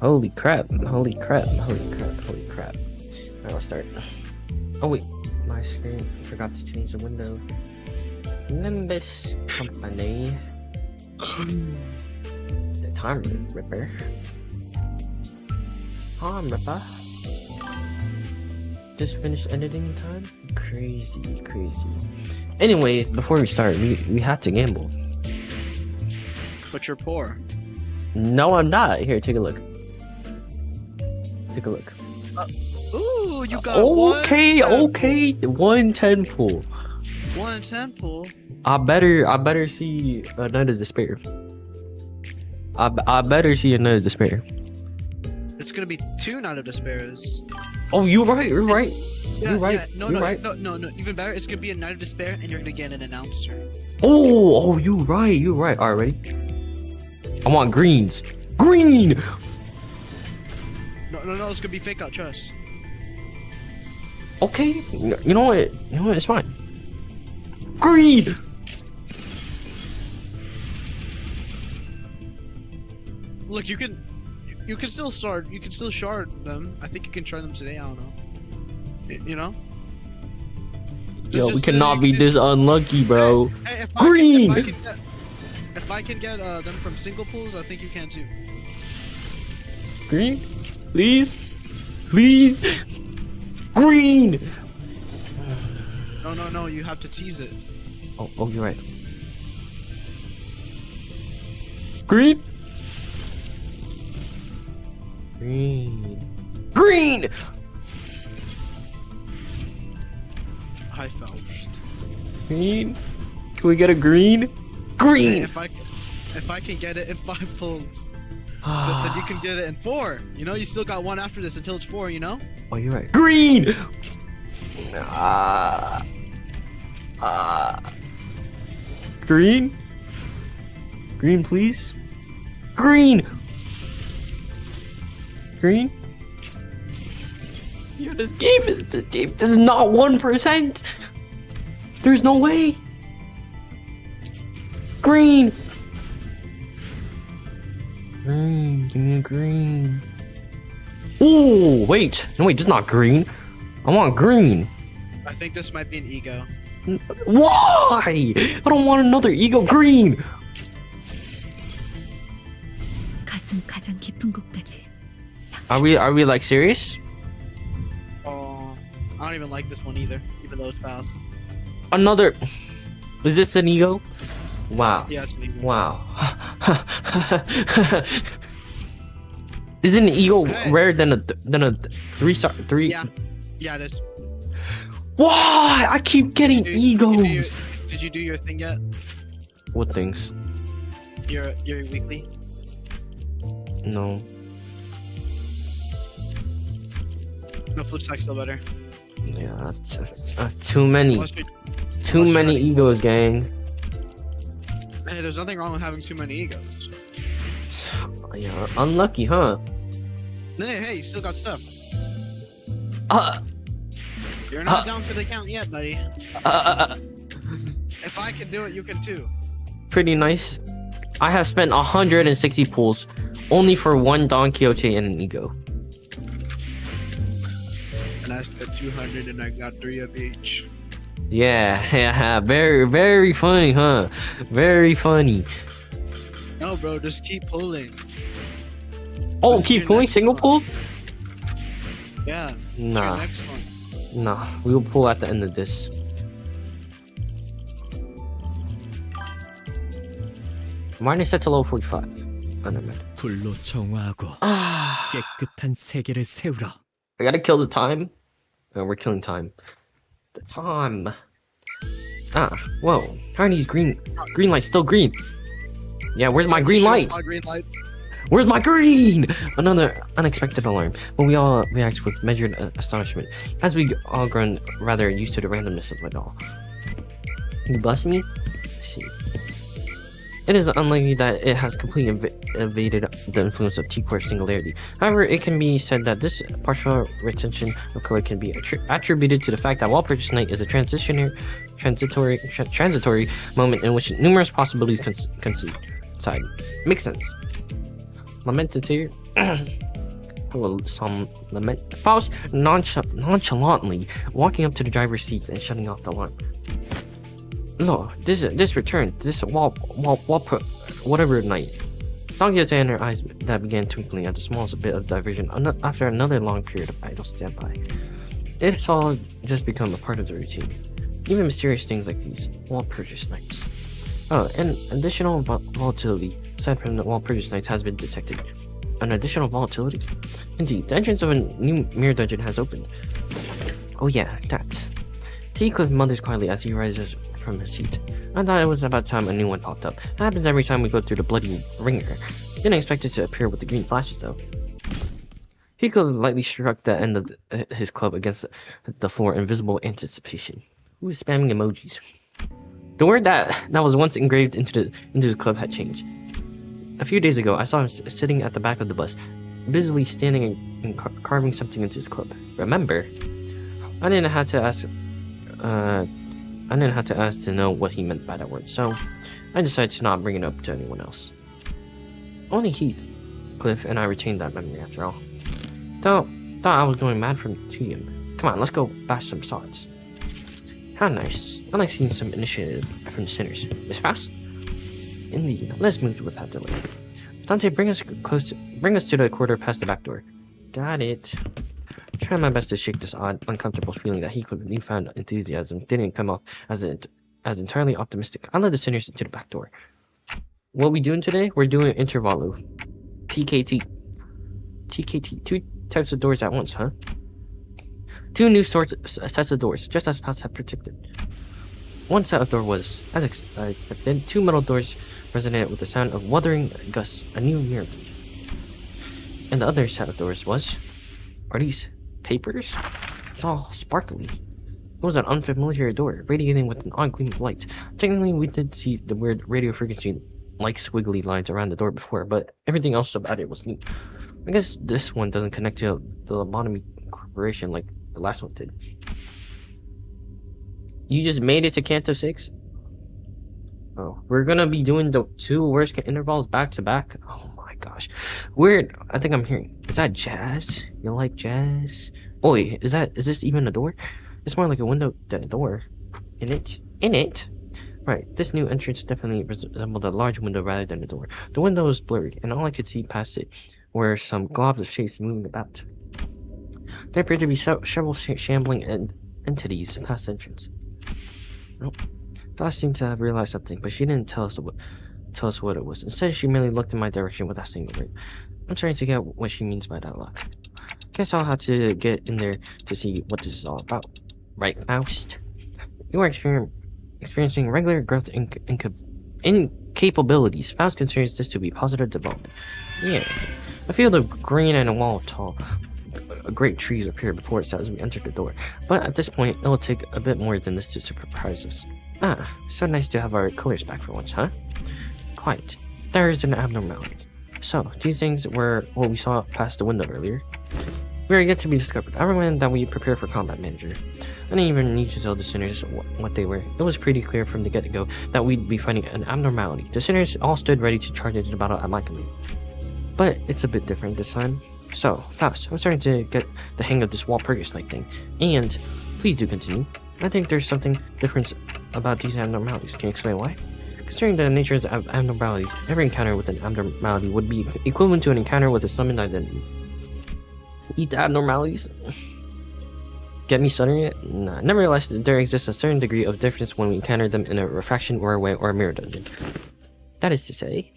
Holy crap. Holy crap. Holy crap. Holy crap. Alright, let's start. Oh wait, my screen. I forgot to change the window. Members company. The time ripper. Time ripper. Just finished editing time? Crazy, crazy. Anyways, before we start, we have to gamble. But you're poor. No, I'm not. Here, take a look. Take a look. Ooh, you got okay, one okay. 110 pool. 110 pool. I better see a Night of Despair. I better see a Night of Despair. It's gonna be 2 Night of Despairs. Oh, you're right. You're right. Yeah, you're right. Yeah, no, you're no, right. no. Even better, it's gonna be a Night of Despair, and you're gonna get an announcer. Oh, you're right. You're right. All right, ready? I want greens. Green. No. It's gonna be fake out. Trust. Okay. You know what? You know what? It's fine. Green. Look, you can still start. You can still shard them. I think you can try them today. I don't know. You know. Yo, we cannot be this unlucky, bro. Hey, if Green. If I can get them from single pools, I think you can too. Green, please, please. Green. No. You have to tease it. Oh, you're right. Green. Green. I fell first. Green. Can we get a green? Green. Hey, if I can get it in 5 pulls, then you can get it in 4. You know, you still got 1 after this until it's 4. You know. Oh, you're right. Green. Green. Green, please. Green. Green. Yo, this game is not 1%. There's no way. Green. Green. Give me a green. Oh, wait. No, wait, this is not green. I want green. I think this might be an ego. Why? I don't want another ego. Green. 가슴 가장 깊은 곳까지. Are we like serious? Oh, I don't even like this one either, even though it's fast. Another. Is this an ego? Wow. Yeah, it's an ego. Wow. Isn't an ego rarer than a 3-star? 3? Yeah, it is. Why? I keep getting egos. Did you do your thing yet? What things? Your weekly? No. No, flip stack still better. Yeah, too many. Too many egos, gang. Hey, there's nothing wrong with having too many egos. Yeah, unlucky, huh? Hey, you still got stuff. Uh. You're not down to the count yet, buddy. If I can do it, you can too. Pretty nice. I have spent 160 pulls only for 1 Don Quixote and an ego. And I spent 200 and I got 3 of each. Yeah, very, very funny, huh? Very funny. No, bro, just keep pulling. Oh, This is keep your pulling next single one. pulls? Yeah. It's Nah. your next one. Nah, we will pull at the end of this. Mine is set to level 45. Oh, never mind. 불로 정화하고 Ah, 깨끗한 세계를 세우라. I gotta kill the time. Oh, we're killing time. The time. Whoa. How are these green lights still green? Yeah, where's my green light? Green light. Where's my green? Another unexpected alarm. But we all react with measured astonishment, as we all grown rather used to the randomness of it all. You bust me? I see. It is unlikely that it has completely evaded the influence of T-core singularity. However, it can be said that this partial retention of color can be attributed to the fact that while Purchase Night is a transitory moment in which numerous possibilities coincide. Makes sense. Lamentative. some lament. Faust nonchalantly walking up to the driver's seat and shutting off the alarm. No, this return, this whatever night. Don Quixote and her eyes that began twinkling at the smallest bit of diversion after another long period of idle standby. It's all just become a part of the routine. Even mysterious things like these, Walpurgis nights. Oh, and additional volatility, aside from the Walpurgis nights, has been detected. An additional volatility? Indeed, the entrance of a new mirror dungeon has opened. Oh yeah, that. Heathcliff mutters quietly as he rises from his seat. I thought it was about time a new one popped up. It happens every time we go through the bloody ringer. Didn't expect it to appear with the green flashes though. Heathcliff lightly struck the end of his club against the floor in visible anticipation. Who was spamming emojis? The word that was once engraved into the club had changed. A few days ago, I saw him sitting at the back of the bus, busily standing and carving something into his club. Remember? I didn't have to ask to know what he meant by that word, so I decided to not bring it up to anyone else. Only Heathcliff and I retained that memory after all. Thought I was going mad from him. Come on, let's go bash some swords. How nice. I like seeing some initiative from the sinners. Miss Faust? Indeed. Let's move without delay. Dante, bring us to the quarter past the back door. Got it. Trying my best to shake this odd, uncomfortable feeling that Heathcliff's newfound enthusiasm didn't come off as entirely optimistic. I led the sinners to the back door. What we doing today? We're doing intervalu. TKT. Two types of doors at once, huh? Two new sets of doors, just as Faust had predicted. One set of door was, as expected, two metal doors resonated with the sound of wuthering gusts, a new mirror. And the other set of doors was... Are these papers? It's all sparkly. It was an unfamiliar door, radiating with an odd gleam of light. Technically, we did see the weird radio frequency like squiggly lines around the door before, but everything else about it was new. I guess this one doesn't connect to the lobotomy corporation like the last one did. You just made it to Canto 6? Oh, we're gonna be doing the two worst intervals back to back? Oh my gosh. Weird. I think I'm hearing. Is that jazz? You like jazz? Oh wait, is this even a door? It's more like a window than a door. In it? Right, this new entrance definitely resembled a large window rather than a door. The window was blurry, and all I could see past it were some globs of shapes moving about. There appeared to be several shambling entities past the entrance. Nope. Faust seemed to have realized something, but she didn't tell us what it was. Instead, she merely looked in my direction without saying a word. I'm trying to get what she means by that look. Guess I'll have to get in there to see what this is all about. Right, Faust? You are experiencing regular growth incapabilities. Faust considers this to be positive development. Yeah. A field of green and a wall of tall, great trees appeared before us as we entered the door. But at this point, it will take a bit more than this to surprise us. Ah, so nice to have our colors back for once, huh? Quite. There is an abnormality. So, these things were what we saw past the window earlier. We are yet to be discovered. I recommend that we prepare for combat, manager. I didn't even need to tell the sinners what they were. It was pretty clear from the get-go that we'd be fighting an abnormality. The sinners all stood ready to charge into the battle at my command. But it's a bit different this time. So, Faust, I'm starting to get the hang of this Walpurgis night thing. And, please do continue. I think there's something different about these abnormalities. Can you explain why? Considering the nature of abnormalities, every encounter with an abnormality would be equivalent to an encounter with a summoned identity. Eat the abnormalities? Get me stuttering it? Nah, never realized that there exists a certain degree of difference when we encounter them in a refraction or a way or a mirror dungeon. That is to say...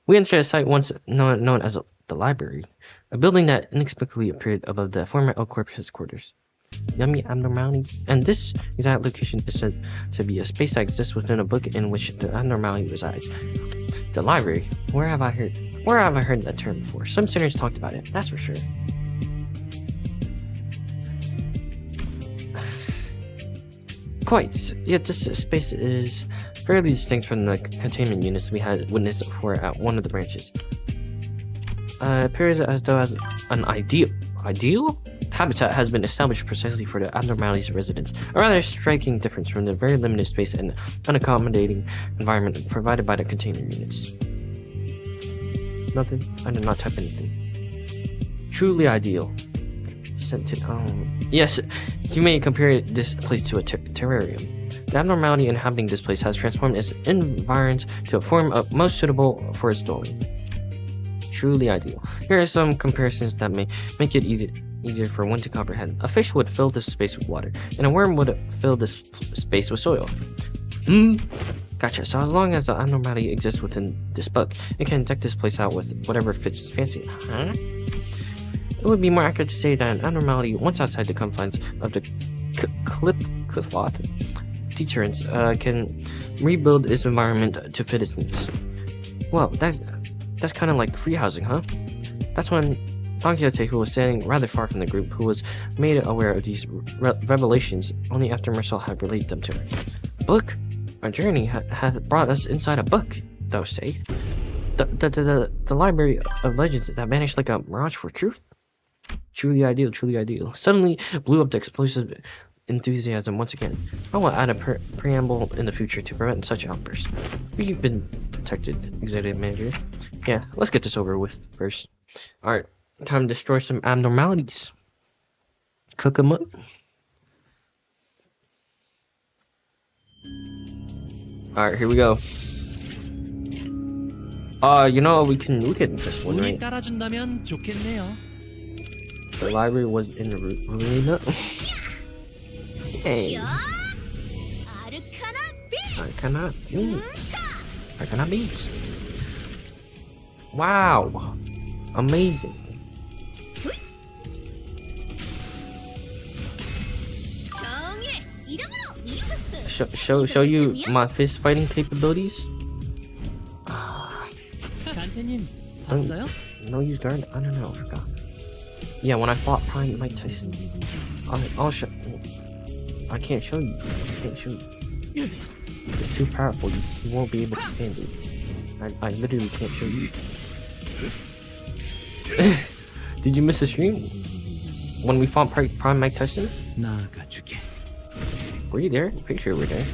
We entered a site once known as the library, a building that inexplicably appeared above the former L Corp headquarters. Yummy abnormality. And this exact location is said to be a space that exists within a book in which the abnormality resides. The library. Where have I heard that term before? Some sinners talked about it, that's for sure. Quite. Yet this space is fairly distinct from the containment units we had witnessed before at one of the branches. It appears as though an ideal habitat has been established precisely for the abnormalities residents, a rather striking difference from the very limited space and unaccommodating environment provided by the container units. Nothing. I did not type anything. Truly ideal. Sent to yes, you may compare this place to a terrarium. The abnormality inhabiting this place has transformed its environs to a form most suitable for its dwelling. Truly ideal. Here are some comparisons that may make it easier for one to comprehend. A fish would fill this space with water, and a worm would fill this space with soil. Gotcha. So as long as the abnormality exists within this book, it can deck this place out with whatever fits its fancy. Huh? It would be more accurate to say that an abnormality, once outside the confines of the Cliffwath deterrence, can rebuild its environment to fit its needs. Well, that's kind of like free housing, huh? That's when Don Quixote, who was standing rather far from the group, who was made aware of these revelations only after Marcel had relayed them to her. Book? Our journey hath brought us inside a book, thou sayest. The library of legends that vanished like a mirage for truth? Truly ideal, truly ideal. Suddenly blew up the explosive enthusiasm once again. I will add a preamble in the future to prevent such outbursts. We've been protected, Executive Manager. Yeah, let's get this over with first. Alright, time to destroy some abnormalities. Cook them up. Alright, here we go. You know, we can this one, right? 따라준다면 좋겠네요. The library was in the ruina. Hey. Arcana beats. Wow. Amazing. Show you my fist fighting capabilities. 단테님 봤어요? No use guard. I don't know. I forgot. Yeah, when I fought Prime Mike Tyson, I'll show. I can't show you. I can't show you. It's too powerful. You won't be able to stand it. I literally can't show you. Did you miss a stream when we fought Prime Mike Tyson? 나가주게. Were you there? Pretty sure we're there.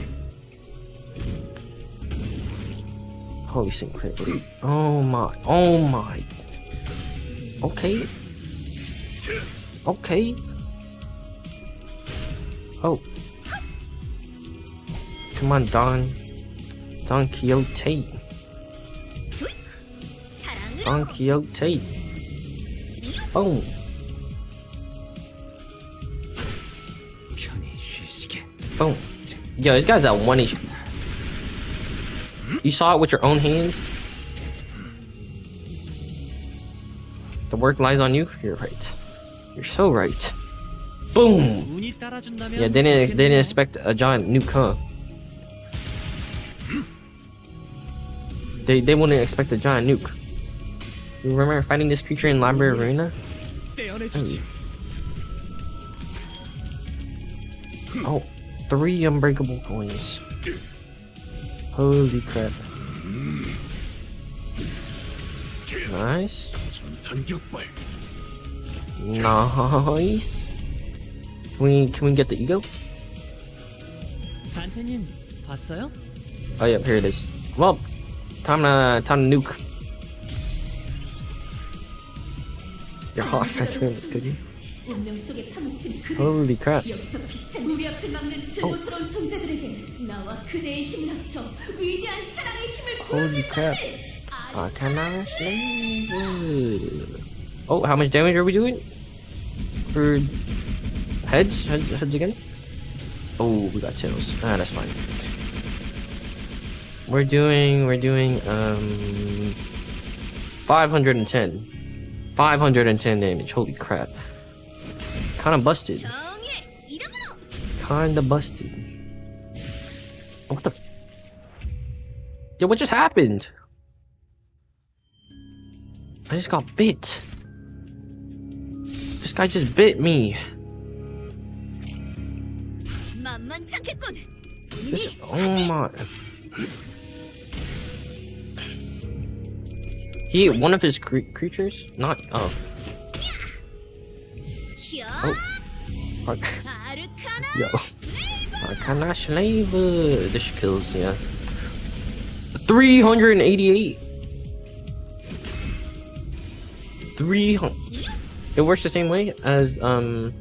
Holy Sinclair. Oh my. Oh my. Okay. Okay. Oh. Come on, Don Quixote. Don Quixote. Boom. Boom. Yo, this guy's at 1 HP. You saw it with your own hands? The work lies on you? You're right. You're so right. Boom! Yeah, they didn't expect a giant nuke, huh? They wouldn't expect a giant nuke. You remember fighting this creature in Library Arena? Oh, 3 unbreakable coins. Holy crap. Nice. Nice. Can we get the ego? 단테님 봤어요? Oh yeah, here it is. Well, time to nuke. Your hot fat is cooking. Holy crap. Holy crap. Oh, how much damage are we doing? For heads again? Oh, we got tails. Ah, that's fine. We're doing 510. 510 damage. Holy crap. Kinda busted. Kinda busted. What the? Yo, what just happened? I just got bit. This guy just bit me. Oh my. He ate one of his creatures? Not. Oh. Oh. Yo. Arcana Slave. This kills, yeah. 388. It works the same way as the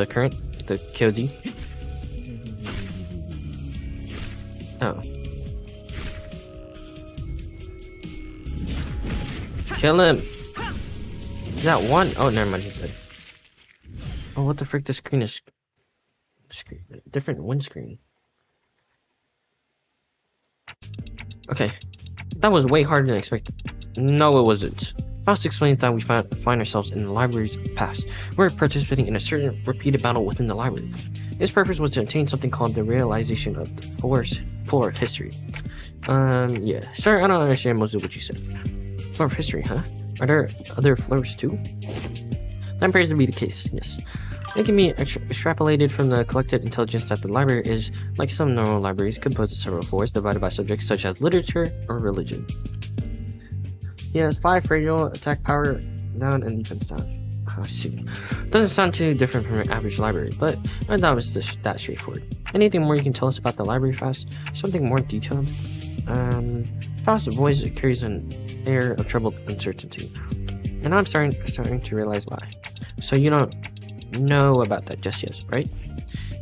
current, the KOD. Oh. Kill him! Is that one? Oh, never mind, he's dead. Oh, what the frick, the screen is... different windscreen. Okay. That was way harder than expected. No, it wasn't. Faust explains that we find ourselves in the library's past. We're participating in a certain repeated battle within the library. Its purpose was to obtain something called the realization of the floor of history. Yeah. Sorry, I don't understand most of what you said. Floor of history, huh? Are there other floors too? That appears to be the case, yes. It can be extrapolated from the collected intelligence that the library is, like some normal libraries, composed of several floors divided by subjects such as literature or religion. He has 5 fragile, attack power down, and defense down. I see. Doesn't sound too different from an average library, but I thought it was that straightforward. Anything more you can tell us about the library, Faust? Something more detailed? Faust's voice carries an air of troubled uncertainty, and I'm starting to realize why. So you don't know about that just yet, right?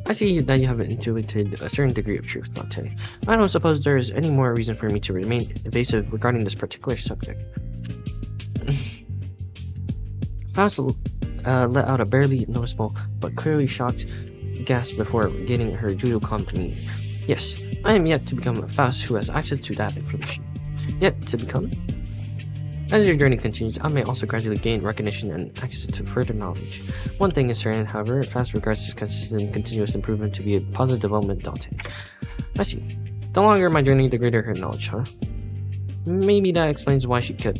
I see that you have intuited a certain degree of truth, Dante. I don't suppose there is any more reason for me to remain evasive regarding this particular subject. Faust let out a barely noticeable but clearly shocked gasp before getting her usual calm demeanor. Yes, I am yet to become a Faust who has access to that information. Yet to become? As your journey continues, I may also gradually gain recognition and access to further knowledge. One thing is certain, however, Faust regards this consistent and continuous improvement to be a positive development, Dante. I see. The longer my journey, the greater her knowledge, huh? Maybe that explains why she kept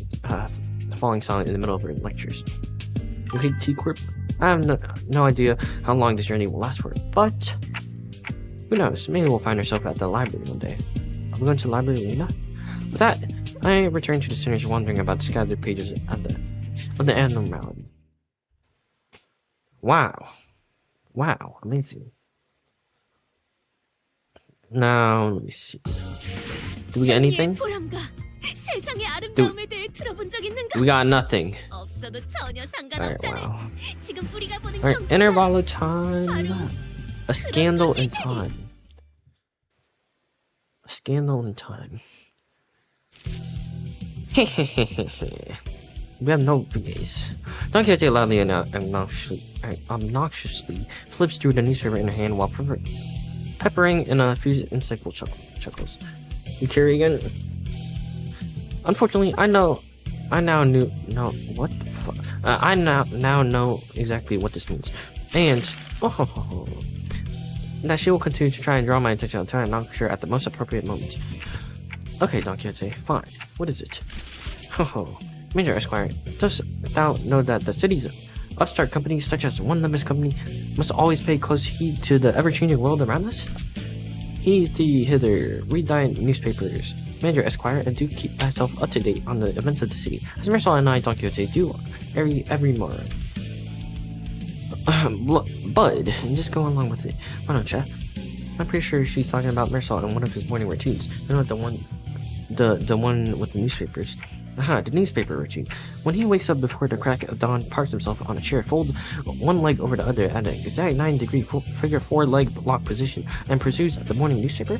falling silent in the middle of her lectures. Okay, T-Corp? I have no idea how long this journey will last for, but who knows? Maybe we'll find ourselves at the library one day. Are we going to the library, Lena? With that, I return to the sinners wondering about the scattered pages of the abnormality. Wow. Wow, amazing. Now, let me see. Do we get anything? We got nothing. Alright, wow. Alright, interval of time. A scandal in time. A scandal in time. Hehehehe. We have no VAs. Don Quixote loudly and obnoxiously flips through the newspaper in her hand while peppering in a few insightful chuckles. You carry again? Unfortunately, I now know exactly what this means, and that she will continue to try and draw my attention until I knock her at the most appropriate moment. Okay, Don Quixote, fine. What is it? Major Esquire, dost thou know that the city's upstart companies, such as One Nimbus Company, must always pay close heed to the ever-changing world around us? Heed thee hither, read thy newspapers, Major Esquire, and do keep thyself up to date on the events of the city, as Marisol and I, Don Quixote, do every morrow. Bud, just go along with it. Why don't ya? I'm pretty sure she's talking about Marisol and one of his morning routines, and not the one with the newspapers. The newspaper routine. When he wakes up before the crack of dawn, parks himself on a chair, folds one leg over the other at an exact 9-degree figure 4-leg lock position, and pursues the morning newspaper?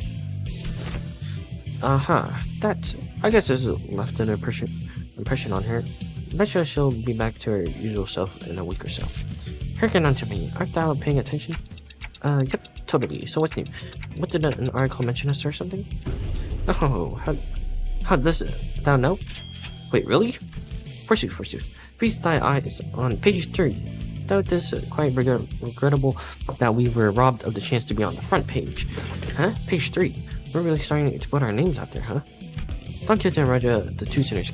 That, I guess, has left an impression on her. Betcha she'll be back to her usual self in a week or so. Hearken unto me. Art thou paying attention? Yep, totally. So what's new? What did an article mention us or something? Oh, how does thou know? Wait, really? Forsooth. Feast thy eyes on page 30. Though it is quite regrettable that we were robbed of the chance to be on the front page. Huh? Page 3. We're really starting to put our names out there, huh? Don Quixote and Raja, the two sinners,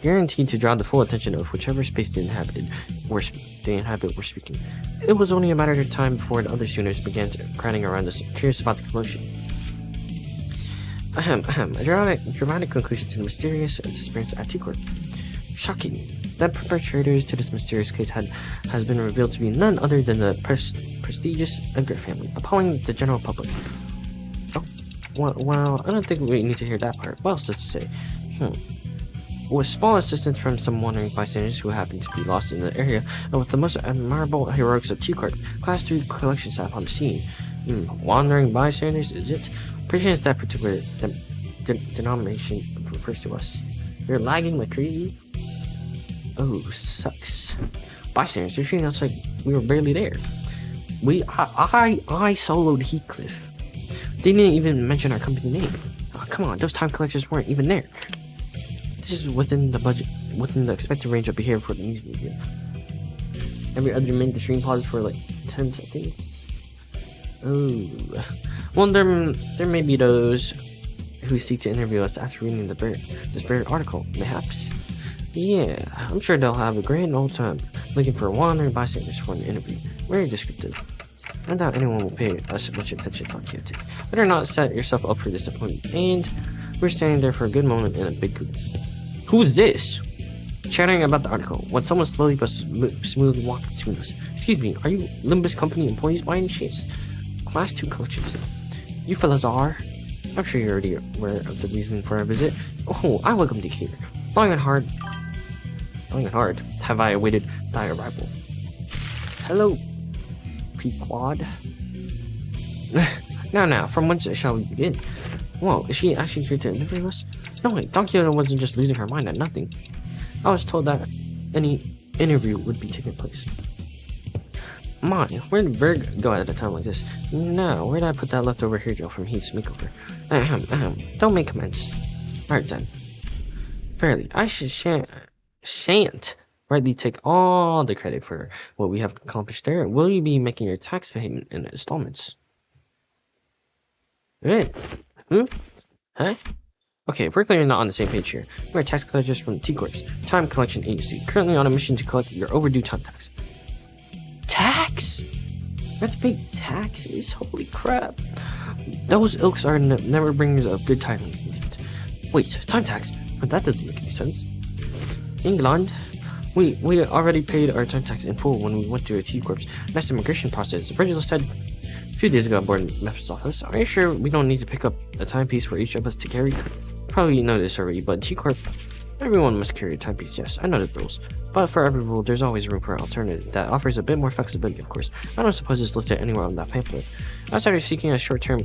guaranteed to draw the full attention of whichever space they inhabit were speaking. It was only a matter of time before the other sinners began crowding around us, curious about the commotion. A dramatic conclusion to the mysterious disappearance at T-Corp. Shocking. That perpetrators to this mysterious case has been revealed to be none other than the prestigious Edgar family, appalling the general public. Oh, well, I don't think we need to hear that part. What else does it say? with small assistance from some wandering bystanders who happened to be lost in the area, and with the most admirable heroics of T-Corp, Class 3 collection staff on the scene. Wandering bystanders, is it? Perchance that particular denomination refers to us. You're lagging like crazy? Oh, sucks. Bystanders, you're treating us like we were barely there. I soloed Heathcliff. They didn't even mention our company name. Oh, come on, those time collectors weren't even there. This is within the budget, within the expected range of behavior for the news media. Every other minute the stream pauses for like 10 seconds. Oh, well, there may be those who seek to interview us after reading this very article, perhaps. Yeah, I'm sure they'll have a grand old time looking for wandering bystanders for an interview. Very descriptive. I doubt anyone will pay us much attention on chaotic. Better not set yourself up for disappointment. And we're standing there for a good moment in a big group. Who's this? Chattering about the article, when someone slowly but smoothly walked between us. Excuse me, are you Limbus Company employees by any chance? Class 2 collection sale. You fellas are? I'm sure you're already aware of the reason for our visit. Oh, I welcome you here. Long and hard have I awaited thy arrival. Hello, Pequod. Now, from whence shall we begin? Whoa, is she actually here to interview us? No wait, Don Quixote wasn't just losing her mind at nothing. I was told that any interview would be taking place. My, where did Berg go at a time like this? Now, where did I put that leftover hair gel from Heath's makeover? Don't make comments. Alright then. Fairly, I shan't rightly take all the credit for what we have accomplished there. Will you be making your tax payment in installments? Hey. Huh? Okay, we're clearly not on the same page here. We're tax collectors from T-Corp's Time Collection Agency, currently on a mission to collect your overdue time tax. Tax? We have to pay taxes? Holy crap. Those ilks are never bringers of good tidings indeed. Wait, time tax? But that doesn't make any sense. England? We already paid our time tax in full when we went through a T-Corp's next immigration process. Virgil said a few days ago aboard Memphis office. Are you sure we don't need to pick up a timepiece for each of us to carry? Probably know this already, but T-Corp, everyone must carry a timepiece, yes, I know the rules. But for every rule, there's always room for an alternative that offers a bit more flexibility, of course. I don't suppose it's listed anywhere on that pamphlet. Outsiders seeking a short-term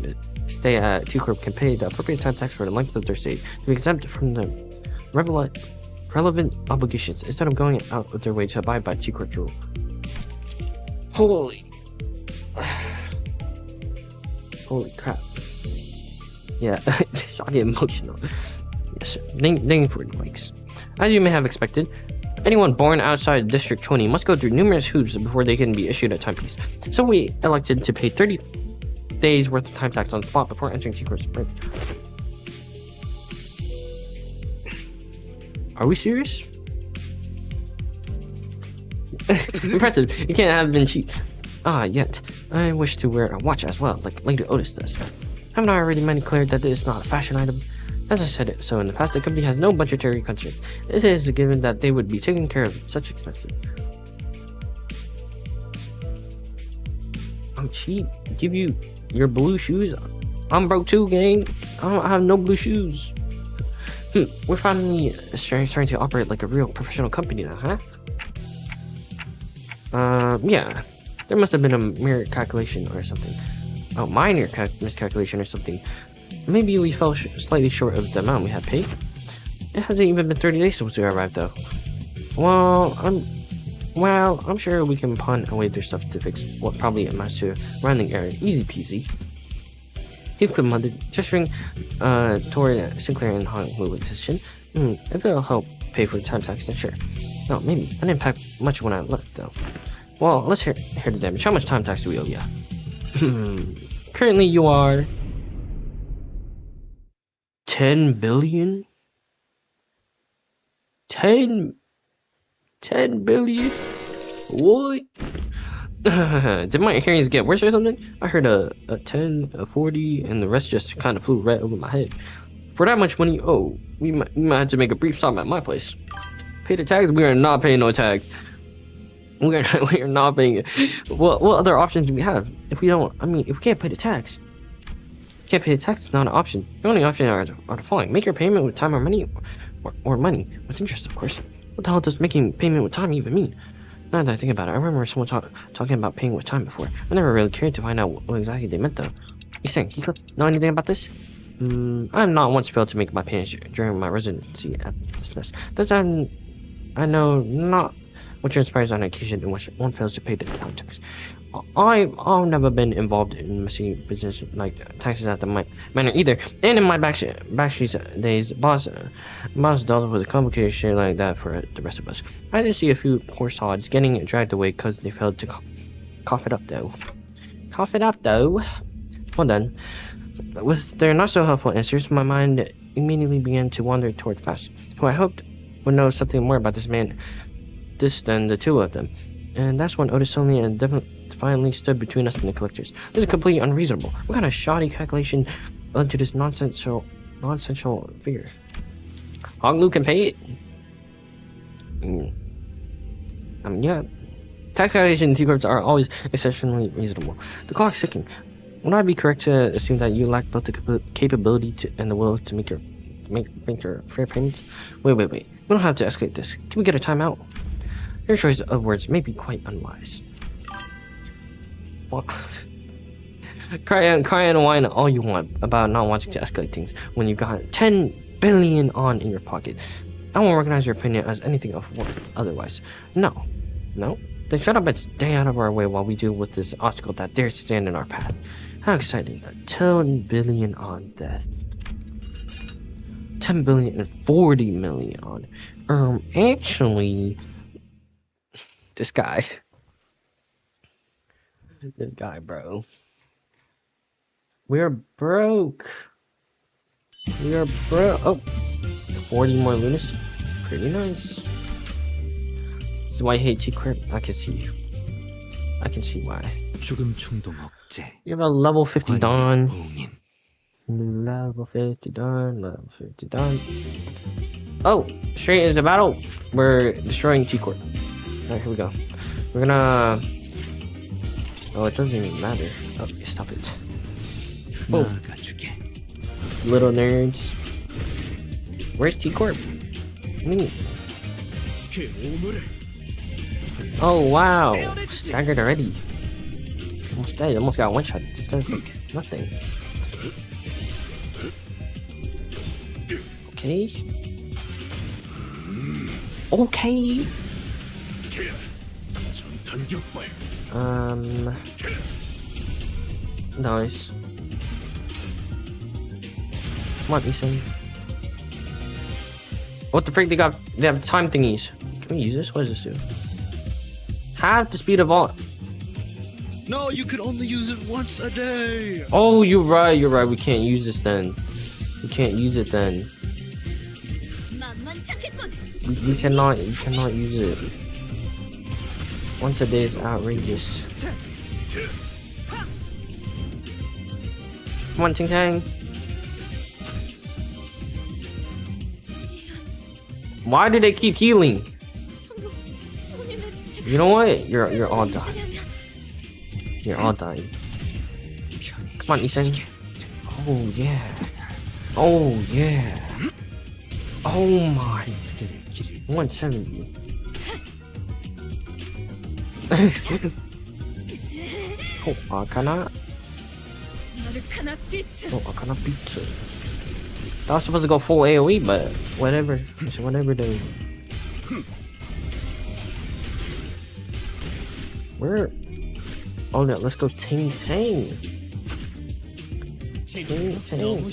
stay at T-Corp can pay the appropriate time tax for the length of their stay to be exempt from the relevant obligations instead of going out of their way to abide by T-Corp rule. Holy crap. Yeah, I get emotional. Yes, sir. Thank you for the likes. As you may have expected, anyone born outside District 20 must go through numerous hoops before they can be issued a timepiece. So we elected to pay 30 days worth of time tax on the spot before entering T-Corp's break. Are we serious? Impressive. You can't have been cheap. Yet. I wish to wear a watch as well, like Lady Otis does. Haven't I already made it clear that this is not a fashion item? As I said it, so in the past, the company has no budgetary constraints. It is a given that they would be taking care of such expenses. I'm cheap. Give you your blue shoes? I'm broke too, gang. I have no blue shoes. We're finally starting to operate like a real professional company now, huh? Yeah. There must have been a mere calculation or something. Oh, minor miscalculation or something. Maybe we fell slightly short of the amount we had paid. It hasn't even been 30 days since we arrived, though. Well, I'm sure we can pawn away their stuff to fix what probably amounts to a rounding error. Easy peasy. Heathcliff muttered, gesturing toward Sinclair and Honolulu position. If it'll help pay for the time tax, then sure. No, maybe. I didn't pack much when I left, though. Well, let's hear the damage. How much time tax do we owe ya? Currently you are 10 billion? 10 billion? What? Did my hearings get worse or something? I heard a 10, a 40, and the rest just kind of flew right over my head. For that much money, we might have to make a brief stop at my place. Pay the tax? We are not paying no tax. We are not paying it. What other options do we have? If we can't pay the tax. Can't pay the tax is not an option. The only option are the following. Make your payment with time or money, or money, with interest, of course. What the hell does making payment with time even mean? Now that I think about it, I remember someone talking about paying with time before. I never really cared to find out what exactly they meant, though. You saying, Heathcliff, know anything about this? I have not once failed to make my payments during my residency at this nest. I know not what transpires on occasion in which one fails to pay the town tax. I've never been involved in messy business like taxes at the manor either. And in my backstreet days, boss dealt with a complicated shit like that for the rest of us. I did see a few poor sods getting dragged away because they failed to cough it up though. Cough it up though. Well done. With their not so helpful answers, my mind immediately began to wander toward Fast, who I hoped would know something more about this man than the two of them. And that's when Otis suddenly and defiantly stood between us and the collectors. This is completely unreasonable. What kind of shoddy calculation led to this nonsensical figure? Hoglu can pay it? Yeah. Tax calculation T-Corps are always exceptionally reasonable. The clock's ticking. Would I be correct to assume that you lack both the capability and the will to make your fair payments? Wait. We don't have to escalate this. Can we get a timeout? Your choice of words may be quite unwise. Well, cry and whine all you want about not wanting to escalate things when you've got 10 billion on in your pocket. I won't recognize your opinion as anything of otherwise. No. Then shut up and stay out of our way while we deal with this obstacle that dares to stand in our path. How exciting. 10 billion on death. 10 billion and 40 million on. Actually, this guy, bro. We're broke. Oh, 40 more lunas. Pretty nice. This is why I hate T-Corp. I can see why. You have a level 50 Dawn. Level 50 Dawn. Oh, straight into battle. We're destroying T-Corp. Alright, here we go. We're gonna... Oh, it doesn't even matter. Oh, stop it. Boom. Little nerds. Where's T-Corp? Oh, wow. Staggered already. Almost dead. Almost got one shot. This guy's like nothing. Okay. Nice. Come on, Ethan. What the freak? They have time thingies. Can we use this? What does this do? Half the speed of all. No, you can only use it once a day. Oh, you're right. We can't use this then. We can't use it then. We cannot use it. Once a day is outrageous. Come on, Ting Tang. Why do they keep healing? You know what? You're all dying. You're all dying. Come on, Ethan. Oh yeah. Oh my. 170. Oh, Arcana Pizza. I was supposed to go full AoE, but whatever. Whatever, dude. Where? Oh no, let's go Ting Tang. Ting Tang.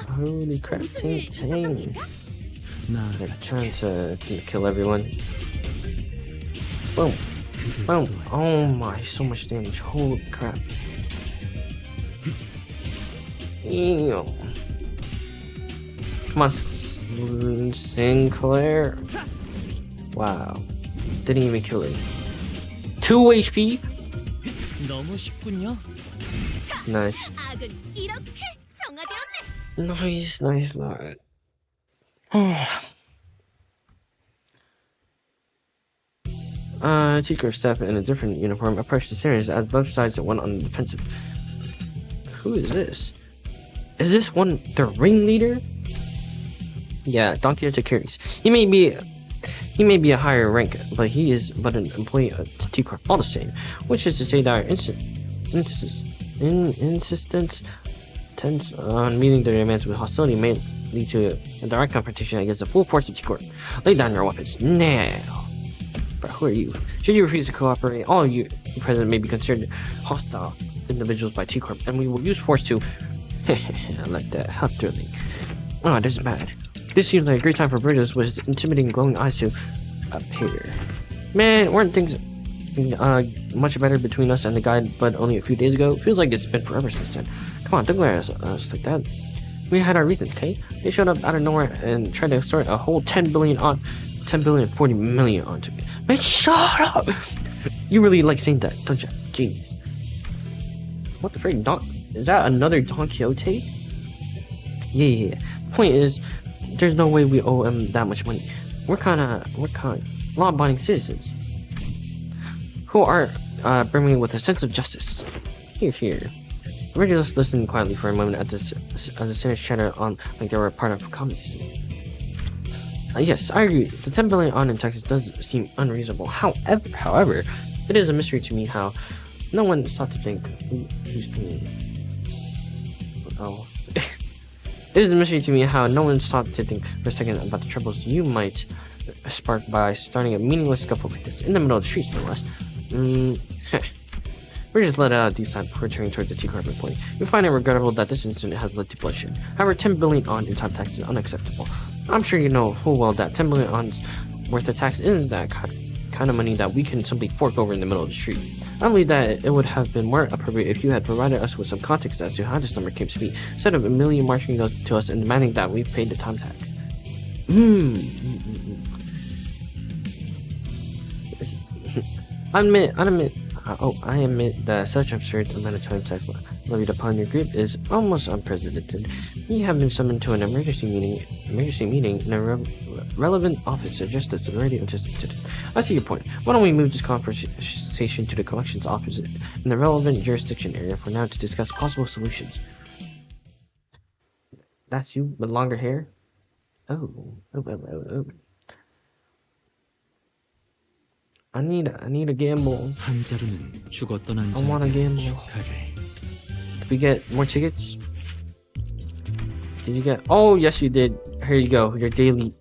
Holy crap, Ting Tang. They're trying to kill everyone. Boom. Boom. Oh my, so much damage. Holy crap. Ew. Come on, Sinclair. Wow. Didn't even kill it. 2 HP? Nice. Nice. T-Corp staff in a different uniform approached the series as both sides went on the defensive. Who is this? Is this one the ringleader? Yeah, Don Quixote carries. He may be a higher rank, but he is but an employee of T Corp all the same. Which is to say that our insistence tends on meeting their demands with hostility may lead to a direct confrontation against the full force of T Corp. Lay down your weapons now. But who are you? Should you refuse to cooperate, all of you present may be considered hostile individuals by T Corp, and we will use force to. I like that. How thrilling. Oh, this is bad. This seems like a great time for Bridges with his intimidating glowing eyes to appear. Man, weren't things much better between us and the guy but only a few days ago? Feels like it's been forever since then. Come on, don't glare at us like that. We had our reasons, okay? They showed up out of nowhere and tried to extort a whole 10 billion 40 million onto me. Man, shut up! You really like saying that, don't you? Jeez. What the frick? Is that another Don Quixote? Yeah. Point is, there's no way we owe him that much money. We're law-abiding citizens who are brimming with a sense of justice. Here. Regulars listened quietly for a moment as the sinners chattered on like they were part of a comedy scene. Yes, I agree. The 10 billion on in taxes does seem unreasonable. However, it is a mystery to me how no one thought to think who's paying. Oh. It is a mystery to me how no one stopped to think for a second about the troubles you might spark by starting a meaningless scuffle like this in the middle of the streets, no less. We're just let out these times before turning towards the T-Corp employee. We find it regrettable that this incident has led to bloodshed. However, 10 billion on in top tax is unacceptable. I'm sure you know full well that 10 billion on's worth of tax isn't that kind of money that we can simply fork over in the middle of the street. I believe that it would have been more appropriate if you had provided us with some context as to how this number came to be, instead of a million marching those to us and demanding that we paid the time tax. I admit that such absurd amount of time tax levied upon your group is almost unprecedented. We have been summoned to an emergency meeting in a relevant office to address the severity of this incident. I see your point. Why don't we move this conversation to the collections office in the relevant jurisdiction area for now to discuss possible solutions. That's you with longer hair? Oh. I need a gamble. 한자루는 죽었던 I want a 한자에게 gamble. 축하를. Did we get more tickets? Did you get? Oh, yes, you did. Here you go, your daily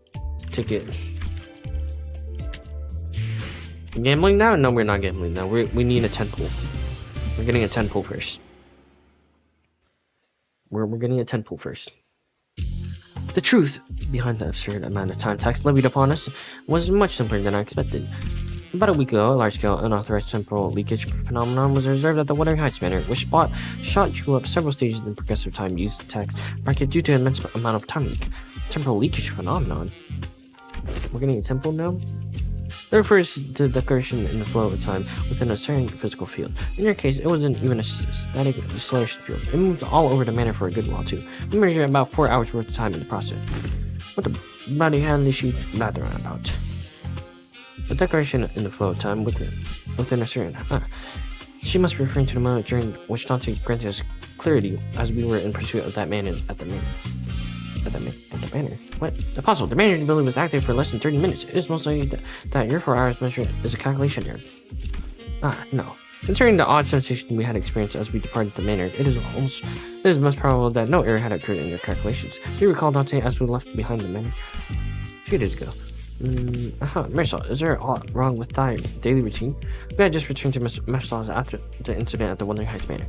ticket. Gambling now? No, we're not gambling now. We need a 10 pool. We're getting a 10 pool first. We're getting a 10 pool first. The truth behind the absurd amount of time tax levied upon us was much simpler than I expected. About a week ago, a large-scale unauthorized temporal leakage phenomenon was observed at the Wuthering Heights Manor, which shot you up several stages in the progressive time use tax bracket due to an immense amount of time leak. Temporal leakage phenomenon? We're getting a temporal now? It refers to the declaration in the flow of time within a certain physical field. In your case, it wasn't even a static acceleration field. It moved all over the manor for a good while too. We measured about 4 hours worth of time in the process. What the bloody hell is she blathering about? The declaration in the flow of time within a certain... She must be referring to the moment during which Dante granted us clarity as we were in pursuit of that man at the manor. At the manor? What? Impossible. The manor's ability was active for less than 30 minutes. It is most likely that your 4 hours measure is a calculation error. No. Considering the odd sensation we had experienced as we departed the manor, it is most probable that no error had occurred in your calculations. Do you recall Dante as we left behind the manor? A few days ago. Marisol, is there a lot wrong with thy daily routine? We had just returned to Marisol's after the incident at the Wuthering Heights Manor.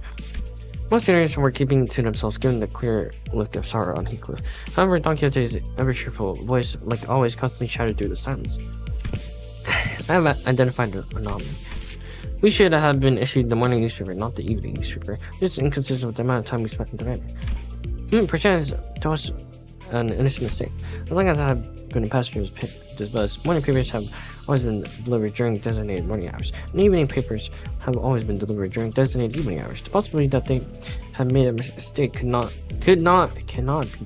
Most sinners were keeping to themselves, given the clear look of sorrow on Heathcliff. However, Don Quixote's ever-cheerful voice, like always, constantly shouted through the silence. I have identified an anomaly. We should have been issued the morning newspaper, not the evening newspaper. This is inconsistent with the amount of time we spent in the manor. Perchance, to us, an innocent mistake. As long as I have been a passenger of this bus, morning papers have always been delivered during designated morning hours, and evening papers have always been delivered during designated evening hours. The possibility that they have made a mistake cannot be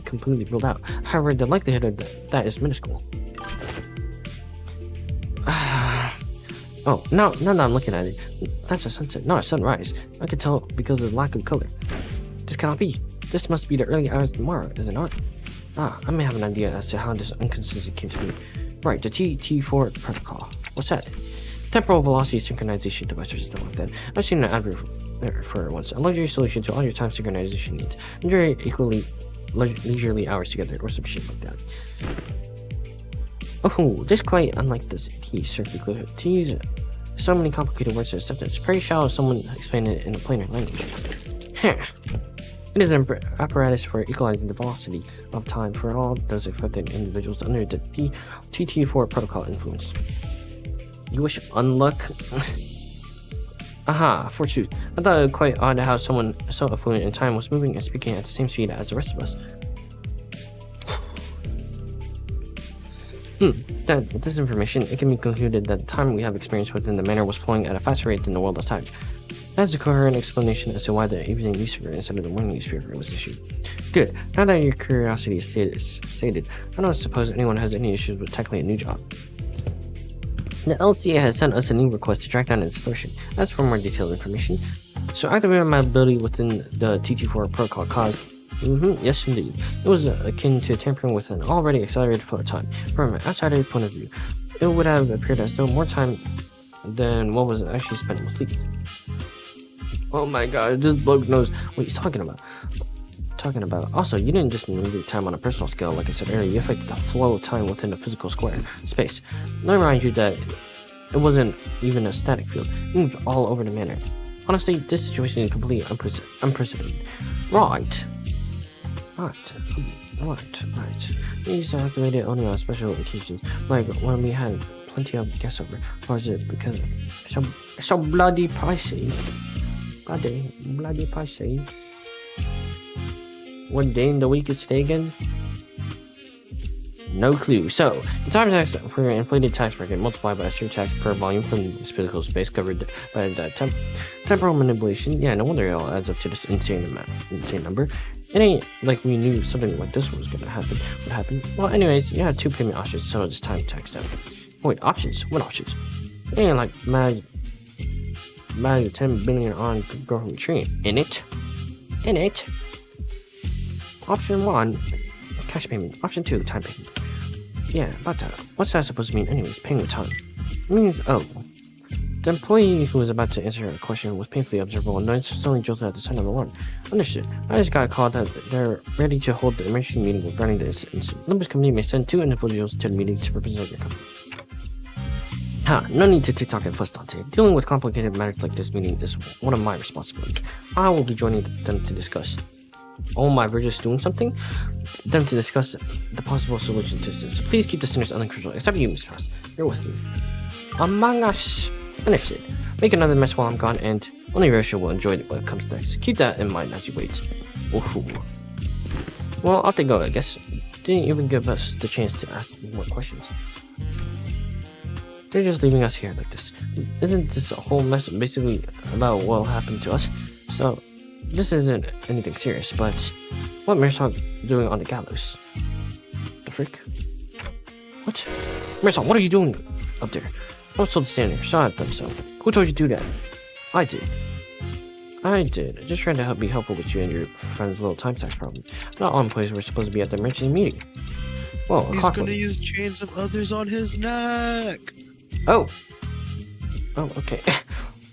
completely ruled out. However, the likelihood of that is minuscule. Oh, now that I'm looking at it, that's a sunset, not a sunrise. I can tell because of the lack of color. This cannot be. This must be the early hours of tomorrow, is it not? I may have an idea as to how this inconsistency came to be. Right, the TT4 protocol. What's that? Temporal velocity synchronization device or something like that. I've seen an advert for it once. A luxury solution to all your time synchronization needs. Enjoy equally leisurely hours together or some shit like that. Oh, this is quite unlike the T circuit glue. To use so many complicated words in a sentence. Very shallow someone explain it in a plainer language. Huh. It is an apparatus for equalizing the velocity of time for all those affected individuals under the TT4 protocol influence. You wish unluck? Aha, fortune. I thought it quite odd how someone so affluent in time was moving and speaking at the same speed as the rest of us. With this information, it can be concluded that the time we have experienced within the manor was flowing at a faster rate than the world outside. That's a coherent explanation as to why the evening newspaper instead of the morning newspaper was issued. Good. Now that your curiosity is stated, I don't suppose anyone has any issues with tackling a new job. The LCA has sent us a new request to track down an extortion. As for more detailed information, so activating my ability within the TT4 protocol caused. Yes indeed. It was akin to tampering with an already accelerated flow of time. From an outsider point of view, it would have appeared as though more time than what was actually spent with sleep. Oh my god, this bloke knows what he's talking about. Also, you didn't just manipulate time on a personal scale, like I said earlier, you affected the flow of time within a physical square space. Let me remind you that it wasn't even a static field. It moved all over the manor. Honestly, this situation is completely unprecedented. Right. These are activated only on special occasions, like when we had plenty of guests over. Or is it because so bloody pricey? Bloody pricey. What day in the week is today again? No clue. So, the time tax for an inflated tax bracket multiplied by a surtax per volume from this physical space covered by the temporal manipulation. Yeah, no wonder it all adds up to this insane number. It ain't like we knew something like this was gonna happen. What happened? Well, anyways, you had two payment options, so this time tax down. Wait, options? What options? It ain't like mad 10 billion on grow from tree. In it. Option 1, cash payment. Option 2, time payment. Yeah, about that. What's that supposed to mean anyways? Paying with time. It means, the employee who was about to answer a question was painfully observable and suddenly jolted at the sound of the alarm. Understood. I just got a call that they're ready to hold the emergency meeting regarding this incident. Numbers company may send 2 individuals to the meeting to represent your company. No need to TikTok and fuss Dante. Dealing with complicated matters like this meeting is one of my responsibilities. I will be joining them to discuss. Oh my, we're just doing something? Them to discuss the possible solution to this. So please keep the sinners under control, except you, Mr. Frost. You're with me. Among Us. Understood. Make another mess while I'm gone, and only Rosha will enjoy what comes next. Keep that in mind as you wait. Ooh. Well, off they go, I guess. Didn't even give us the chance to ask more questions. They're just leaving us here like this. Isn't this a whole mess basically about what happened to us? So, this isn't anything serious, but what Mirsad doing on the gallows? The frick? What? Mirsad, what are you doing up there? I was told to stand there, so I done so. Who told you to do that? I did. Just trying to be helpful with you and your friend's little time tax problem. Not all employees were supposed to be at the emergency meeting. Well, he's gonna use chains of others on his neck. Oh, okay.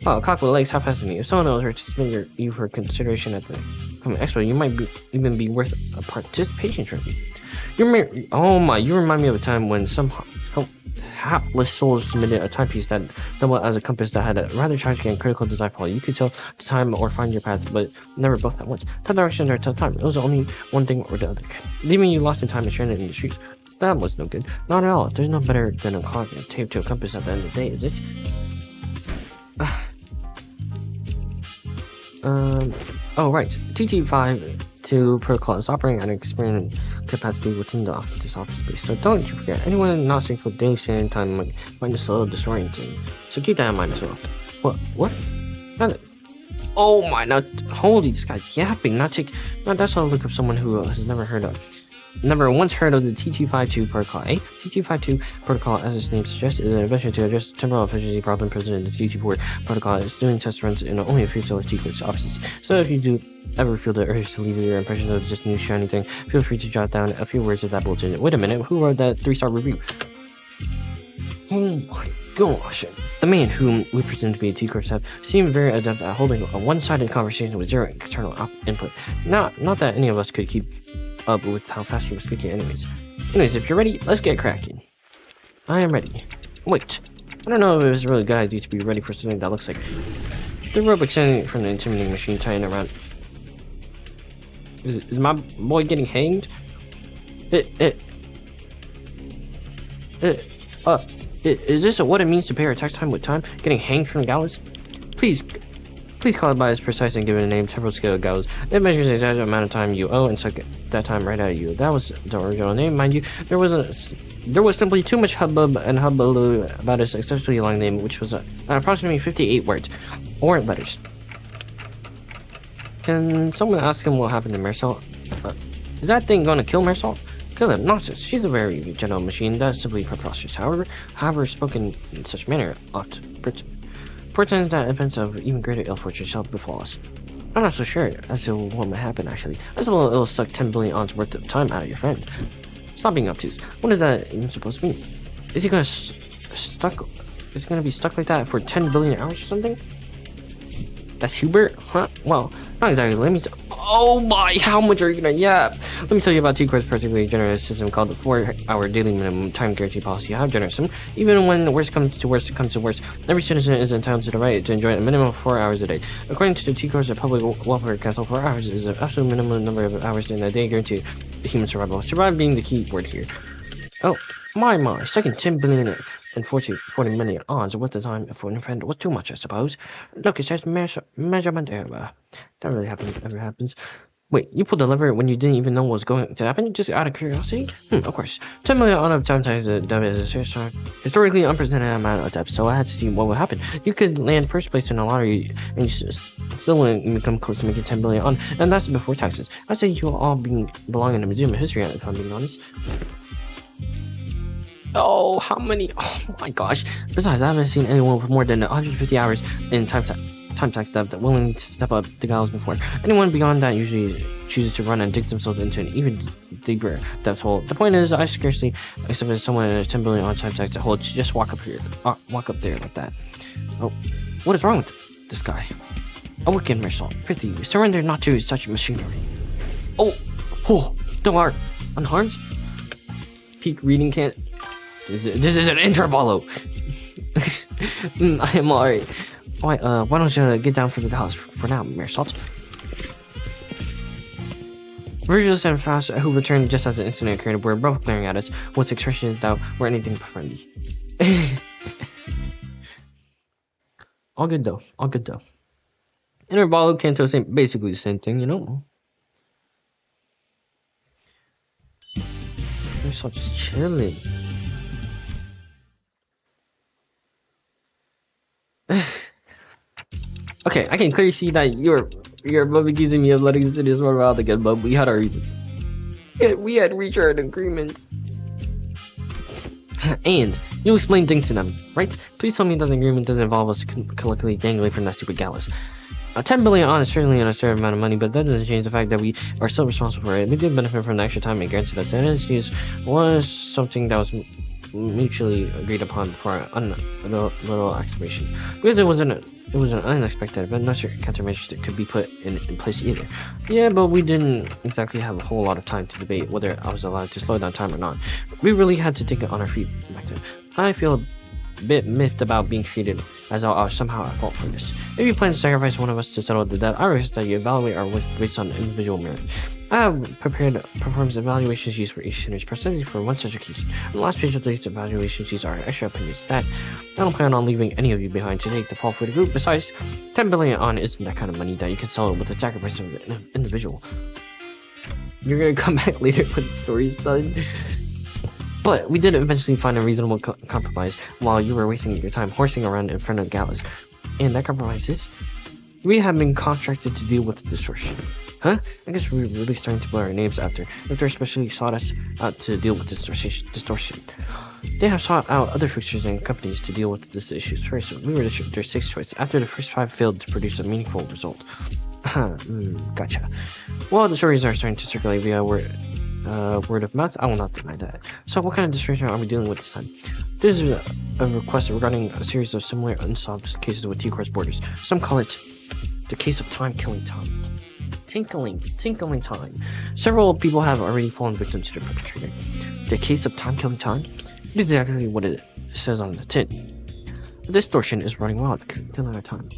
Well, cock with legs, how fast is me? If someone else were to submit you for consideration at the coming expo, you might even be worth a participation trophy. You remind me of a time when some hapless souls submitted a timepiece that doubled as a compass that had a rather tragic and critical design flaw. You could tell the time or find your path, but never both at once. Tell direction or tell time. It was only one thing or the other, leaving you lost in time and stranded in the streets. That was no good. Not at all. There's no better than a clock taped to a compass at the end of the day, is it? Oh right. TT5 protocol is operating at an experimental capacity within this office space. So don't you forget, anyone not sync with daily standing time might find this a little disorienting. So keep that in mind as well. What? Oh my, now holy, this guy's yapping. Now that's all look of someone who has never heard of never once heard of the T252 protocol, eh? T252 protocol, as its name suggests, is an invention to address temporal efficiency problem present in the T24 protocol. Is doing test runs in only a few select T-Course offices. So if you do ever feel the urge to leave your impression of this new shiny thing, feel free to jot down a few words of that bulletin. Wait a minute, who wrote that 3-star review? Oh my gosh. The man whom we presume to be a T-Course have seemed very adept at holding a one-sided conversation with zero external input. Not that any of us could keep up with how fast he was speaking anyways. If you're ready, let's get cracking. I am ready. Wait, I don't know if it was a really good idea to be ready for something that looks like the rope extending from the intimidating machine tying around. Is my boy getting hanged? Is this what it means to pay our tax time with time? Getting hanged from the gallows? Please call it by its precise and given name, temporal scale gallows. It measures the exact amount of time you owe and suck that time right out of you. That was the original name, mind you. There was simply too much hubbub and hullabaloo about its exceptionally long name, which was approximately 58 words or letters. Can someone ask him what happened to Marisol? Is that thing gonna kill Marisol? Kill him, nonsense. She's a very gentle machine. That's simply preposterous. However, spoken in such manner ought portends that events of even greater ill fortune shall befall us. I'm not so sure as to what might happen, actually. I suppose it'll suck 10 billion ons worth of time out of your friend. Stop being obtuse. What is that even supposed to mean? Is he gonna Is he gonna be stuck like that for 10 billion hours or something? That's Hubert? Huh? Well, not exactly. Let me. Oh my! How much are you gonna yap? Let me tell you about T-Core's particularly generous system called the 4-hour daily minimum time guarantee policy. How generous? Even when worst comes to worst, every citizen is entitled to the right to enjoy a minimum of 4 hours a day. According to the T-Core's Public Welfare Council, 4 hours is the absolute minimum number of hours in a day guaranteed human survival. Survive being the key word here. Oh my! Second 10 billion and 40 million odds worth of time for a friend was too much, I suppose. Look, it says measurement error. That really ever happens. Wait, you pulled the lever when you didn't even know what was going to happen? Just out of curiosity? Of course. 10 million on of time times the debit is a historically unprecedented amount of depth, so I had to see what would happen. You could land first place in a lottery and you still wouldn't even come close to making 10 billion on, and that's before taxes. I say you all belong in a museum of history, if I'm being honest. Oh, how many? Oh my gosh. Besides, I haven't seen anyone with more than 150 hours in time tax depth willing to step up the gallows before. Anyone beyond that usually chooses to run and dig themselves into an even deeper depth hole. The point is, I scarcely expected someone in a 10 billion on time tax hole to just walk up there like that. Oh, what is wrong with this guy? Awaken, Marisol. Prithee, surrender not to such machinery. Oh, don't worry. Unharmed? Peak reading can't. This is an intervalo. I am alright. Why don't you get down from the house for now, Marisol? Virgil and Faust, who returned just as the incident occurred, were both glaring at us with expressions that were anything but friendly. All good though. Intervalo, Canto, basically the same thing, you know? Marisol just chilling. Okay, I can clearly see that you're above accusing me of letting the city run wild again, but we had our reason. We had reached an agreement. And you explain things to them, right? Please tell me that the agreement doesn't involve us collectively dangling from that stupid gallows. 10 billion on is certainly an absurd amount of money, but that doesn't change the fact that we are still responsible for it. We did benefit from the extra time it granted us, and its was something that was mutually agreed upon before a little exclamation. Because it was an unexpected event, no certain countermeasures that could be put in place either. Yeah, but we didn't exactly have a whole lot of time to debate whether I was allowed to slow down time or not. We really had to think on our feet back then. I feel a bit miffed about being treated as though I was somehow at fault for this. If you plan to sacrifice one of us to settle the debt, I request that you evaluate our work based on individual merit. I have prepared performance evaluation sheets for each sinners precisely for one such a case. On the last page of these evaluation sheets are extra opinions that I don't plan on leaving any of you behind to take the fall for the group. Besides, 10 billion on isn't that kind of money that you can sell it with the sacrifice of an individual. You're gonna come back later when the story's done. But we did eventually find a reasonable compromise while you were wasting your time horsing around in front of the gallows. And that compromise is, we have been contracted to deal with the distortion. Huh? I guess we're really starting to blur our names after. If they're especially sought us out to deal with this distortion. They have sought out other fixtures and companies to deal with this issue first. We were their sixth choice after the first 5 failed to produce a meaningful result. Gotcha. Well, the stories are starting to circulate via word of mouth. I will not deny that. So, what kind of distortion are we dealing with this time? This is a request regarding a series of similar unsolved cases with T-Course borders. Some call it the case of time-killing time. Tinkling time. Several people have already fallen victim to the perpetrator. The case of time-killing time? It is exactly what it says on the tin. The distortion is running wild, killing our time.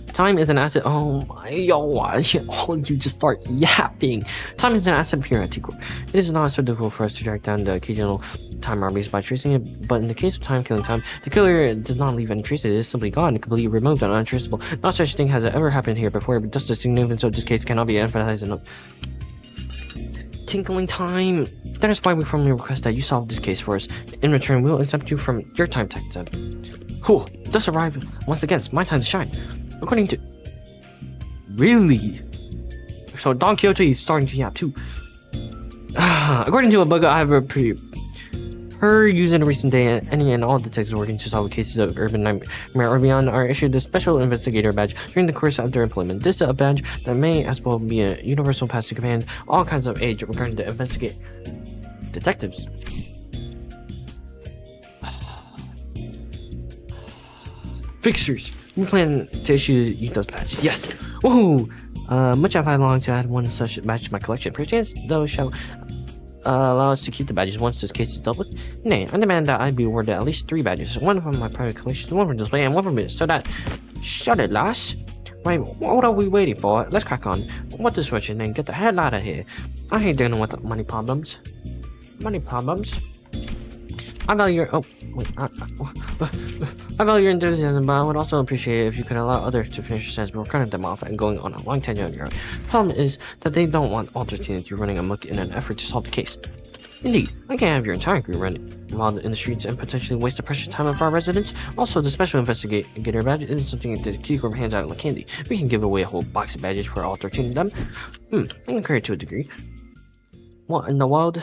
Time is an asset. Oh my, you just start yapping. Time is an asset here at T-Corp. It is not so difficult for us to track down the occasional time armies by tracing it, but in the case of time-killing time, the killer does not leave any traces. It is simply gone, completely removed and untraceable. Not such a thing has ever happened here before, but just the significance of this case cannot be emphasized enough. Tinkling time. That is why we formally request that you solve this case for us. In return, we will exempt you from your time tax. Whew, thus arrived once again. It's my time to shine. According to... Really? So Don Quixote is starting to yap too. According to a bug I have used in a recent day, any and all detectives working to solve cases of urban nightmare or beyond are issued a special investigator badge during the course of their employment. This is a badge that may as well be a universal pass to command all kinds of age regarding to investigate detectives. Fixers, we plan to issue you those badges. Yes. Woohoo! Much have I longed to add one such badge to my collection. Perchance those shall allow us to keep the badges once this case is dealt with. Nay, I demand that I be awarded at least 3 badges. One from my private collection, one from display, and one from business. So that... Shut it, lass. Right, what are we waiting for? Let's crack on. What is what your name? Get the hell out of here. I hate dealing with money problems. Money problems? I value your... Oh, wait. I value your enthusiasm, but I would also appreciate it if you could allow others to finish your sentence before cutting them off and going on a long tenure on your own. The problem is that they don't want all their teens to be running amok in an effort to solve the case. Indeed, I can't have your entire group running wild in the streets and potentially waste the precious time of our residents. Also, the special investigator badge isn't something that the T-Corp hands out like candy. We can give away a whole box of badges for all 13 of them. I can agree to a degree. What in the world?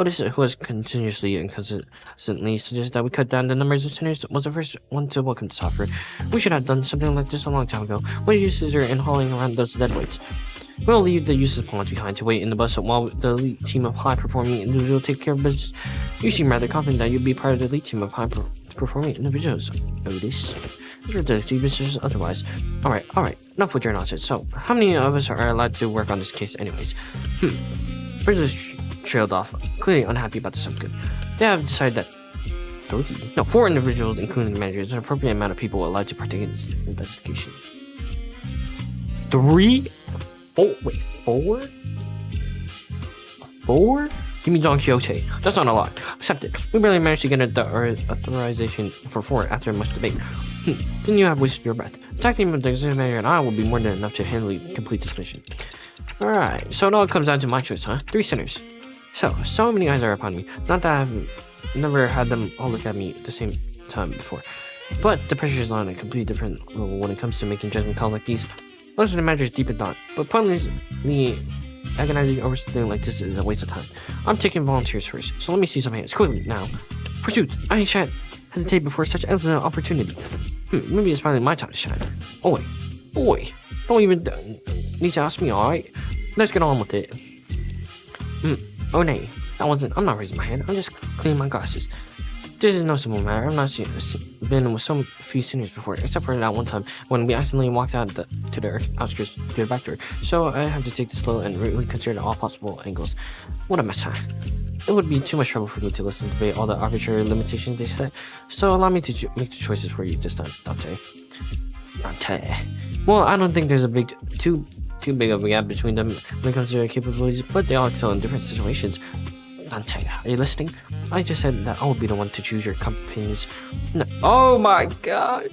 Otis, who has continuously and consistently suggested that we cut down the numbers of sinners, was the first one to welcome this offer. We should have done something like this a long time ago. What use is there in hauling around those dead weights? We'll leave the useless pawns behind to wait in the bus while the elite team of high-performing individuals take care of business. You seem rather confident that you'll be part of the elite team of high-performing individuals, Otis. It's ridiculous just otherwise. Alright, enough with your nonsense. So, how many of us are allowed to work on this case anyways? Bridges trailed off, clearly unhappy about the outcome. They have decided that 4 individuals, including the manager, is an appropriate amount of people allowed to partake in this investigation. 3? Oh, wait, 4? 4? Give me Don Quixote. That's not a lot. Accept it. We barely managed to get authorization for 4 after much debate. Then you have wasted your breath. The tag team of the examiner and I will be more than enough to complete this mission. Alright, so it all comes down to my choice, huh? 3 sinners. So many eyes are upon me. Not that I've never had them all look at me at the same time before. But the pressure is on a completely different level when it comes to making judgment calls like these. Most of the matter is deep in thought, but pointlessly agonizing over something like this is a waste of time. I'm taking volunteers first, so let me see some hands, quickly, now. Pursuit, I shan't hesitate before such excellent opportunity. Maybe it's finally my time to shine. Oi, don't even need to ask me, alright? Let's get on with it. Oh nay, I'm not raising my hand, I'm just cleaning my glasses. This is no simple matter. I've not been with so few sinners before, except for that one time when we accidentally walked out to the outskirts to the back door. So I have to take this slow and really consider all possible angles. What a mess, huh? It would be too much trouble for me to listen to debate all the arbitrary limitations they set. So allow me to make the choices for you this time, Dante. Well, I don't think there's a too big of a gap between them when it comes to their capabilities, but they all excel in different situations. Dante, are you listening? I just said that I will be the one to choose your companions. No. Oh my god!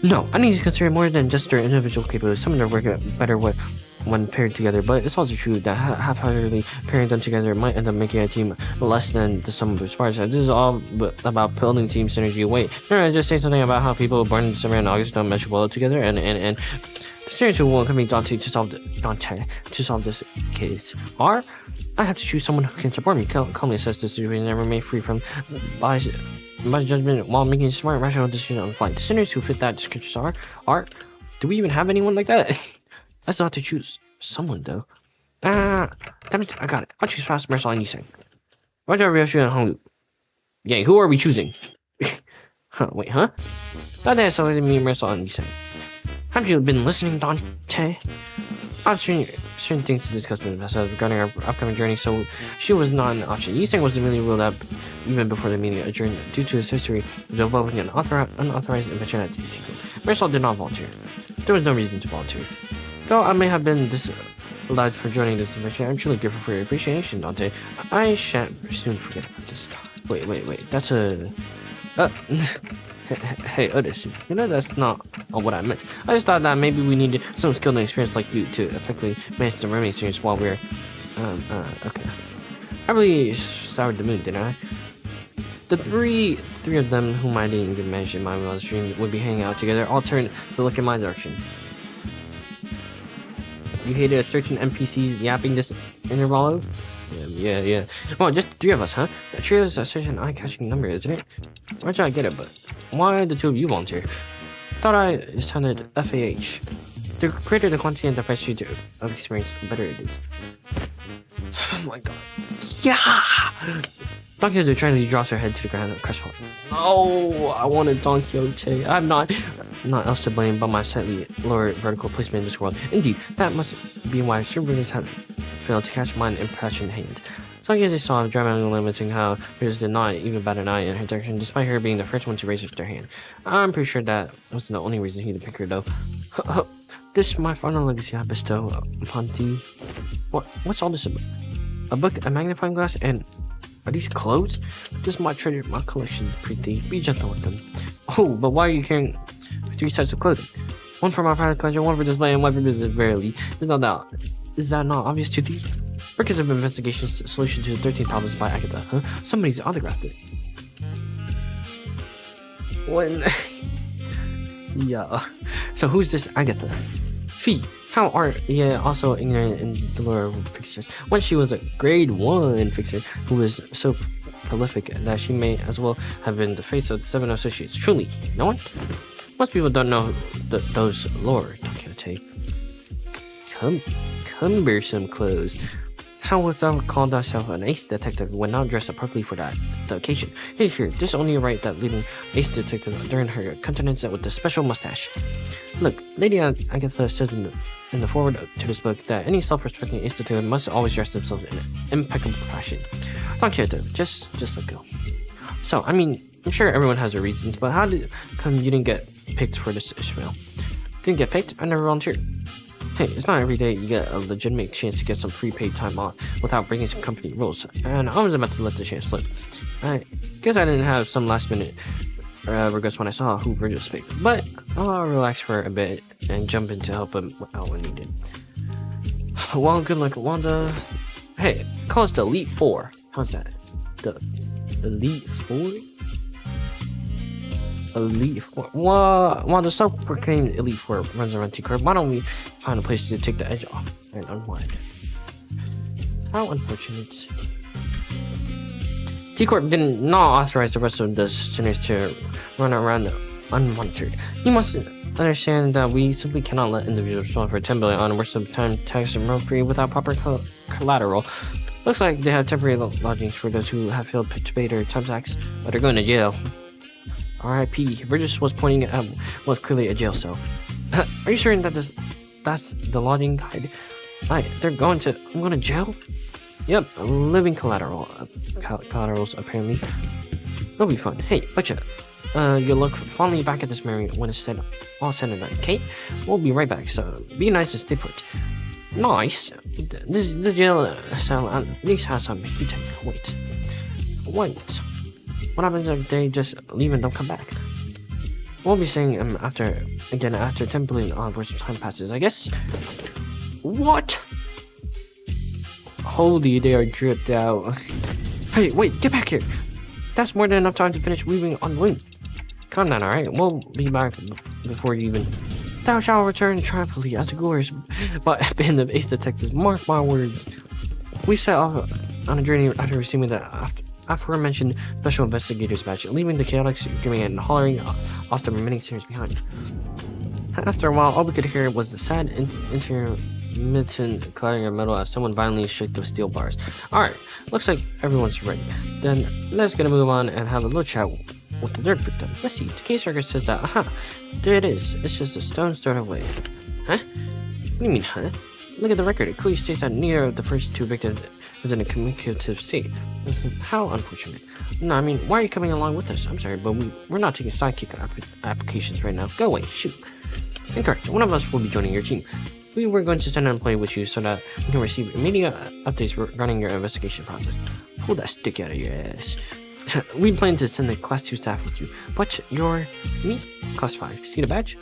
No, I need to consider more than just their individual capabilities. Some of them work better when paired together, but it's also true that half-heartedly pairing them together might end up making a team less than the sum of its parts. This is all about building team synergy. Wait, no, I just say something about how people born in December and August don't mesh well together, and The students who will accompany Dante to solve this case are. I have to choose someone who can support me, calmly assess the situation, and remain free from bias judgment while making smart, rational decisions on the fly. The students who fit that description are. Do we even have anyone like that? I still have to choose someone though. Damn it! I got it. I'll choose fast, Marisol, and Yiseng. Roger, Ryoshi, and Honglu. Yay, who are we choosing? Huh, wait, huh? That day I selected me, Marisol, and Yiseng. Have you been listening, Dante? I have certain things to discuss with myself regarding our upcoming journey, so she was not an option. Yiseng was immediately ruled out even before the meeting adjourned due to his history of involving an unauthorized invention at Tinkingling. Marisol did not volunteer. There was no reason to volunteer. Though I may have been disallowed for joining this invention, I'm truly grateful for your appreciation, Dante. I shan't soon forget about this. Wait. That's a... Hey, Otis, you know that's not what I meant. I just thought that maybe we needed some skilled and experience like you to effectively manage the remaining students while we're... okay. I really soured the mood, didn't I? The three of them whom I didn't even mention in my wildest dream would be hanging out together, all turned to look in my direction. You hated a certain NPCs yapping this interval? Yeah. Well, just the three of us, huh? That sure is a certain eye-catching number, isn't it? Why'd I get it, but why the two of you volunteer? Thought it sounded FAH. The greater the quantity and the fresh of experience, the better it is. Oh my god. Yeah! Don Quixote trying drops her head to the ground at crestfallen. No, I wanted Don Quixote. I'm not else to blame but my slightly lower vertical placement in this world. Indeed, that must be why Cerberus have failed to catch mine impression hand. Don Quixote saw dramatically limiting how hers did not even bat an eye in her direction, despite her being the first one to raise their hand. I'm pretty sure that wasn't the only reason he didn't pick her though. This my final legacy I bestow upon thee. What's all this about? A book, a magnifying glass, and are these clothes? This is my treasure, my collection, Preeti. Be gentle with them. Oh, but why are you carrying 3 sets of clothing? One for my private collection, one for display, and one for business, verily. Is that not obvious to thee? Records of investigation solution to the 13 problems by Agatha, huh? Somebody's autographed it. When... yeah. So who's this Agatha? Fee. How are also ignorant in the lore of fixtures. Once she was a grade 1 fixer who was so prolific that she may as well have been the face of the 7 associates. Truly, no one? Most people don't know those lore, Don Quixote. Cumbersome clothes. How would thou call thyself an ace detective when not dressed appropriately for the occasion? Here, this only right that leading ace detective during her countenance with the special mustache. Look, Lady Agatha says in the foreword to this book that any self-respecting ace detective must always dress themselves in impeccable fashion. Don Quixote, just let go. So, I mean, I'm sure everyone has their reasons, but how did come you didn't get picked for this Ishmael? Didn't get picked? I never volunteered. Hey, it's not every day you get a legitimate chance to get some free paid time off without breaking some company rules, and I was about to let the chance slip. I guess I didn't have some last minute regrets when I saw who Virgil's picked, but I'll relax for a bit and jump in to help him out when needed. Well, good luck, Wanda. Hey, call us the Elite Four. How's that? The Elite Four? Elite Four. While the self-proclaimed Elite Four runs around T-Corp, why don't we find a place to take the edge off and unwind? How unfortunate. T-Corp did not authorize the rest of the sinners to run around unmonitored. You must understand that we simply cannot let individuals run for 10 billion on worst of time tax and roam free without proper collateral. Looks like they have temporary lodgings for those who have failed to pay their time tax, but they're going to jail. R.I.P. Virgis was pointing at what's clearly a jail cell. Are you certain that that's the lodging guide? I'm going to jail? Yep, living collaterals apparently. It'll be fun. Hey, Butcher, you'll look fondly back at this memory when it's all said and done, okay? We'll be right back, so be nice and stay put. Nice? This jail cell at least has some heating. Wait. What happens if they just leave and don't come back? We'll be saying after 10 billion worth of time passes, I guess. What? Holy, they are dripped out. Hey, wait, get back here. That's more than enough time to finish weaving on the loom. Calm down, alright? We'll be back before you even... Thou shalt return triumphantly as a glorious band of ace detectives. Mark my words. We set off on a journey after receiving the aforementioned special investigators badge, leaving the chaotic screaming and hollering off the remaining stairs behind. After a while, all we could hear was the sad intermittent clattering of metal as someone violently shook the steel bars. Alright, looks like everyone's ready. Then let's get a move on and have a little chat with the third victim. Let's see, the case record says that, aha, there it is. It's just a stone's throw away. Huh? What do you mean, huh? Look at the record. It clearly states that neither of the first two victims is in a communicative state. How unfortunate. No, I mean, why are you coming along with us? I'm sorry, but we're not taking sidekick applications right now. Go away, shoot. Incorrect. One of us will be joining your team. We were going to send an employee with you so that we can receive immediate updates regarding your investigation process. Pull that stick out of your ass. We plan to send the Class 2 staff with you, but you're me? Class 5. See the badge?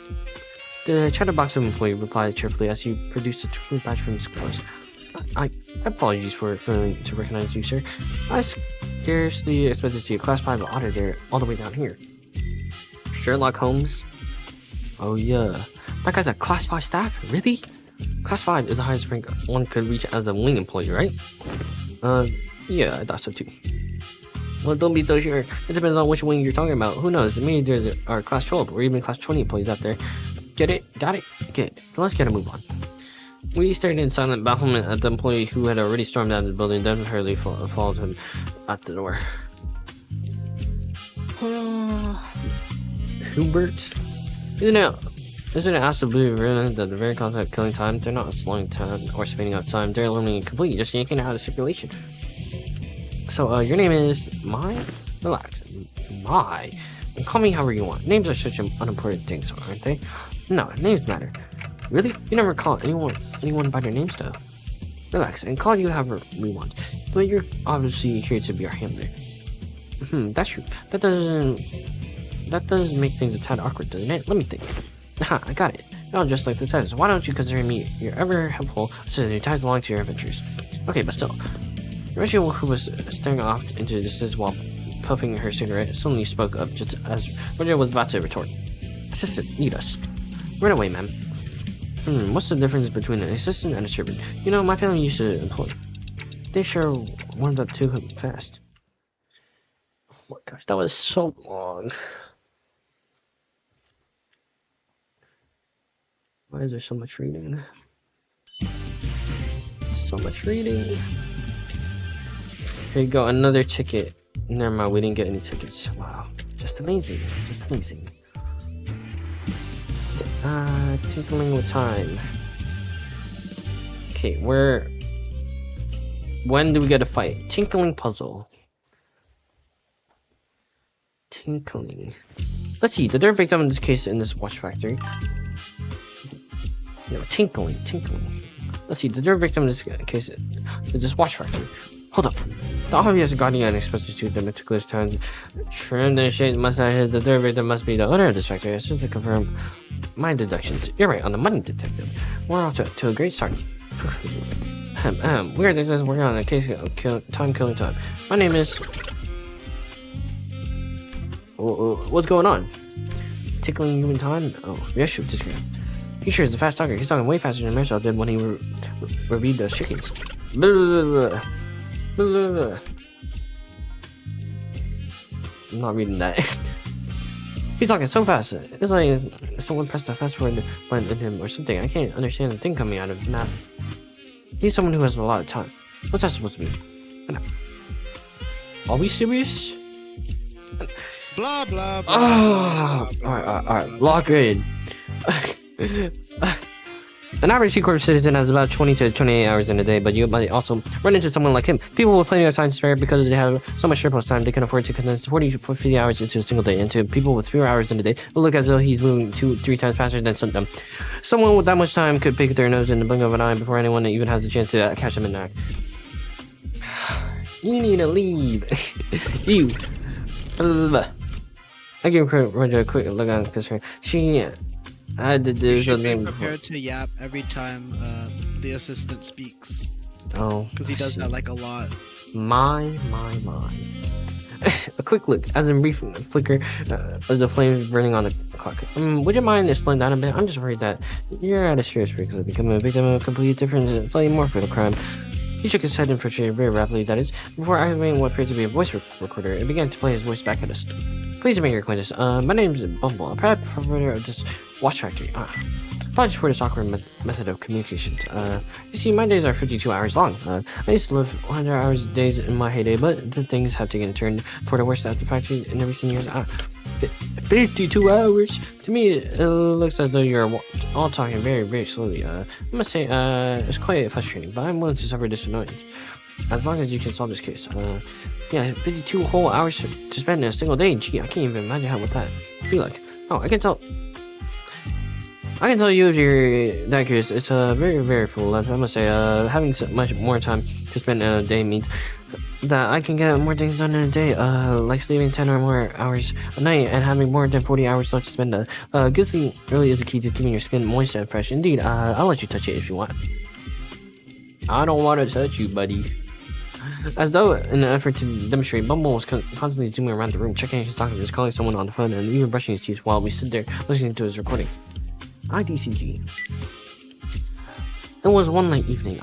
The chatterbox employee replied cheerfully as he produced a true badge from his clothes. I apologies for failing to recognize you, sir. I scarcely expected to see a Class 5 auditor all the way down here. Sherlock Holmes? Oh yeah. That guy's a Class 5 staff? Really? Class 5 is the highest rank one could reach as a wing employee, right? Yeah, I thought so too. Well, don't be so sure. It depends on which wing you're talking about. Who knows? Maybe there are Class 12 or even Class 20 employees out there. Get it? Got it? Good. So let's get a move on. We stared in silent bafflement at the employee who had already stormed out of the building, then hurriedly followed him at the door. Hubert? Isn't it absolutely brilliant that the very concept of killing time, they're not slowing time or speeding up time, they're eliminating it completely, just yanking it out of circulation. So, your name is Mai? Relax. Mai. And call me however you want. Names are such unimportant things, aren't they? No, names matter. Really? You never call anyone by their names, though. Relax, and call you however we want. But you're obviously here to be our handler. That's true. That does make things a tad awkward, doesn't it? Let me think. Aha, I got it. No, just like the test. Why don't you consider me your ever helpful assistant who ties along to your adventures? Okay, but still. Rachel, who was staring off into the distance while puffing her cigarette, suddenly spoke up just as Roger was about to retort. Assistant, need us. Right away, ma'am. What's the difference between an assistant and a servant? You know, my family used to employ. They sure warmed up too fast. Oh my gosh, that was so long. Why is there so much reading? So much reading. Here you go, another ticket. Never mind, we didn't get any tickets. Wow, just amazing, just amazing. Tinkling with time. Okay, when do we get a fight? Tinkling puzzle. Tinkling. Let's see, the third victim in this case in this watch factory. No, tinkling. Let's see, the third victim in this case is this watch factory. Hold up. The obvious guardian expressed to the meticulous time. Trimmed and shaped mustache. The third victim must be the owner of this factory. As soon as I confirm my deductions. You're right, on the money detective. We're off to a great start. Weird things is working on a case of killing time. My name is... What's going on? Tickling you in time? Oh, yeah, shoot this guy. He sure is a fast talker. He's talking way faster than Marcel did when he reviewed those chickens. Blah, blah, blah, blah. I'm not reading that. He's talking so fast. It's like someone pressed a fast forward button in him or something. I can't understand the thing coming out of his mouth. He's someone who has a lot of time. What's that supposed to mean? Are we serious? Blah blah blah. Oh, alright. Lock in. An average C-Corp citizen has about 20 to 28 hours in a day, but you might also run into someone like him. People with plenty of time to spare because they have so much surplus time, they can afford to condense 40 to 50 hours into a single day. And to people with fewer hours in a day, it will look as though he's moving 2-3 times faster than some of them. Someone with that much time could pick their nose in the blink of an eye before anyone even has a chance to catch them in the act. You need to leave. You. I give Roger a quick look on concern. She had to do You should something be before. prepared to yap every time the assistant speaks. Oh, Because he does that like a lot. My. A quick look, as in brief flicker of the flames burning on the clock. Would you mind slowing down a bit? I'm just worried that you're at a serious risk of becoming a victim of a completely different, slightly more fatal crime. He shook his head and frustrated very rapidly, that is, before activating what appeared to be a voice recorder. It began to play his voice back at us. Pleased to make your acquaintance. My name is Bumble, a proud proprietor of this watch factory. Apologies for this awkward method of communication. You see, my days are 52 hours long. I used to live 100 hours days in my heyday, but the things have taken a turn for the worse at the factory in the recent years. 52 hours? To me, it looks as though you're all talking very, very slowly. I must say, it's quite frustrating, but I'm willing to suffer this annoyance. As long as you can solve this case. Yeah, 52 whole hours to spend in a single day. Gee, I can't even imagine how would that feel like. Oh, I can tell you if you're that curious. It's very, very full. I must say, having so much more time to spend in a day means that I can get more things done in a day, like sleeping 10 or more hours a night and having more than 40 hours left to spend. Good sleep really is the key to keeping your skin moist and fresh. Indeed, I'll let you touch it if you want. I don't want to touch you, buddy. As though in an effort to demonstrate, Bumble was constantly zooming around the room, checking his documents, calling someone on the phone, and even brushing his teeth while we stood there listening to his recording. IDCG. It was one late evening.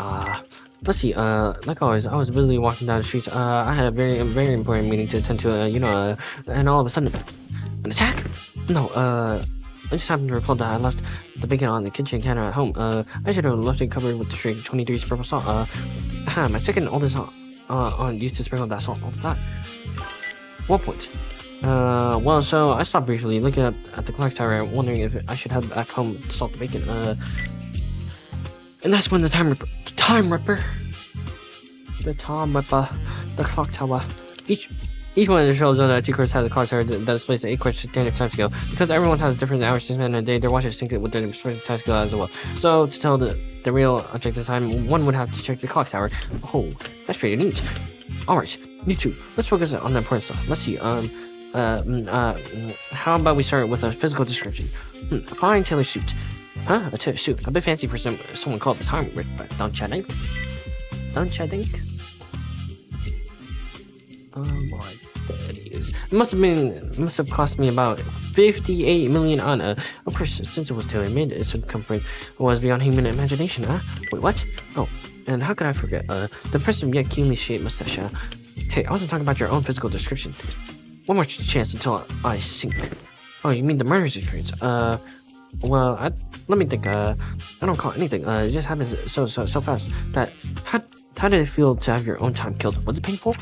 Let's see. Like always, I was busily walking down the streets. I had a very, very important meeting to attend to. And all of a sudden, an attack. No. I just happened to recall that I left the bacon on the kitchen counter at home. I should have left it covered with the straight 23 purple salt. My second oldest aunt used to sprinkle that salt all the time. 1 point. Well, so I stopped briefly, looking up at the clock tower, wondering if I should head back home to salt the bacon. And that's when the Time Ripper, the clock tower. Each one of the shelves on the T-Course has a clock tower that displays the 8 quarter standard time scale. Because everyone has different hours to spend in a day, their watches sync it with their respective time scale as well. So to tell the real objective time, one would have to check the clock tower. Oh, that's pretty neat. Alright, you two, let's focus on the important stuff. Let's see, how about we start with a physical description? A fine tailored suit. Huh? A tailored suit. A bit fancy for someone called the Time Ripper, don't you think? Don't you think? Oh my days. It must have cost me about 58 million ana. Of course, since it was tailor-made, its comfort was beyond human imagination, huh? Wait, what? Oh, and how could I forget? The impressive yet keenly shaped mustache. Hey, I wasn't talking about your own physical description. One more chance until I sink. Oh, you mean the murder's experience? Well, let me think. I don't call it anything. It just happens so fast that how did it feel to have your own time killed? Was it painful?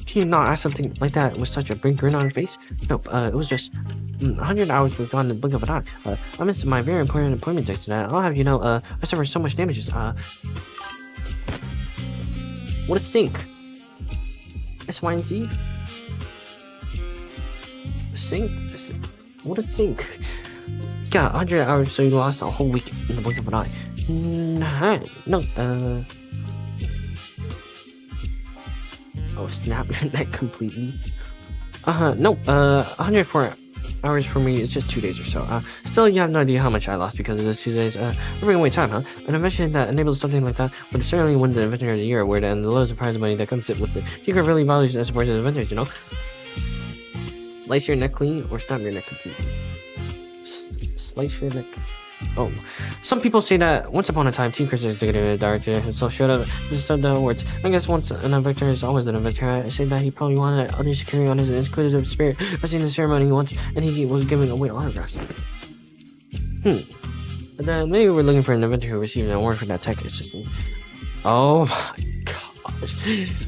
Can you not ask something like that with such a big grin on your face? Nope. It was just 100 hours was gone in the blink of an eye. I missed my very important appointment thanks to that. I'll have you know. I suffered so much damages. What a sink. S Y N C. Sink? What a sink. God, 100 hours, so you lost a whole week in the blink of an eye. No, oh, snap your neck completely. No, 104 hours for me is just 2 days or so. Still, you have no idea how much I lost because of those 2 days. Moving away time, huh? An invention that enables something like that would certainly win the Inventor of the Year award and the loads of prize money that comes with it. Secret really values and supports the inventors, you know? Slice your neck clean or snap your neck completely. Slice your neck. Oh, some people say that once upon a time, Tinker's executive director himself showed up to sub the awards. I guess once an inventor is always an inventor. I say that he probably wanted others to carry on his inquisitive spirit. I've seen the ceremony once, and he was giving away autographs. But then maybe we're looking for an inventor who received an award for that tech assistant. Oh my gosh.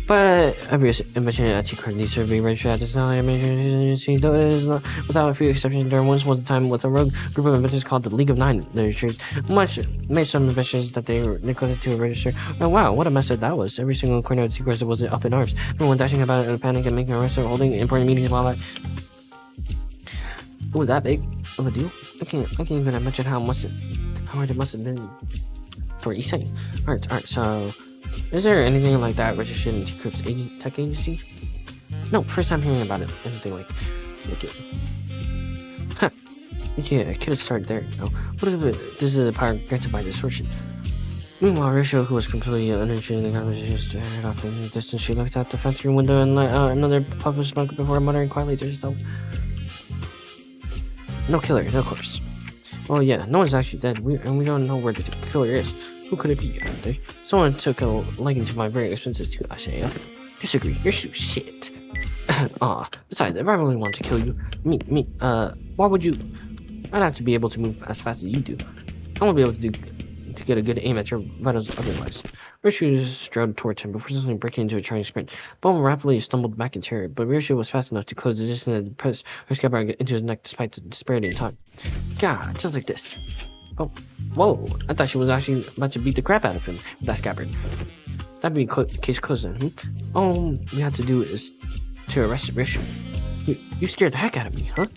But every invention at Tinker needs to be registered at this agency, though it is not without a few exceptions. There once was a time with a rogue group of inventors called the League of Nine. Their trades much made some inventions that they neglected to register. Oh wow, what a mess that was. Every single corner of Tinker was up in arms. Everyone dashing about in a panic and making arrests or holding important meetings while it was that big of a deal. I can't even imagine how hard it must have been for Isai. Alright, so is there anything like that registered in T-Crypt's tech agency? No, first time hearing about it. Anything like it. Huh. Yeah, I could have started there, you know. What if this is a power granted by distortion? Meanwhile, Rachel, who was completely uninterested in the conversation, stared off in the distance. She looked out the factory window and let out another puff of smoke before muttering quietly to herself. No killer, no corpse. Well, yeah, no one's actually dead, and we don't know where the killer is. Who could it be, Anthony? Someone took a liking to my very expensive suit, I say. Disagree, your suit's shit. Besides, if I really want to kill you, why would you? I'd have to be able to move as fast as you do. I won't be able to get a good aim at your vitals otherwise. Rishi strode towards him before suddenly breaking into a charging sprint. Bum rapidly stumbled back in terror, but Rishi was fast enough to close the distance and press her scabbard into his neck despite the disparity in time. God, just like this. Oh, whoa, I thought she was actually about to beat the crap out of him with that scabbard. That'd be case closed then, All we had to do is to arrest Rishi. You scared the heck out of me, huh?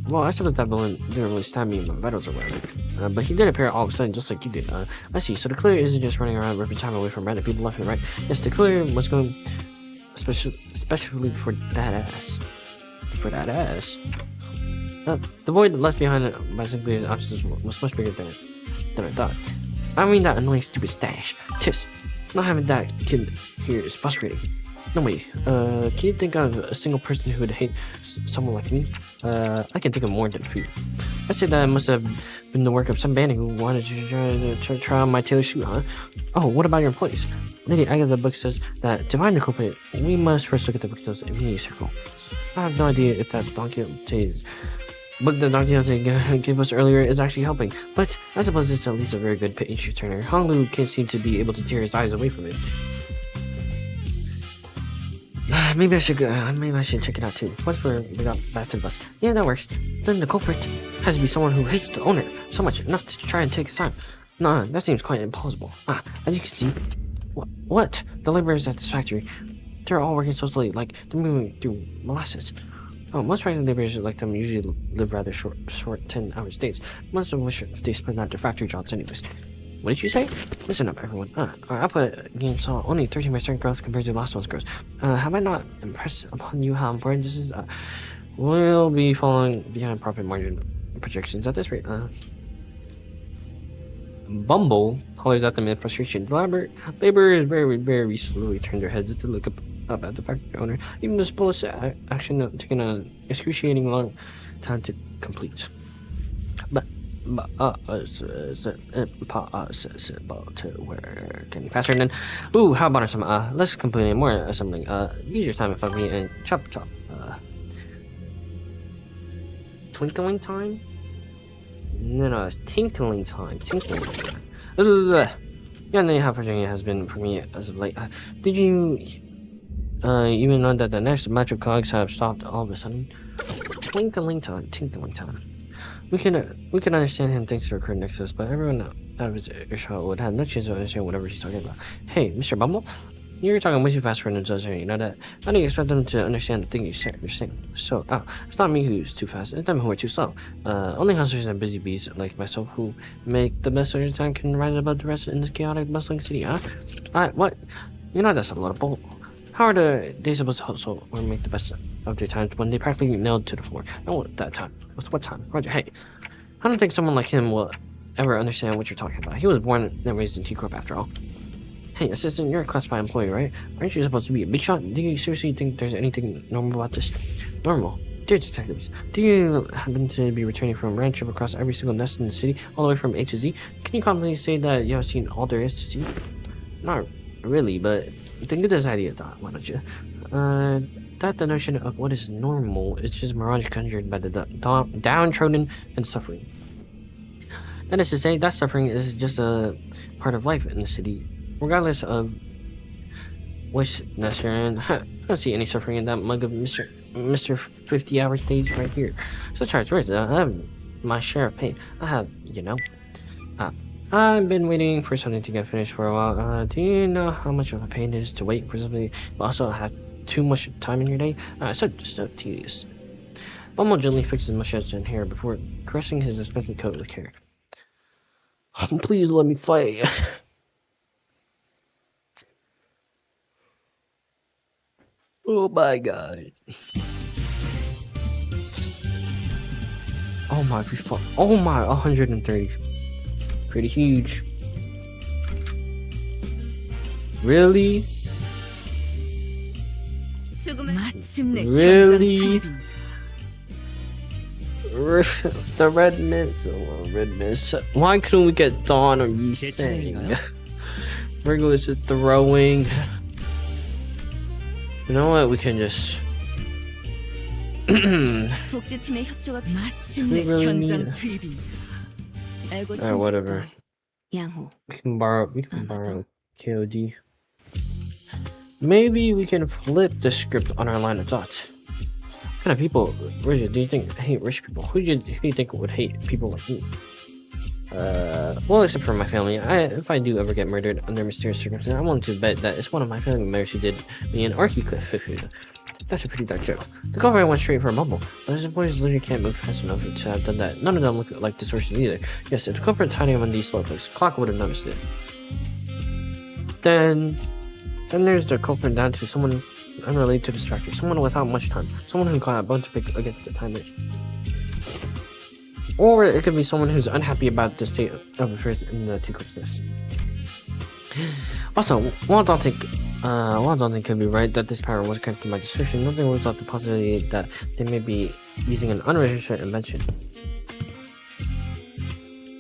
Well, I suppose that villain didn't really stab me in my vitals or whatever. But he did appear all of a sudden, just like you did. I see. So the killer isn't just running around ripping time away from random people left and right. Yes, the killer was going especially for that ass. For that ass. The void left behind by simply his absence was much bigger than I thought. I mean that annoying stupid stash. Tis. Not having that kid here is frustrating. No way. Can you think of a single person who would hate someone like me? I can think of more than a few. I said that it must have been the work of some bandit who wanted to try on my tailor suit, huh? Oh, what about your employees? Lady Agatha book says that to find the culprit, we must first look at the victim's immediate circle. I have no idea if that Don Quixote book that Don Quixote gave us earlier is actually helping, but I suppose it's at least a very good page turner. Hong Lu can't seem to be able to tear his eyes away from it. Maybe I should check it out too. Once we got back to the bus. Yeah, that works. Then the culprit has to be someone who hates the owner so much enough to try and take his time. Nah, that seems quite implausible. As you can see, what? The laborers at this factory, they're all working so slowly, like they're moving through molasses. Oh, most factory laborers like them usually live rather short 10-hour days. Most of which they spend at their factory jobs anyways. What did you say? Listen up, everyone. Our output gain saw only 13% growth compared to last month's growth. Have I not impressed upon you how important this is? We'll be falling behind profit margin projections at this rate. Bumble hollers at them in frustration. The laborers very, very slowly turn their heads to look up at the factory owner. Even the smallest action taking an excruciating long time to complete. But possible to work any faster than how about some let's complete more assembling. Use your time and me and chop twinkling time? No, it's tinkling time. Yeah, no, how frustrating it has been for me as of late. Did you even know that the next batch of cogs have stopped all of a sudden? Tinkling time. We can understand him things that occur next to us, but everyone out of his earshot would have no chance to understand whatever he's talking about. Hey, Mr. Bumble, you're talking way too fast for an intelligent. You know that? How do you expect them to understand the thing you're saying? So, it's not me who's too fast, it's them who are too slow. Only hustlers and busy bees like myself who make the best of their time can rise above the rest in this chaotic, bustling city, huh? What? You know that's a lot of bull. How are they supposed to hustle or make the best of their times when they practically nailed to the floor? No, at that time. What time? Roger, hey. I don't think someone like him will ever understand what you're talking about. He was born and raised in T-Corp after all. Hey, assistant, you're a classified employee, right? Aren't you supposed to be a big shot? Do you seriously think there's anything normal about this? Normal? Dear detectives, do you happen to be returning from a round trip across every single nest in the city, all the way from A to Z? Can you confidently say that you have seen all there is to see? Not really, but think of this idea, thought, why don't you? That the notion of what is normal is just mirage conjured by the downtrodden and suffering. That is to say, that suffering is just a part of life in the city, regardless of which nest you're in. I don't see any suffering in that mug of Mr. 50-hour days right here. So Charles, where's I have my share of pain. I have, I've been waiting for something to get finished for a while. Do you know how much of a pain it is to wait for something but also have too much time in your day? So tedious. Bumble gently fixes his mustache and hair before caressing his expensive coat with care. Please let me fight. Oh my god. Oh my, 130. Pretty huge. Really? 마침내 Really? 현장 The red mist. Red mist. Why couldn't we get Dawn or Yi 제 saying? 차례인가요? Virgo is just throwing. You know what? We can just. 복지팀의 협조가 마침내 We really 현장 need- 투입입니다. 알고 Alright, whatever. 양호. We can borrow KOD. Maybe we can flip the script on our line of thought. What kind of people, Richard, do you think hate rich people? Who do you think would hate people like me? Well, except for my family. If I do ever get murdered under mysterious circumstances, I want to bet that it's one of my family members who did me an Archie-cliff. That's a pretty dark joke. The culprit went straight for a bubble, but his employees literally can't move fast enough to have done that. None of them look like distortions either. Yes, if the culprit's hiding on these slopes, Clock would have noticed it. Then there's the culprit down to someone unrelated to this factor, someone without much time, someone who got a bone to pick against the timers. Or it could be someone who's unhappy about the state of affairs in the T-Corp's nest. Also, while I don't think could be right that this power was connected by description, nothing rules out the possibility that they may be using an unregistered invention.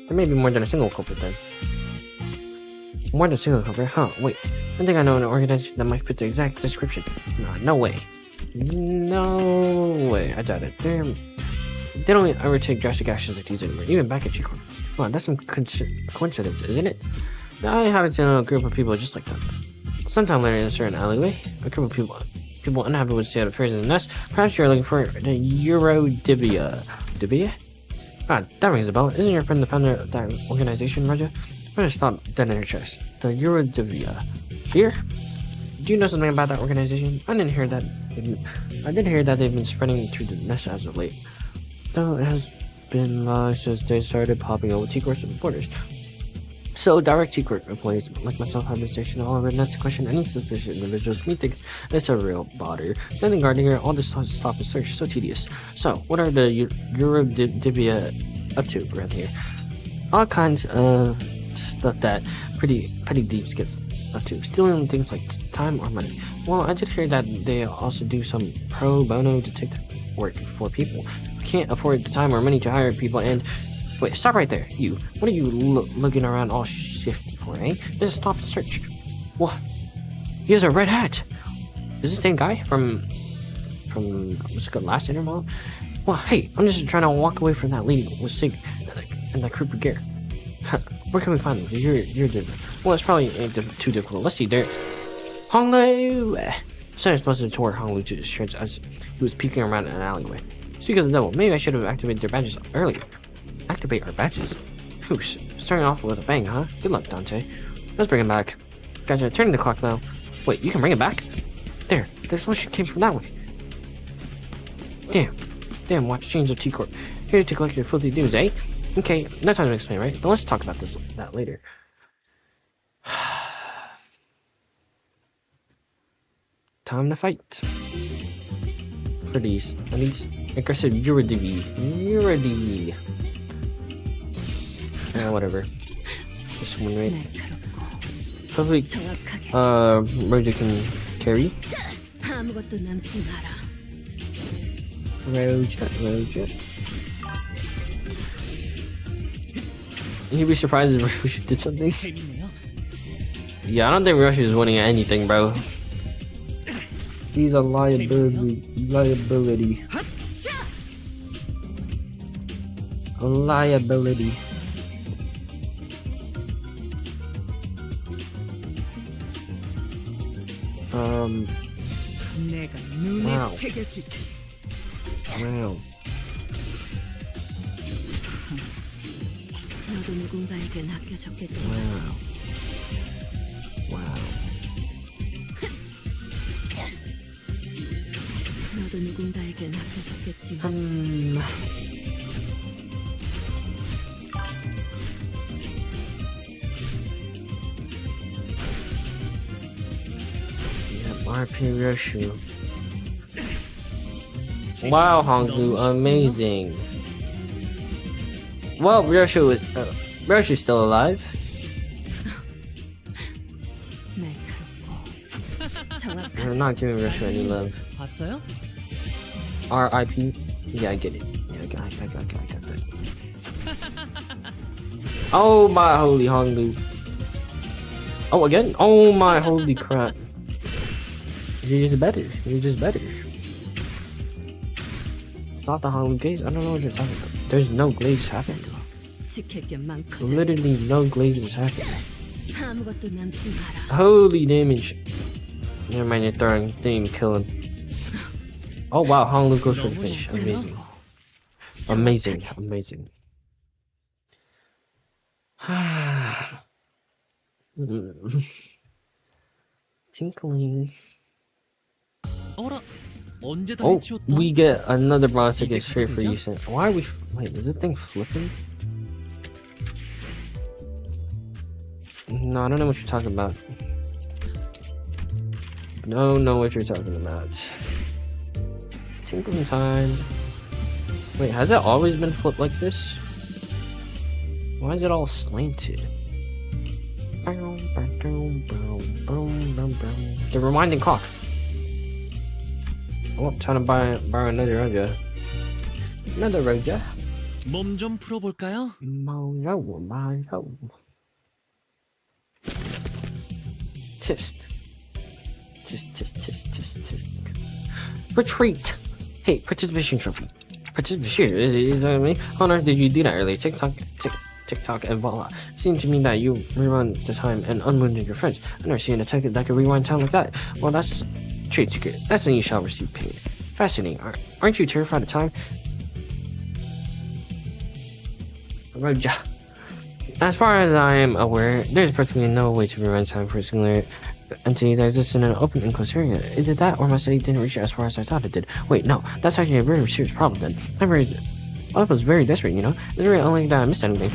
There may be more than a single culprit then. More than a single culprit? Huh, wait. I think I know an organization that might fit the exact description. No way. No way, I doubt it. They don't ever take drastic actions like these anymore, even back at G-Corp. Wow, that's some coincidence, isn't it? I happen to know a group of people just like that. Sometime later in a certain alleyway, a group of people unhappy with the state of affairs in the nest. Perhaps you're looking for the Eurodivia. Divia? Ah, that rings a bell. Isn't your friend the founder of that organization, Raja? Better stop dead in her chest. The Eurodivia. Here? Do you know something about that organization? I did hear that they've been spreading through the nest as of late. Though it has been since they started popping over T-Corps reporters. So, direct T-Corp employees like myself have been stationed all over the nest to question any suspicious individuals. Methinks it's a real bother. Standing guard here, all this stop and search, so tedious. So, what are the Eurodivia up to around here? All kinds of stuff that pretty deep gets up to. Stealing things like time or money. Well, I did hear that they also do some pro bono detective work for people who can't afford the time or money to hire people. And wait, stop right there, you. What are you looking around all shifty for, eh? This is stop and search. What? He has a red hat. Is this the same guy from what's it called, last interval? Well, hey, I'm just trying to walk away from that lady with Sig and that creeper gear. Where can we find them? You're different. Well, it's probably ain't too difficult. Let's see, there. Honglu! Someone supposed to Hong Lu to his shirts as he was peeking around in an alleyway. Speaking of the devil, maybe I should have activated their badges earlier. Activate our badges? Whoosh, starting off with a bang, huh? Good luck, Dante. Let's bring him back. Gotcha, turning the clock now. Wait, you can bring it back? There, the explosion came from that way. Damn, watch change of T-Corp. Here to collect your filthy dues, eh? Okay, no time to explain, right? But let's talk about that later. Time to fight. For these aggressive Eurodivy. Whatever. This one, right? Hopefully, 정확하게 Roja can carry. 아무것도 남지 마라. Roja. You'd be surprised if Roja did something. 재밌네요. Yeah, I don't think Roja is winning at anything, bro. He's a liability. A liability. 내가 눈에 Wow. 새겨주지. Wow. 너도 누군가에게 낚여졌겠지. Wow. 너도 누군가에게 낚여졌겠지. RP Roshu. Wow, Honglu, amazing. Well, Roshu's still alive. 날카롭고 고맙다. We're not giving Russia any love. 봤어요? R.I.P. Yeah, I get it. Yeah, I got that. Oh my holy Honglu. Oh, again? Oh my holy crap. You're just better. Not the Honglu glaze? I don't know what you're talking about. There's no glaze happening. 지킬 게 많거든. Literally no glazes happening. 아무것도 남지 마라. Holy damage. Never mind, you're throwing. Didn't even kill him. Oh wow, Honglu goes for the finish. Amazing. Tinkling. 어라, 언제 다 Oh, 해치웠다? we get another bronze ticket straight for you. Why are we? Wait, is this thing flipping? No, I don't know what you're talking about. No, know what you're talking about. Tinkling time. Wait, has it always been flipped like this? Why is it all slanted? The rewinding clock. Oh, I'm trying to borrow another Roja. Another Roja. 몸 좀 풀어볼까요? Mario. Tisk. Tisk. Retreat. Hey, participation trophy. Participation. Is that me? How on earth did you do that earlier? TikTok, and voila. Seemed to me that you rerun the time and unwounded your friends. I've never seen a ticket that could rewind time like that. Well, that's trade secret. That's when you shall receive pain. Fascinating. Aren't you terrified of time? Roja. As far as I am aware, there's practically no way to rewind time for a singular entity that exists in an open enclosed area. Either that or my study didn't reach as far as I thought it did. Wait, no, that's actually a very serious problem then. I was very desperate, you know? It's really only that I missed anything.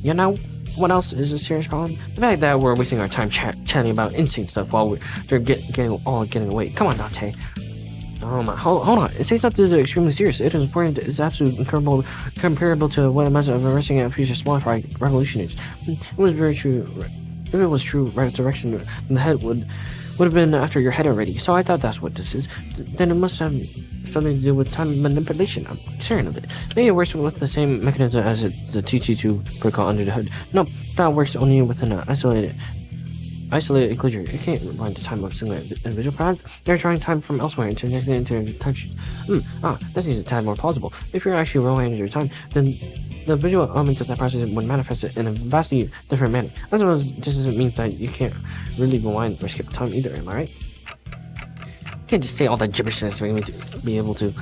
You know what else is a serious problem? The fact that we're wasting our time chatting about insane stuff while they're getting away. Come on, Dante. Oh my, hold on. It takes up this is extremely serious. It is important. It's absolutely comparable to what a method of arresting a future spawn-fry revolution is. It was very true. If it was true, resurrection, the head would have been after your head already. So I thought that's what this is. Then it must have something to do with time manipulation. I'm certain of it. Maybe it works with the same mechanism as the TT2 protocol under the hood. Nope, that works only within an isolated enclosure. You can't rewind the time of a single individual. Perhaps they're trying time from elsewhere and connecting it into a time sheet. That seems a tad more plausible. If you're actually rewinding your time, then the visual elements of that process would manifest it in a vastly different manner. As well as just means that you can't really rewind or skip time either, am I right? You can't just say all that gibberish and expect me to be able to.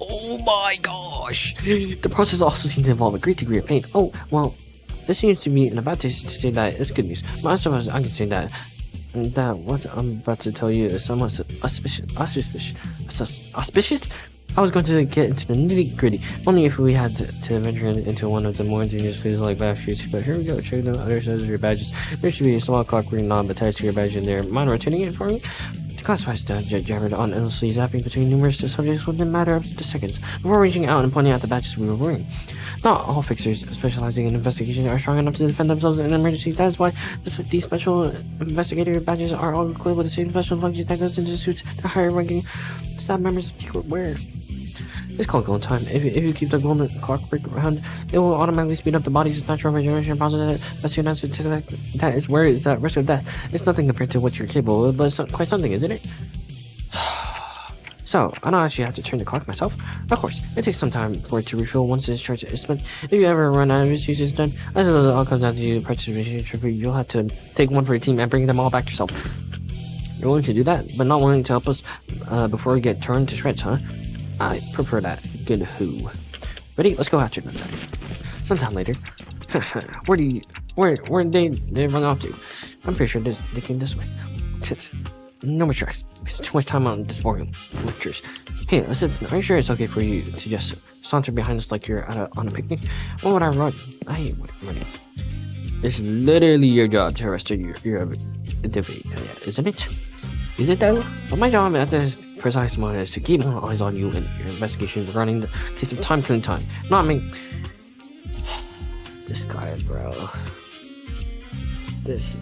Oh my gosh! The process also seems to involve a great degree of pain. Oh, well, this seems to be in a bad taste to say that it's good news. But I suppose I can say that what I'm about to tell you is somewhat auspicious? I was going to get into the nitty gritty, only if we had to venture into one of the more ingenious places like bath shoots. But here we go, check the other sides of your badges. There should be a small clock ring knob attached to your badge in there. Mind rotating it for me? The class was jabbered on endlessly, zapping between numerous subjects within a matter of seconds, before reaching out and pointing out the badges we were wearing. Not all fixers specializing in investigation are strong enough to defend themselves in an emergency. That is why these special investigator badges are all equipped with the same special functions that goes into suits the higher ranking staff members wear. It's called golden time. If you keep the golden clock break around, it will automatically speed up the body's natural regeneration process. As soon as it detects that is where is that risk of death. It's nothing compared to what you're capable of, but it's quite something, isn't it? So, I don't actually have to turn the clock myself. Of course, it takes some time for it to refill once it's charged. But if you ever run out of its use, it's done. As it all comes down to participation trophy, you'll have to take one for your team and bring them all back yourself. You're willing to do that, but not willing to help us before we get torn to shreds, huh? I prefer that. Good who. Ready? Let's go after them then. Sometime later. Where they run off to? I'm pretty sure they came this way. No more stress. It's too much time on this boring lectures. Hey, listen, are you sure it's okay for you to just saunter behind us like you're on a picnic? Why would I run? I hate running. It's literally your job to arrest your debate, isn't it? Is it though? Well, my job at this precise moment is to keep eyes on you and your investigation regarding the case of Tinkingling Time. Not me. This guy, bro. This.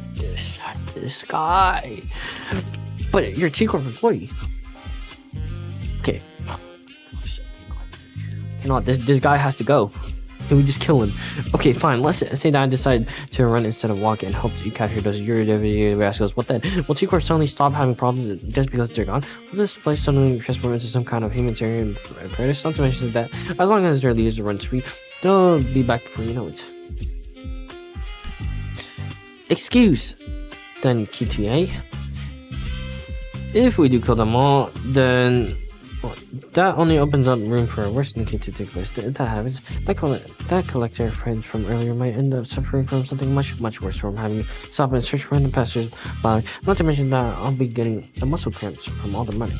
this guy. But you're a T-Corp employee. Okay. Oh, shit. You know what? This guy has to go. Can we just kill him? Okay, fine. Let's say that I decide to run instead of walk and hope that you capture those Euro rascals. What then? Will T-Corp suddenly stop having problems just because they're gone? Will this place suddenly transform into some kind of humanitarian paradise? Not to mention that as long as their leaders run free, they'll be back before you know it. Excuse, then QTA. If we do kill them all, then that only opens up room for a worse sneaking to take place. If that happens, that collector friend from earlier might end up suffering from something much worse from having to stop and search for random passers by. Not to mention that I'll be getting the muscle cramps from all the money.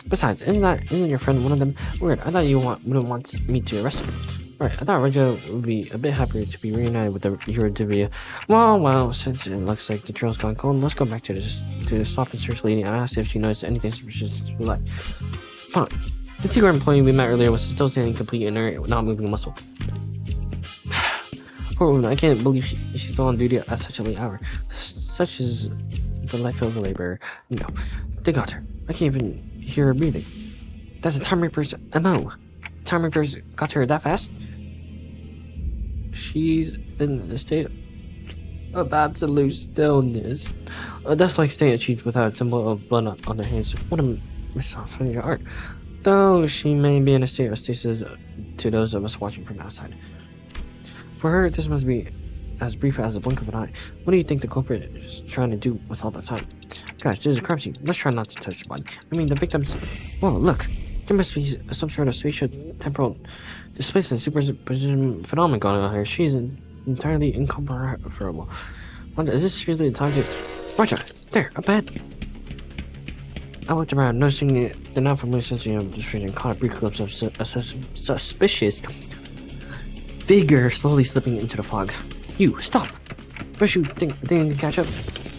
Besides, isn't your friend one of them? Weird. I thought you wouldn't want me to arrest him. Right, I thought Reggio would be a bit happier to be reunited with the Eurodivia. Well, since it looks like the trail's gone cold, let's go back to the stop and search lady and ask if she noticed anything suspicious we like. Fine. The T-Corp employee we met earlier was still standing completely inert, not moving a muscle. Poor woman, I can't believe she's still on duty at such a late hour. Such is the life of a laborer. No, they got her. I can't even hear her breathing. That's a Time Reaper's MO. Time Reaper's got her that fast? She's in a state of absolute stillness. A death-like state achieved without a symbol of blood on their hands. What a misophonia art. Though she may be in a state of stasis to those of us watching from outside. For her, this must be as brief as a blink of an eye. What do you think the culprit is trying to do with all that time? Guys, this is a crime scene. Let's try not to touch the body. I mean, the victims... Whoa, look! There must be some sort of spatial temporal displacement superposition phenomenon going on here. She's entirely incomparable. Is this seriously the time to... Watch out! There, up ahead! I looked around, noticing the now familiar sensing of the street and caught a brief glimpse of a suspicious figure slowly slipping into the fog. You, stop! First you think to catch up?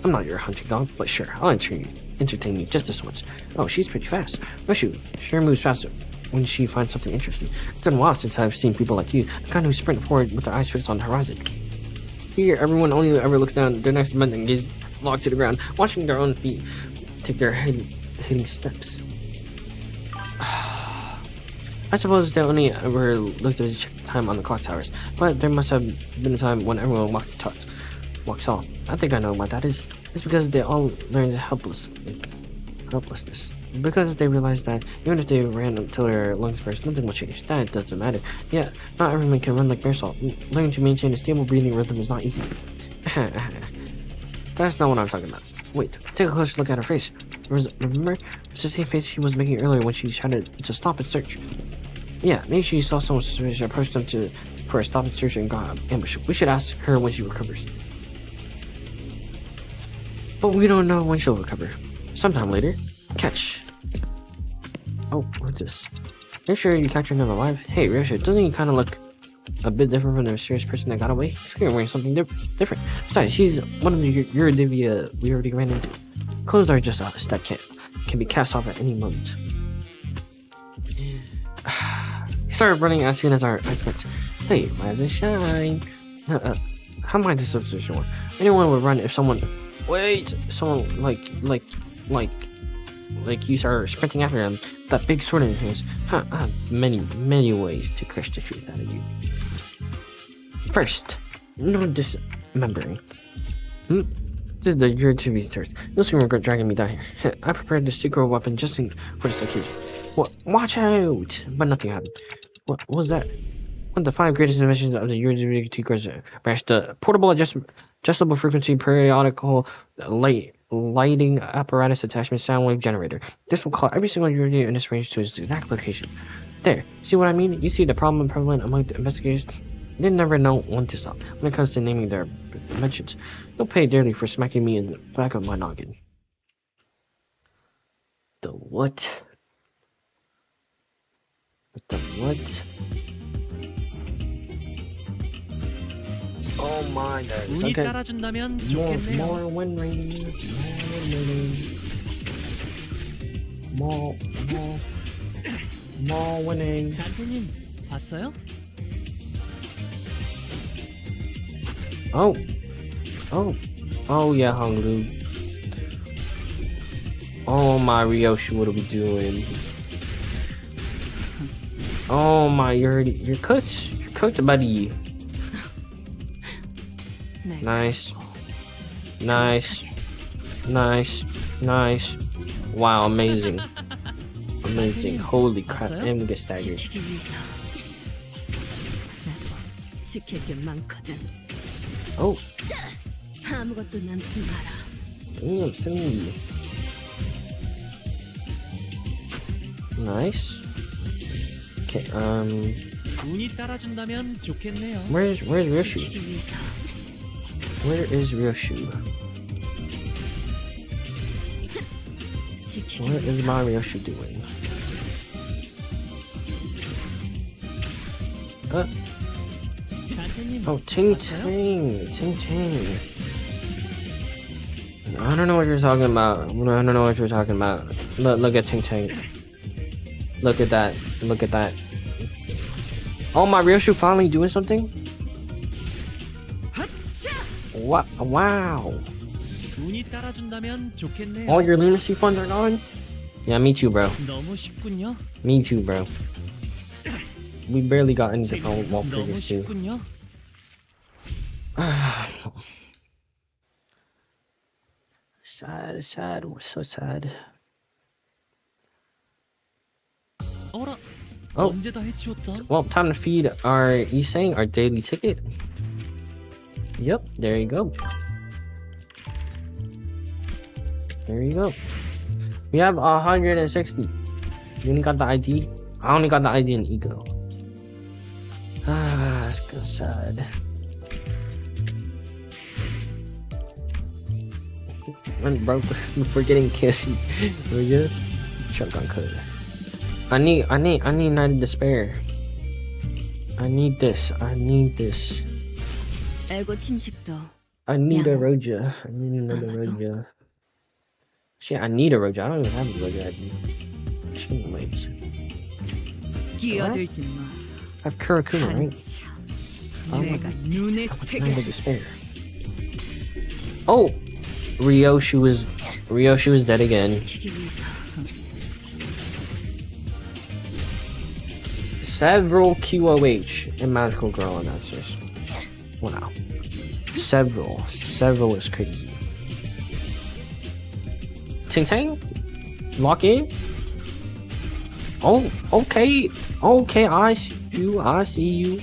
I'm not your hunting dog, but sure, I'll entertain you just this once. Oh, she's pretty fast. Rushu sure moves faster when she finds something interesting. It's been a while since I've seen people like you, the kind who sprint forward with their eyes fixed on the horizon. Here, everyone only ever looks down their next bend and gaze locked to the ground, watching their own feet take their hitting steps. I suppose they only ever looked to check the time on the clock towers, but there must have been a time when everyone walks off. I think I know what that is. It's because they all learned helplessness. Because they realized that even if they ran until their lungs burst, nothing will change. That doesn't matter. Yeah, not everyone can run like bear salt. Learning to maintain a stable breathing rhythm is not easy. That's not what I'm talking about. Wait, take a closer look at her face. Remember? It's the same face she was making earlier when she shouted to stop and search. Yeah, maybe she saw someone suspicious, approached them for a stop and search and got ambushed. We should ask her when she recovers. But we don't know when she'll recover. Sometime later. Catch. Oh, what's this? Are you sure you captured him alive? Hey, Ryosha, doesn't he kind of look a bit different from the mysterious person that got away? He's clearly wearing something different. Besides, she's one of the Eurodivia we already ran into. Clothes are just a step can be cast off at any moment. He started running as soon as our eyes met. Hey, rise and shine. How am I the substitution one? Anyone would run if someone... Wait! Someone like you start sprinting after them. That big sword in his hands. I have many ways to crush the truth out of you. First, no dismembering. This is the year to be starts. You'll soon regret dragging me down here. I prepared this secret weapon just for this occasion. What? Watch out! But nothing happened. What was that? One of the 5 greatest inventions of the Euro branch, the portable adjustable frequency periodical lighting apparatus attachment sound wave generator. This will call every single Euro in this range to its exact location. There, see what I mean? You see the problem prevalent among the investigators? They never know when to stop when it comes to naming their inventions. You'll pay dearly for smacking me in the back of my noggin. The what? The what? Oh my god. 운이 Okay. 따라준다면 좋겠네요. More win rating. More winning. 단테님 봤어요? Oh. Oh yeah, Honglu. Oh my Ryoshi, what are we doing? Oh my, you're cooked. You're cooked, buddy. 내가 Nice. Nice. Nice. Nice. Wow, amazing. Amazing. Holy crap. And we get staggered. 지키기 위해서 나도 지킬 게 많거든. Oh, 아무것도 남지 마라. damn, see. Nice. Okay, 운이 따라준다면 좋겠네요. where's Ryoshu? 지키기 위해서 Where is Ryoshu? 지키기 What is 위해서 my Ryoshu doing? 단테님. Oh, Ting Ting. Ting Ting. I don't know what you're talking about. I don't know what you're talking about. Look at Ting Ting. Look at that. Look at that. Oh, my Ryoshu finally doing something? What? Wow. 운이 따라준다면 좋겠네요. All your lunacy funds are gone? Yeah, me too, bro. 너무 쉽군요. Me too, bro. We barely got into wall 너무 previous too. 쉽군요. Sad, sad, we're so sad. 어라. Oh. 언제 다 해치웠다. Well, time to feed our Isang, our daily ticket. Yep, there you go. There you go. We have 160. You only got the ID? I only got the ID and ego. That's kind of sad. I'm broke. We're getting kissy. We're good. Chuck on code. I need Night of Despair. I need this. I need this. 에고 침식도 I need a Yeah. Roja. I need another Roja. Shit, I need a Roja. I don't even have a Roja ID. Chicken legs. 끼어들지 마. I have Kurakuma, right? 한참 죄가 눈에 Night of 새겨질 Despair. Oh! Ryoshu is dead again. 지키기 위해서 Several QOH and Magical Girl announcers. Wow. Several is crazy. Ting Tang? Lock in? Oh, okay. Okay, I see you.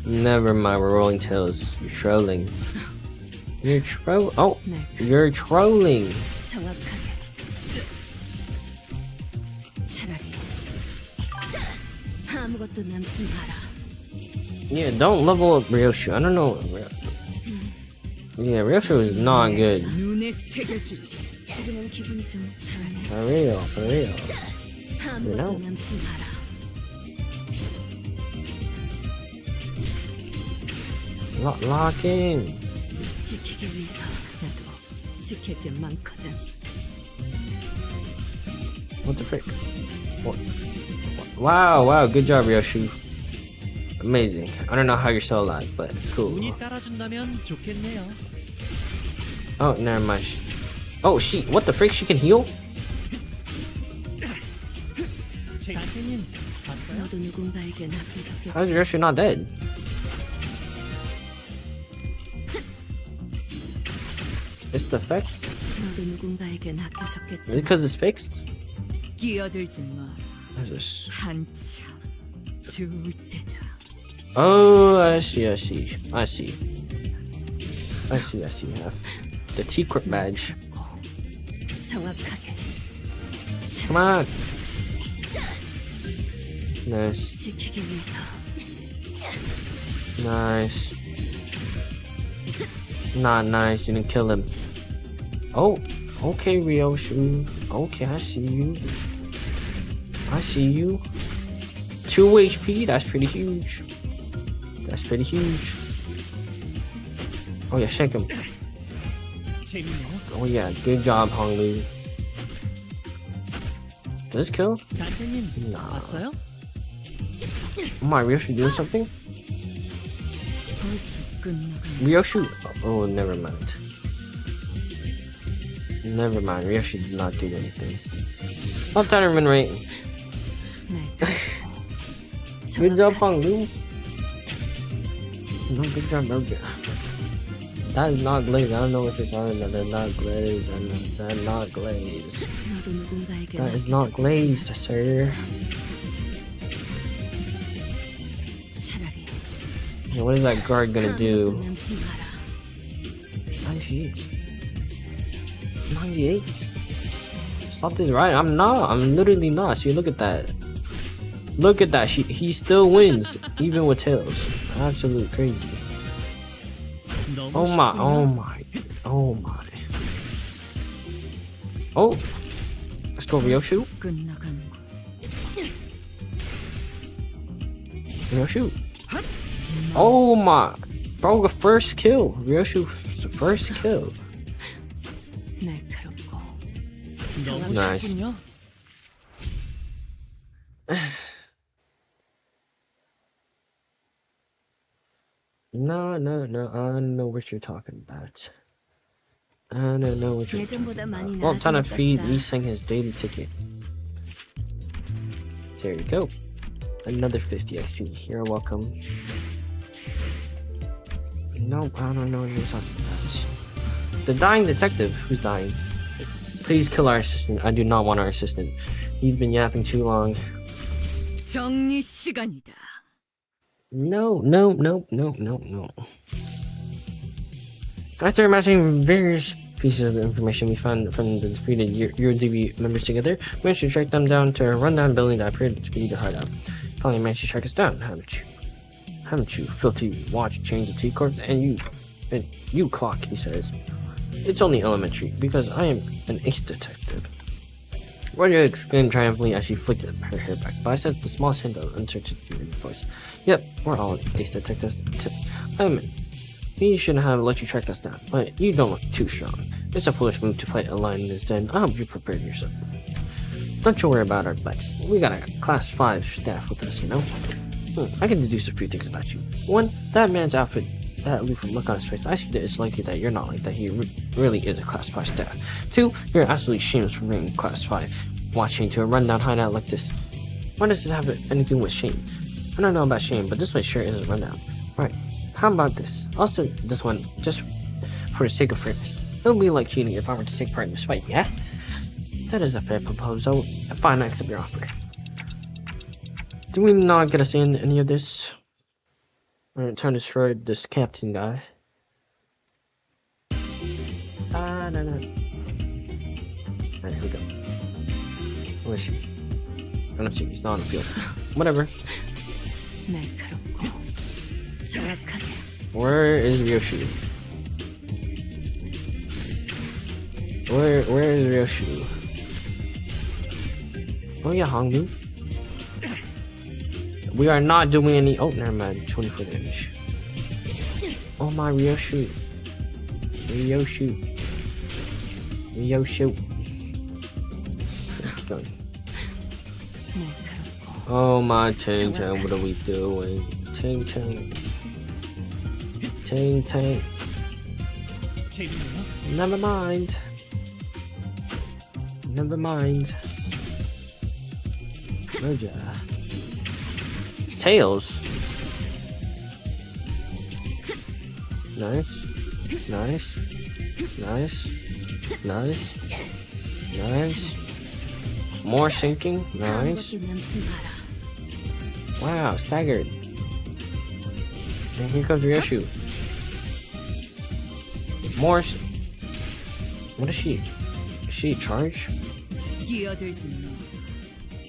Never mind, we're rolling tails. You're trolling. Oh, you're trolling. 정확하게 차라리 아무것도 남지 마라. Yeah, don't level up Ryoshu. I don't know. Yeah, Ryoshu is not good. 눈에 새겨주지. 지금은 기분이 좀 차라리 For real, for real. 아무것도 know. 남지 마라. Lock in. 지키기 위해서 나도 지킬 게 많거든. What the frick? What? Wow, good job, Ryoshu. Amazing. I don't know how you're still alive, but cool. 운이 따라준다면 좋겠네요. Oh, never mind. Oh, what the frick? She can heal? 단테님. 봤어요? 너도 누군가에게 낙해졌겠지. How's Ryoshu not dead? It's the effect? 너도 누군가에게 Is it 낙해졌겠지. because it's fixed? 끼어들지 마. What is this? 한참 좋을 때다. Oh, I see. The T-Quirk badge. 정확하게 Come on. Nice. 지키기 위해서 Nice. Not nice, you didn't kill him. Oh, okay, Ryoshu. Okay, I see you. 2 HP, that's pretty huge. Oh yeah, shake him. 재밌네요. Oh yeah, good job, Honglu. Does this kill? 단테님. Nah. 봤어요? Oh my, Ryoshu doing something? 볼 수 끝나간 Ryoshu. Oh, never mind. Never mind. Ryoshu did not do anything. Up timer win rate. 날 Good job, Pangdu. No, good job, no good. That is not glaze. I don't know what you're talking about. That's not glaze. That's not glaze. 너도 누군가에게 That is not glazed, sir. 차라리 Yeah, what is that guard gonna do? 남지 마라. 98. 98. Stop this right. I'm not. I'm literally not. See, look at that. Look at that. He still wins, even with tails. Absolute crazy. 너무 Oh my. 쉽군요. Oh my. Oh my. Oh. Let's go, Ryoshu. 끝나간 Ryoshu. Oh my. Bro, the first kill. Ryoshu, first kill. 날카롭고 너무 Nice. 쉽군요. No, no, no. I know what you're talking about. I don't know what you're talking 예전보다 많이 about. Well, I'm trying to feed 나아진 것 같다. Lee-Sing his daily ticket. There you go. Another 50 XP. You're welcome. No, I don't know what you're talking about. The dying detective. Who's dying? Please kill our assistant. I do not want our assistant. He's been yapping too long. 정리 시간이다. No, no, no, no, no, no. After matching various pieces of information we found from the defeated UDB members together, we managed to track them down to a rundown building that appeared to be the hideout. Finally managed to track us down, haven't you? Haven't you, filthy watch change the T-Corp? And you clock, he says. It's only elementary, because I am an ace detective. Roger exclaimed triumphantly as she flicked her hair back, but I sensed the smallest hint of uncertainty in her voice. Yep, we're all ace detectives. He shouldn't have let you track us down, but you don't look too strong. It's a foolish move to fight a lion in his den. I hope you prepared yourself. Don't you worry about our bets. We got a class 5 staff with us, you know? I can deduce a few things about you. One, that man's outfit, that aloof look on his face, I see that it's likely that you're not like that. He really is a class 5 staff. Two, you're absolutely shameless for being class 5. Watching to a rundown hideout like this. Why does this have anything to do with shame? I don't know about shame, but this place sure isn't rundown. Right. How about this? I'll say this one just for the sake of fairness. It'll be like cheating if I were to take part in this fight, yeah? That is a fair proposal. Fine, I accept your offer. Do we not get us in any of this? I'm gonna turn to destroy this captain guy. No. Alright, here we go. Where is she? I don't see. He's not on the field. Whatever. 날카롭고 정확하게 Where is Ryoshu? Where is Ryoshu? Oh yeah, Hangdu. We are not doing any. Oh, never mind. 24 damage. Oh my Ryoshu. Ryoshu. Keep going. 날카롭고 Oh my Ting Tang, what are we doing? Ting Tang. 재밌네요. Never mind. Roger. Tails. Nice. More sinking. Nice. 아무것도 남지 마라. Wow, staggered. And here comes Ryoshu. More. What is she? Is she charge? 끼어들지 마.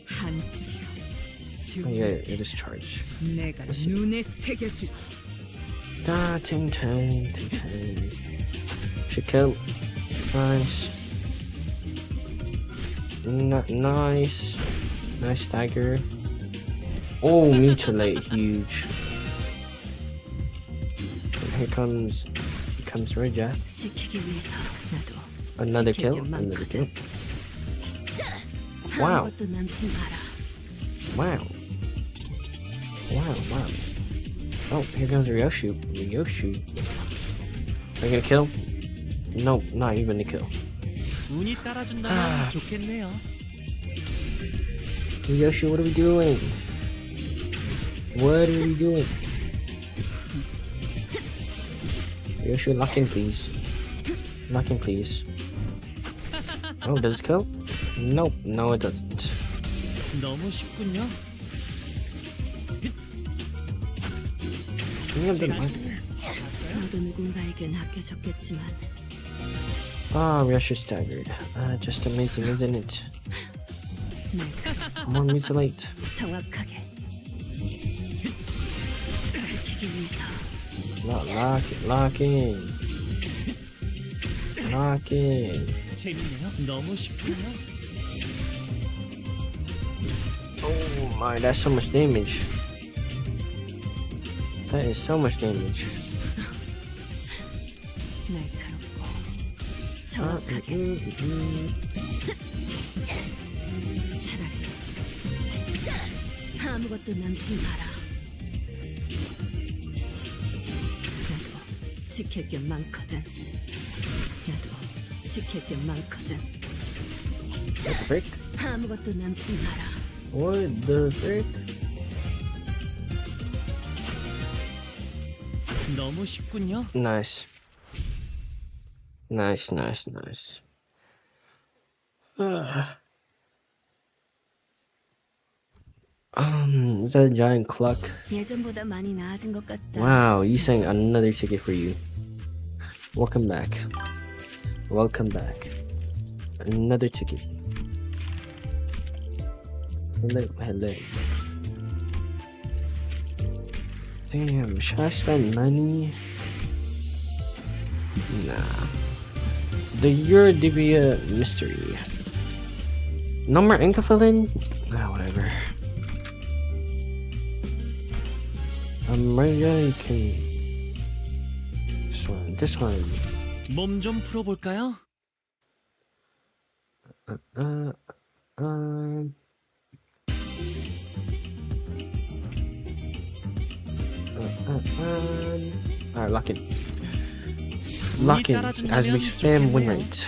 한치로 Oh yeah, it is charge. 내가 눈에 새겨주지. Da ting tang. Should kill. Nice. Nice stagger. Oh, mutilate, huge. And here comes Roja. 지키기 위해서 나도 Another 지킬 kill. 게 Another 많거든. kill. Wow. 아무것도 남지 마라. Wow. Oh, here comes Ryoshu. Ryoshu. Are you gonna kill? Nope, not even a kill. 운이 따라준다면 좋겠네요. Ryoshu, what are we doing? What are we doing? Ryoshu, lock in, please. Lock in, please. Oh, does it kill? Nope, no it doesn't. 너무 쉽군요. 너도 누군가에겐 아껴졌겠지만 Ah, Ryoshu staggered. Just amazing, isn't it? 날 More mutilate. 정확하게 지키기 위해서 Lock in. Lock in. 재밌네요. 너무 쉽군요. Oh my, that's so much damage. That is so much damage. 날카롭고 정확하게 차라리 아무것도 남지 마라. 나도 지킬 게 많거든. 나도 지킬 게 많거든. What the frick? 아무것도 남지 마라. What the frick? 너무 쉽군요. Nice. Nice. Is that a giant cluck? 예전보다 많이 나아진 것 같다. Wow, you sang another ticket for you. Welcome back. Welcome back. Another ticket. Hello. Damn, should I spend money? Nah. The Eurodivia mystery. No more Inkafilin? Ah, whatever. Maria, you can. This one. 몸 좀 풀어볼까요? Alright, lock in. Lock in as we spam win rate.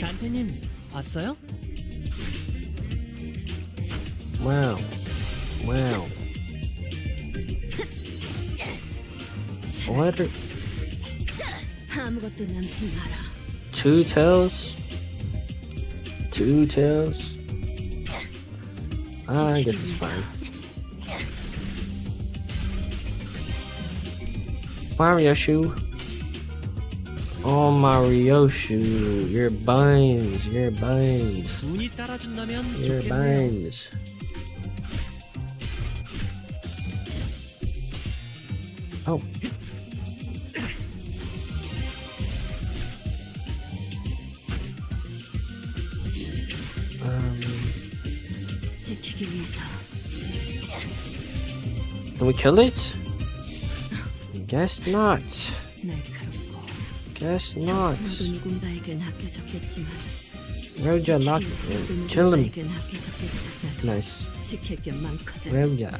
단테님 왔어요? Wow. What are 아무것도 남지 마라. two tails? I guess it's fine. Marioshu. Oh, Marioshu. Your buns. 운이 따라준다면 Your 좋겠네요. buns. Oh. 지키기 위해서 Can we kill it? Guess not. 날카롭고 Guess not. 너도 누군가에겐 아껴졌겠지만 Roja, lock. 너도 Kill him. 누군가에겐 아껴졌겠지. 나도 Nice. 지킬 게 많거든. Roja.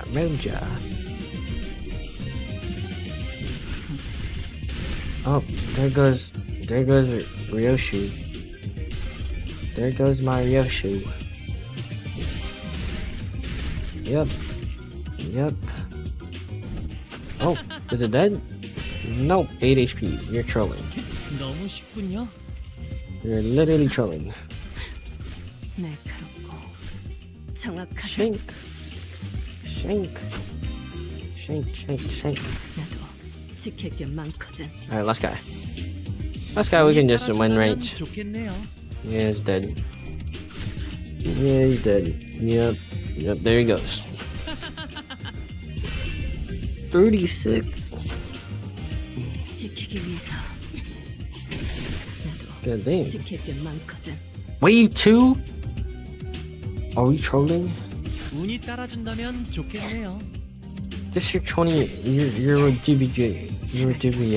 Oh, there goes Ryoshu. There goes my Ryoshu. Yep. Oh, is it dead? Nope, 8 HP. You're trolling. 너무 쉽군요. You're literally trolling. 날카롭고 정확하게 Shank. 나도 지킬 게 많거든. Alright, last guy, we can just win 따라준다면 rate. 좋겠네요. Yeah, he's dead. Yep, there he goes. 36. 지키기 위해서 나도 God damn. 지킬 게 많거든. Wave 2? Are we trolling? 운이 따라준다면 좋겠네요. District 20, you're a DBJ. You're a DB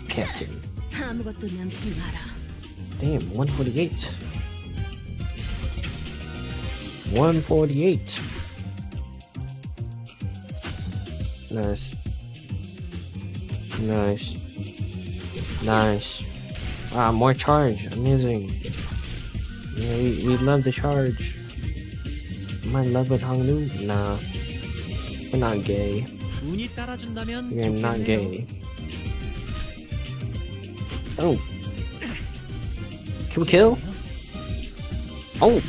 captain. 아무것도 남지 마라. Damn, 148. 148. Nice. Nice. Nice. Ah, more charge. Amazing. Yeah, we love the charge. Am I in love with Hangnu? Nah. We're not gay. 운이 따라준다면 We're not 좋겠네요. gay. Oh. Can we kill? Oh.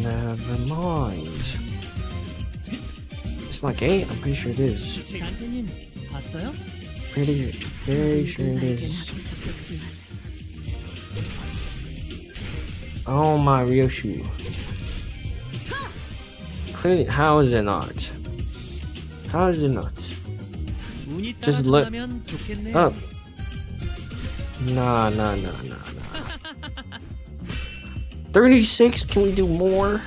Never mind. It's not gay? I'm pretty sure it is. 단테님 봤어요? Very sure it 누군가에겐 is. 하기 좋겠지만 Oh my Ryoshu. Clearly, how is it not? How is it not? 운이 Just look 따라준다면 좋겠네요. up. Nah. 36? Can we do more?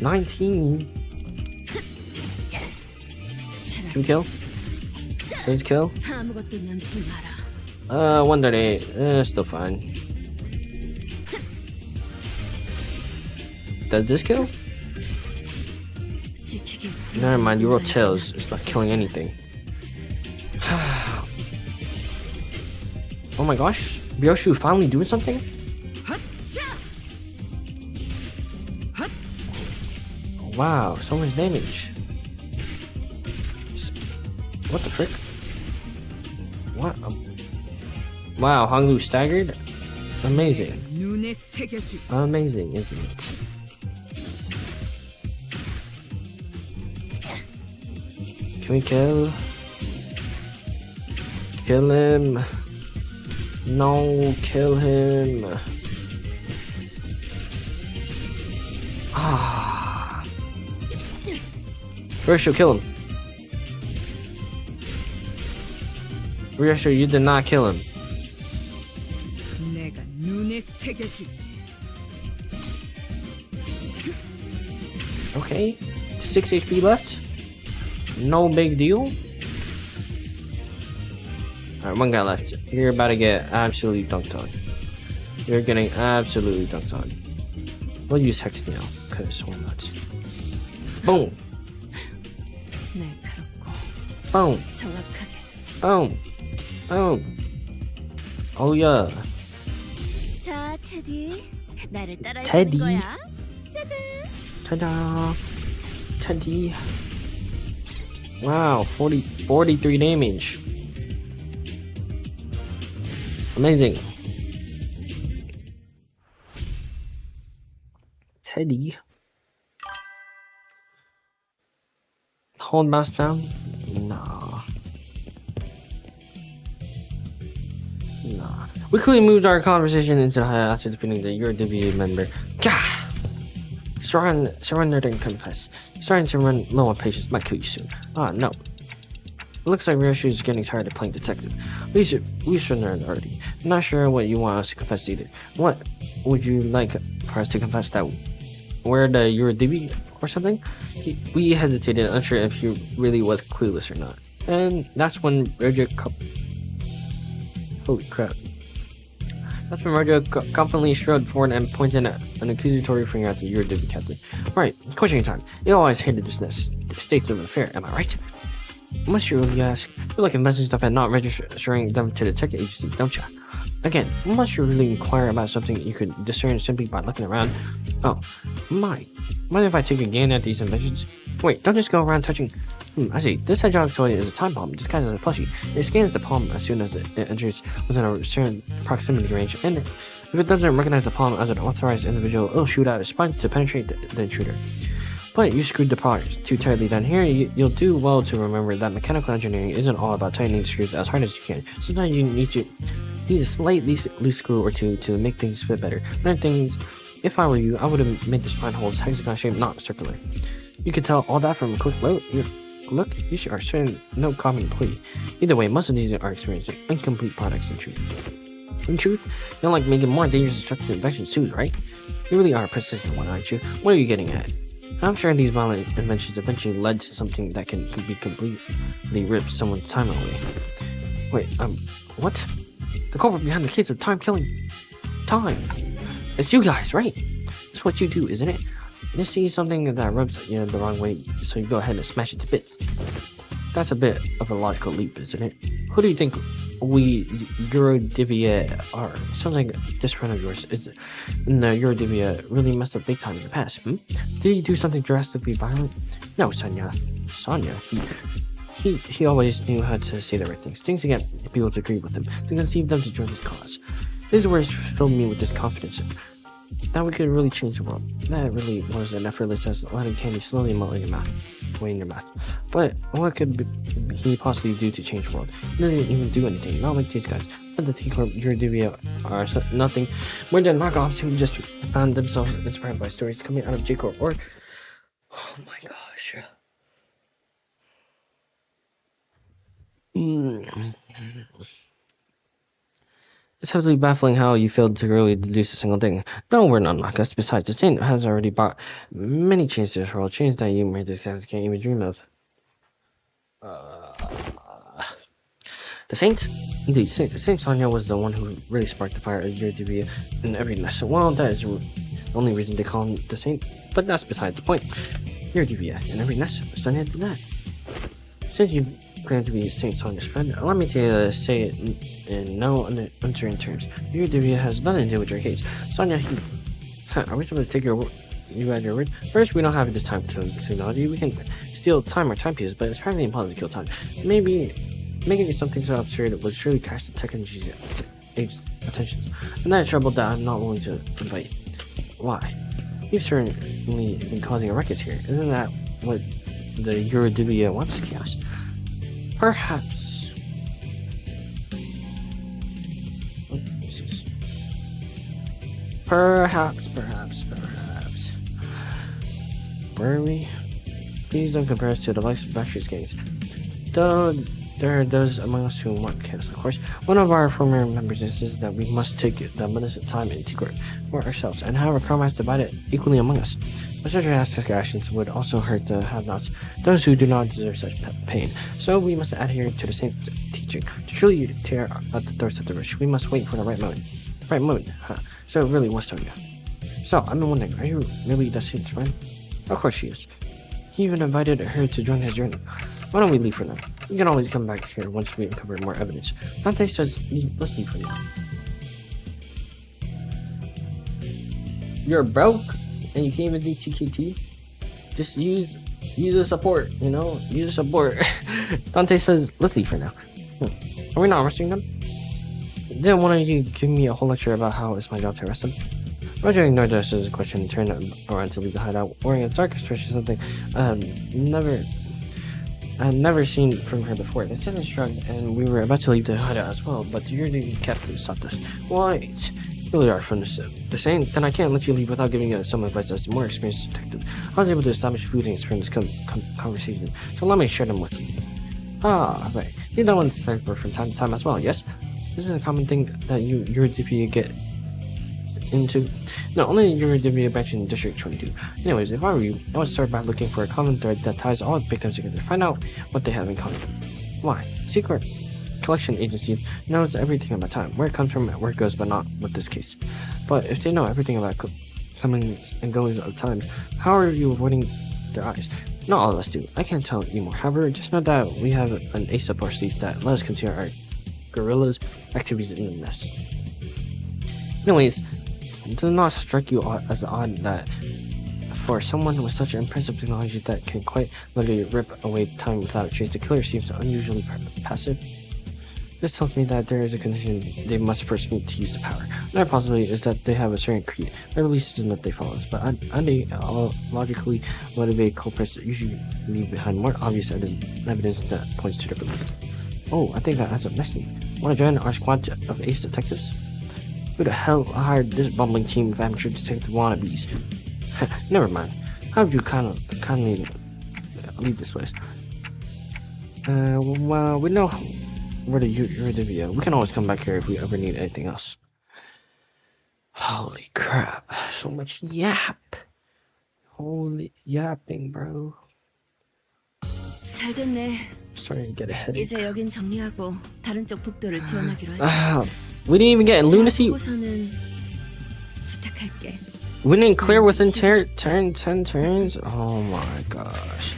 $19. Can we kill? Does it kill? 아무것도 남지 마라. 138. Still fine. Does this kill? 지키기 Never mind, you roll tails. It's not killing anything. Oh my gosh. Ryoshu finally doing something? Wow, so much damage. What the frick? What? Wow, Hanglu staggered? Amazing. 눈에 새겨주지. Amazing, isn't it? Can we kill? Kill him. No, kill him. Ah. Ryoshu, kill him. Ryoshu, you did not kill him. 내가 눈에 새겨주지. Okay. 6 HP left. No big deal. Alright, one guy left. You're about to get absolutely dunked on. You're getting absolutely dunked on. We'll use Hex now, because why not? Boom! 날카롭고 Boom! 정확하게. Boom! Boom! Oh yeah. 자, 테디. 나를 따라해 테디. 보는 거야. 짜잔. Ta-da! Teddy. Wow, 43 damage. Amazing. Teddy. Hold mouse down? Nah. We clearly moved our conversation into high after defeating the Eurodivia member. Gah! Surrender and confess. Starting to run low on patience might kill you soon. Ah, no. It looks like Ryoshu is getting tired of playing detective. We surrendered already. I'm not sure what you want us to confess either. What would you like for us to confess, that we're the Eurodivia or something? We hesitated, unsure if he really was clueless or not. And that's when Roger Holy crap. That's when Roger confidently shrugged forward and pointed an accusatory finger at the Eurodivia captain. Right, questioning time. You always hated this states of affair, am I right? Must you really ask? You feel like investing stuff and not registering them to the tech agency, don't ya? Again, must you really inquire about something you could discern simply by looking around? Oh, mind if I take a gain at these inventions? Wait, don't just go around touching. I see. This hedgehog toy is a time bomb disguised as a plushie. It scans the palm as soon as it enters within a certain proximity range, and if it doesn't recognize the palm as an authorized individual, it'll shoot out its spine to penetrate the intruder. But you screwed the progress too tightly down here. You'll do well to remember that mechanical engineering isn't all about tightening screws as hard as you can. Sometimes you need a slight loose screw or two to make things fit better. Other things, if I were you, I would have made the spine holes hexagon shaped, not circular. You could tell all that from a quick look. You are certain no common plea. Either way, most of these are experiencing incomplete products in truth. In truth, you don't like making more dangerous destructive inventions too, right? You really are a persistent one, aren't you? What are you getting at? I'm sure these violent inventions eventually led to something that can be completely rip someone's time away. Wait, what? The culprit behind the case of time killing time. It's you guys, right? It's what you do, isn't it? You see something that rubs you the wrong way, so you go ahead and smash it to bits. That's a bit of a logical leap, isn't it? Who do you think we Eurodivia are? Sounds like this friend of yours is no Eurodivia really messed up big time in the past. Did he do something drastically violent? No, Sonia, he always knew how to say the right things to get people to agree with him, to conceive them to join his cause. His words filled me with this confidence that we could really change the world. That really was an effortless as letting candy slowly melt in your mouth, away in your mouth. But what could he possibly do to change the world? He doesn't even do anything, not like these guys. But the T-Corp Eurodivia are nothing more than knockoffs who just found themselves inspired by stories coming out of J-Corp or... Oh my gosh. It's heavily baffling how you failed to really deduce a single thing. No, we're not knockouts. Besides, the Saint has already brought many changes to this world, changes that you made can't even dream of. The Saint? Indeed, Saint Sonia was the one who really sparked the fire of your TV in every nest. Well, that is the only reason they call him the Saint, but that's beside the point. Your TV in every nest, Sonia did that. Since you claim to be Saint Sonia's friend, allow me to say it in no uncertain terms. Your TV has nothing to do with your case. Sonia, are we supposed to take you at your word? First, we don't have this time technology. We can steal time or timepieces, but it's apparently impossible to kill time. Maybe making something so absurd would surely catch the tech industry's attention. And that is trouble that I'm not willing to invite. Why? You've certainly been causing a ruckus here. Isn't that what the Eurodivia wants? Chaos? Perhaps. Perhaps. Were we? Please don't compare us to the likes of Backstreet Gangs. Though there are those among us who want chaos, of course. One of our former members insists that we must take the abundance of time and secret for ourselves and have our comrades divided equally among us. But such drastic actions would also hurt the have-nots, those who do not deserve such pain. So we must adhere to the same teaching. To truly tear out the throats of the rich, we must wait for the right moment. Right moment, huh? So it really was Sonia. So, I've been wondering, are you really the Saint's friend? Of course she is. He even invited her to join his journey. Why don't we leave for now? We can always come back here once we uncover more evidence. Dante says, let's leave for now. You're broke? And you can't even do TKT? Just use the support, you know? Use the support. Dante says, let's leave for now. Are we not arresting them? Didn't one of you give me a whole lecture about how it's my job to arrest them? Roger ignored this as a question and turned around to leave the hideout, wearing a dark expression, something I had never seen from her before. The assistant shrugged, and we were about to leave the hideout as well, but the Unity captain stopped us. Wait. You really are from the same? Then I can't let you leave without giving you some advice as a more experienced detective. I was able to establish footings from this conversation, so let me share them with you. Ah, right. You know one cipher from time to time as well, yes? This is a common thing that Eurodivia get into. No, only Eurodivia branch in District 22. Anyways, if I were you, I would start by looking for a common thread that ties all victims together. Find out what they have in common. Why? Secret collection agency knows everything about time, where it comes from, where it goes, but not with this case. But if they know everything about comings and goings of times, how are you avoiding their eyes? Not all of us do. I can't tell you more. However, just know that we have an ace up our sleeve that let us consider our guerrillas' activities in the nest. Anyways, does it not strike you as odd that for someone with such impressive technology that can quite literally rip away time without a trace, the killer seems unusually passive? This tells me that there is a condition they must first meet to use the power. Another possibility is that they have a certain creed, their belief system that they follow. But logically motivated culprits usually leave behind more obvious evidence that points to their beliefs. Oh, I think that adds up nicely. Want to join our squad of ace detectives? Who the hell hired this bumbling team of amateur detective wannabes? Never mind. How would you kindly leave this place? Well, we know where the Eurodivia. We can always come back here if we ever need anything else. Holy crap. So much yap. Holy yapping, bro. 잘 됐네. Starting to get a headache. 이제 여긴 정리하고 다른 쪽 복도를 지원하기로 하자. We didn't even get in lunacy. 보고서는 부탁할게. We didn't clear within 10 turns? Oh my gosh.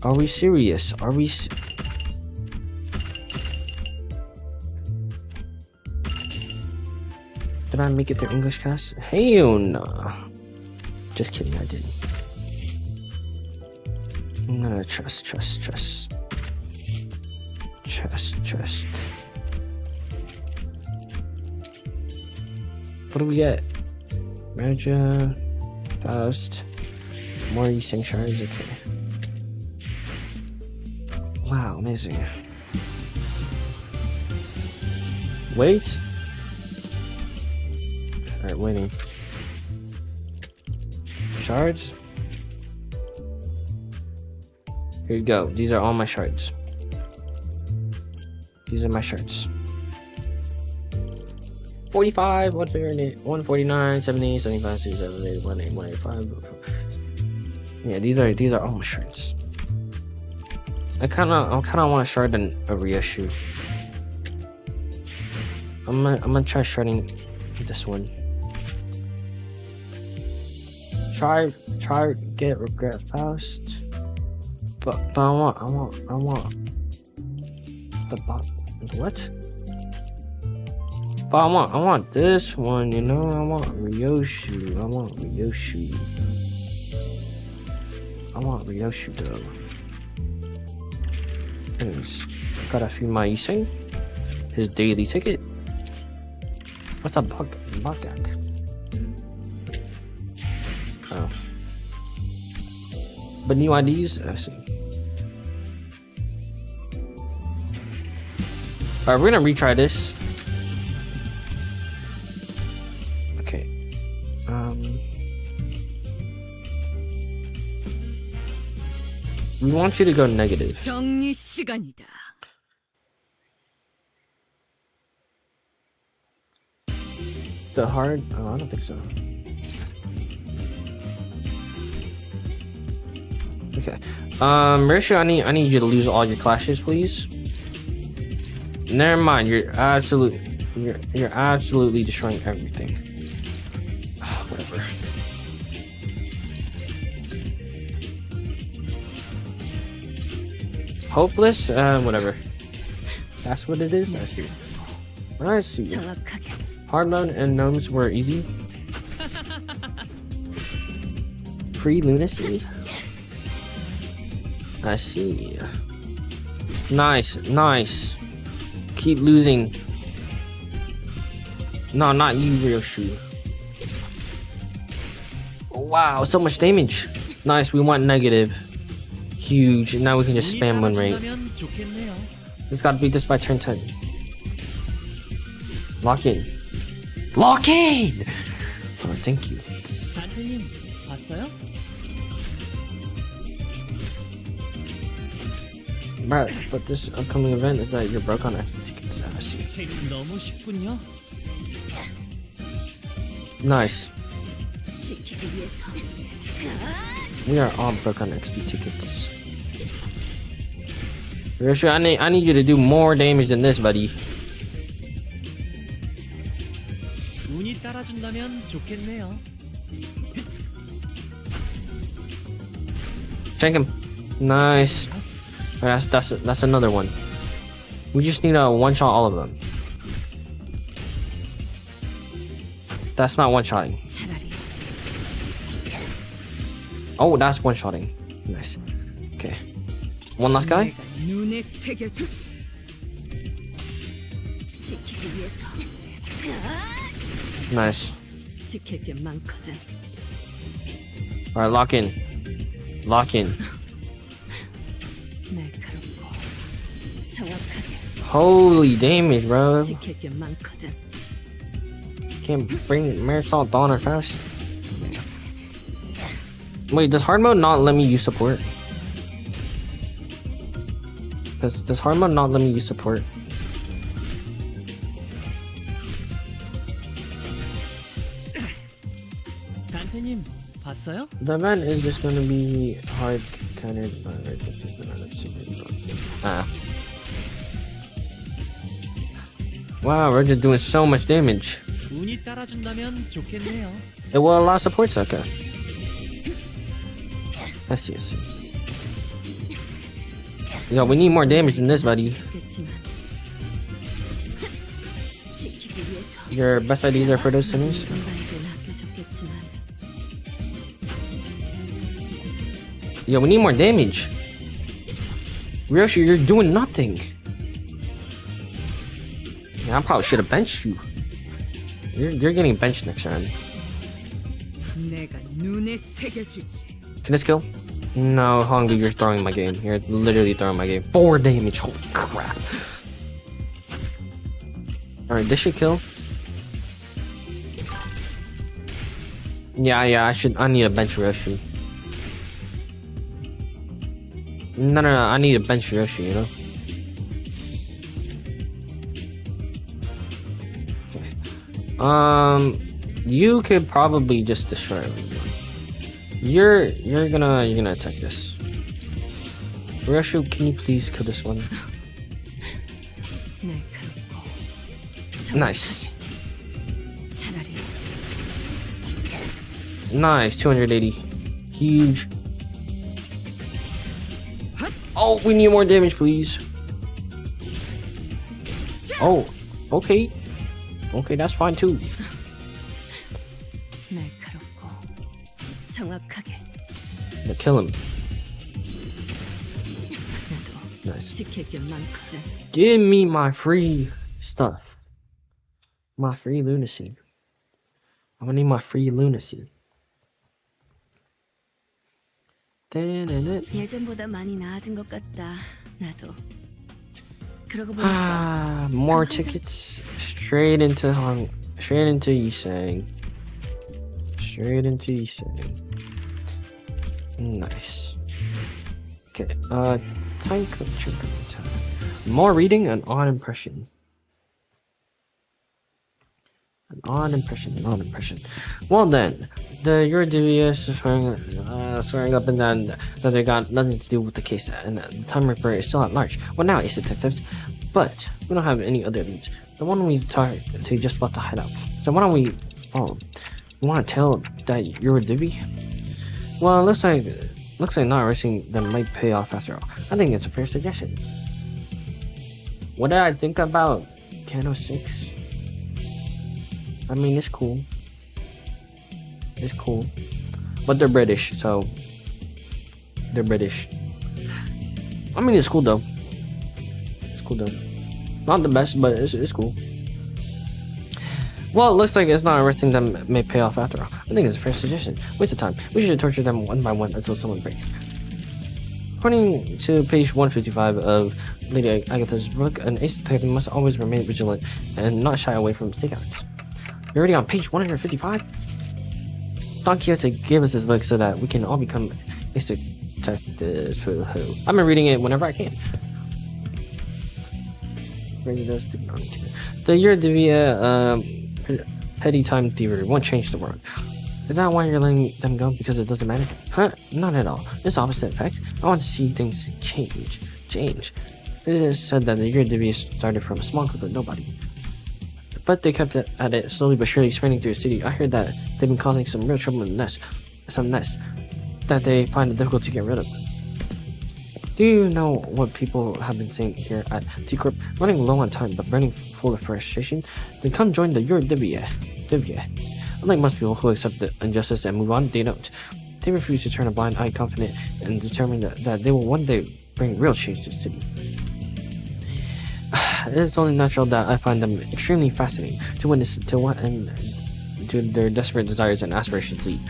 Are we serious? Are we Did I make it through English class? Hell no. Just kidding, I didn't. I'm gonna trust. What do we get? Raja, Faust, more using shards, okay. Wow, amazing. Wait. Alright, waiting. Shards. Here you go. These are all my shards. These are my shards. 45, 149, 70, 75, 67, 81, 185. Yeah, these are all my shards. I kinda want to shard a reissue. I'm gonna try sharding this one. Try get regret Faust. But I want the what? But I want this one, you know. I want Ryoshu though. Anyways, got a few my Ising. His daily ticket. What's a Bagak? Oh. But new IDs? I see. Alright, we're gonna retry this. Okay. We want you to go negative. 정리 시간이다. The hard? Oh, I don't think so. Okay. Mauricio, I need you to lose all your clashes, please. Never mind. You're absolutely destroying everything. Whatever. Hopeless? Whatever. That's what it is? I see. I see. 정확하게. Hard mode and gnomes were easy. Free lunacy? I see. Nice. Keep losing. No, not you, Ryoshu. Wow, so much damage. Nice, we want negative. Huge. Now we can just spam one rate. It's gotta beat this by turn 10. Lock in. Lock in! Oh, thank you. 단테님 봤어요? But this upcoming event is that you're broke on extra tickets. I see. 제일 너무 쉽군요. Nice. 지키기 위해서. We are all broke on XP tickets. Ryoshu, I need you to do more damage than this, buddy. 운이 따라준다면 좋겠네요. Shank him. Nice. Alright, that's another one. We just need to one-shot all of them. That's not one-shotting. 차라리 Oh, that's one-shotting. Nice. Okay. One last guy. 내가 눈에 새겨주지. 지키기 위해서. Nice. 지킬 게 많거든. Alright, lock in. Lock in. 날카롭고 정확하게 Holy damage, bro. 지킬 게 많거든. Can't bring Marisol Donner fast. Wait, does hard mode not let me use support? Does hard mode not let me use support? 단테님 봤어요? The event is just gonna be hard countered by Wow, we're just doing so much damage. 운이 운이 따라준다면 좋겠네요. It will allow support Sokka. I see, I see. Yo, we need more damage than this, buddy. 좋겠지만 지키기 위해서 Your best ideas are for those sinners? 누군가에게 맡겨줬겠지만 Yo, we need more damage. Ryoshi, you're doing nothing. Yeah, I probably should have benched you. You're getting benched next round. 내가 눈에 새겨주지. Can this kill? No, Hongu, you're throwing my game. You're literally throwing my game. 4 damage. Holy crap. Alright, this should kill. Yeah, I need a bench Ryoshi. No, I need a bench Ryoshi, you know? Okay. You could probably just destroy everyone. You're gonna attack this. Ryoshi, can you please kill this one? 날카롭고 Nice. 차라리 Nice, 280. Huge. Oh, we need more damage, please. Oh, okay. Okay, that's fine too. 날카롭고 정확하게 Yeah, kill him. 나도 Nice. 지킬 게 많거든. Give me my free stuff. My free lunacy. I'm gonna need my free lunacy. 예전보다 많이 나아진 것 같다. 나도. 그러고 보니까 More tickets. Straight into Yisang. Straight into Yisang. Nice. Okay, Tinkingling Time. More reading, an odd impression. An odd impression. Well then, the Eurydice swearing up and down that they got nothing to do with the case, and the Time Ripper is still at large. Well now, Ace Detectives, but we don't have any other leads. The one we talked to just left the hideout, so why don't we follow him? You want to tell that Eurydice? Well, it looks like not arresting them might pay off after all. I think it's a fair suggestion. What did I think about Kano 6? I mean, it's cool. It's cool. But they're British, so... They're British. I mean, it's cool though. It's cool though. Not the best, but it's cool. Well, it looks like it's not arresting them may pay off after all. I think it's a fair suggestion. Waste of time. We should torture them one by one until someone breaks. According to page 155 of Lady Agatha's book, an ace detective must always remain vigilant and not shy away from stakeouts. You're already on page 155? Don Quixote gave us this book so that we can all become ace detectives. I've been reading it whenever I can. The Eurydice, petty time thievery won't change the world. Is that why you're letting them go? Because it doesn't matter? Huh? Not at all. It's opposite effect. I want to see things change. It is said that the Eurydice started from a small group of nobodies, but they kept at it slowly but surely, spreading through the city. I heard that they've been causing some real trouble in the nest. Some nests that they find it difficult to get rid of. Do you know what people have been saying here at T-Corp? Running low on time but burning full of frustration, then come join the Eurydice. Unlike most people who accept the injustice and move on, they don't. They refuse to turn a blind eye, confident and determined that they will one day bring real change to the city. It is only natural that I find them extremely fascinating to witness to what and to their desperate desires and aspirations lead.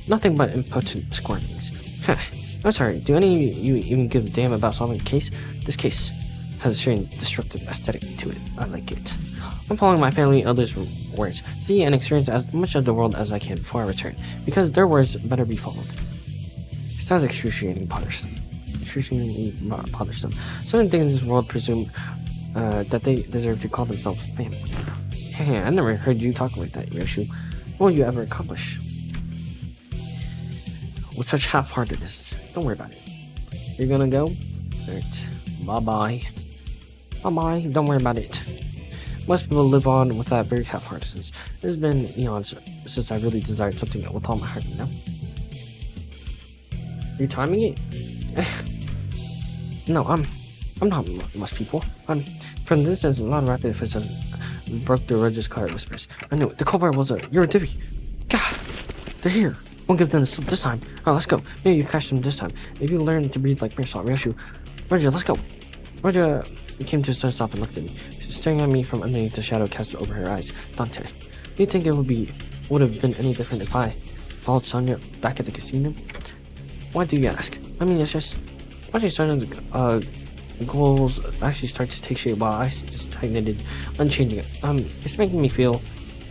Nothing but impotent squirmings. I'm sorry, do any of you even give a damn about solving a case? This case has a certain destructive aesthetic to it. I like it. I'm following my family elders' words. See and experience as much of the world as I can before I return, because their words better be followed. It sounds excruciatingly bothersome. Certain things in this world presume that they deserve to call themselves family. Hey, I never heard you talk like that, Yoshu. What will you ever accomplish? With such half-heartedness. Don't worry about it. You're gonna go? Alright. Bye-bye. Bye-bye. Don't worry about it. Most people live on without very half-heartedness. It has been eons since I really desired something with all my heart, you know? You're timing it? No, I'm not most people. For instance, a lot of rapid fits broke the religious car whispers. I knew it. The culprit was you're a divvy. God, they're here. Won't give them the slip this time. Oh, let's go. Maybe you catch them this time. If you learn to breathe like Ryoshu. Roger, let's go. Roger came to a sudden stop and looked at me. She was staring at me from underneath the shadow cast over her eyes. Dante, do you think it would have been any different if I followed Sonia back at the casino? Why do you ask? I mean, it's just watching Sonia's goals actually start to take shape while I just stagnated, unchanging. It's making me feel.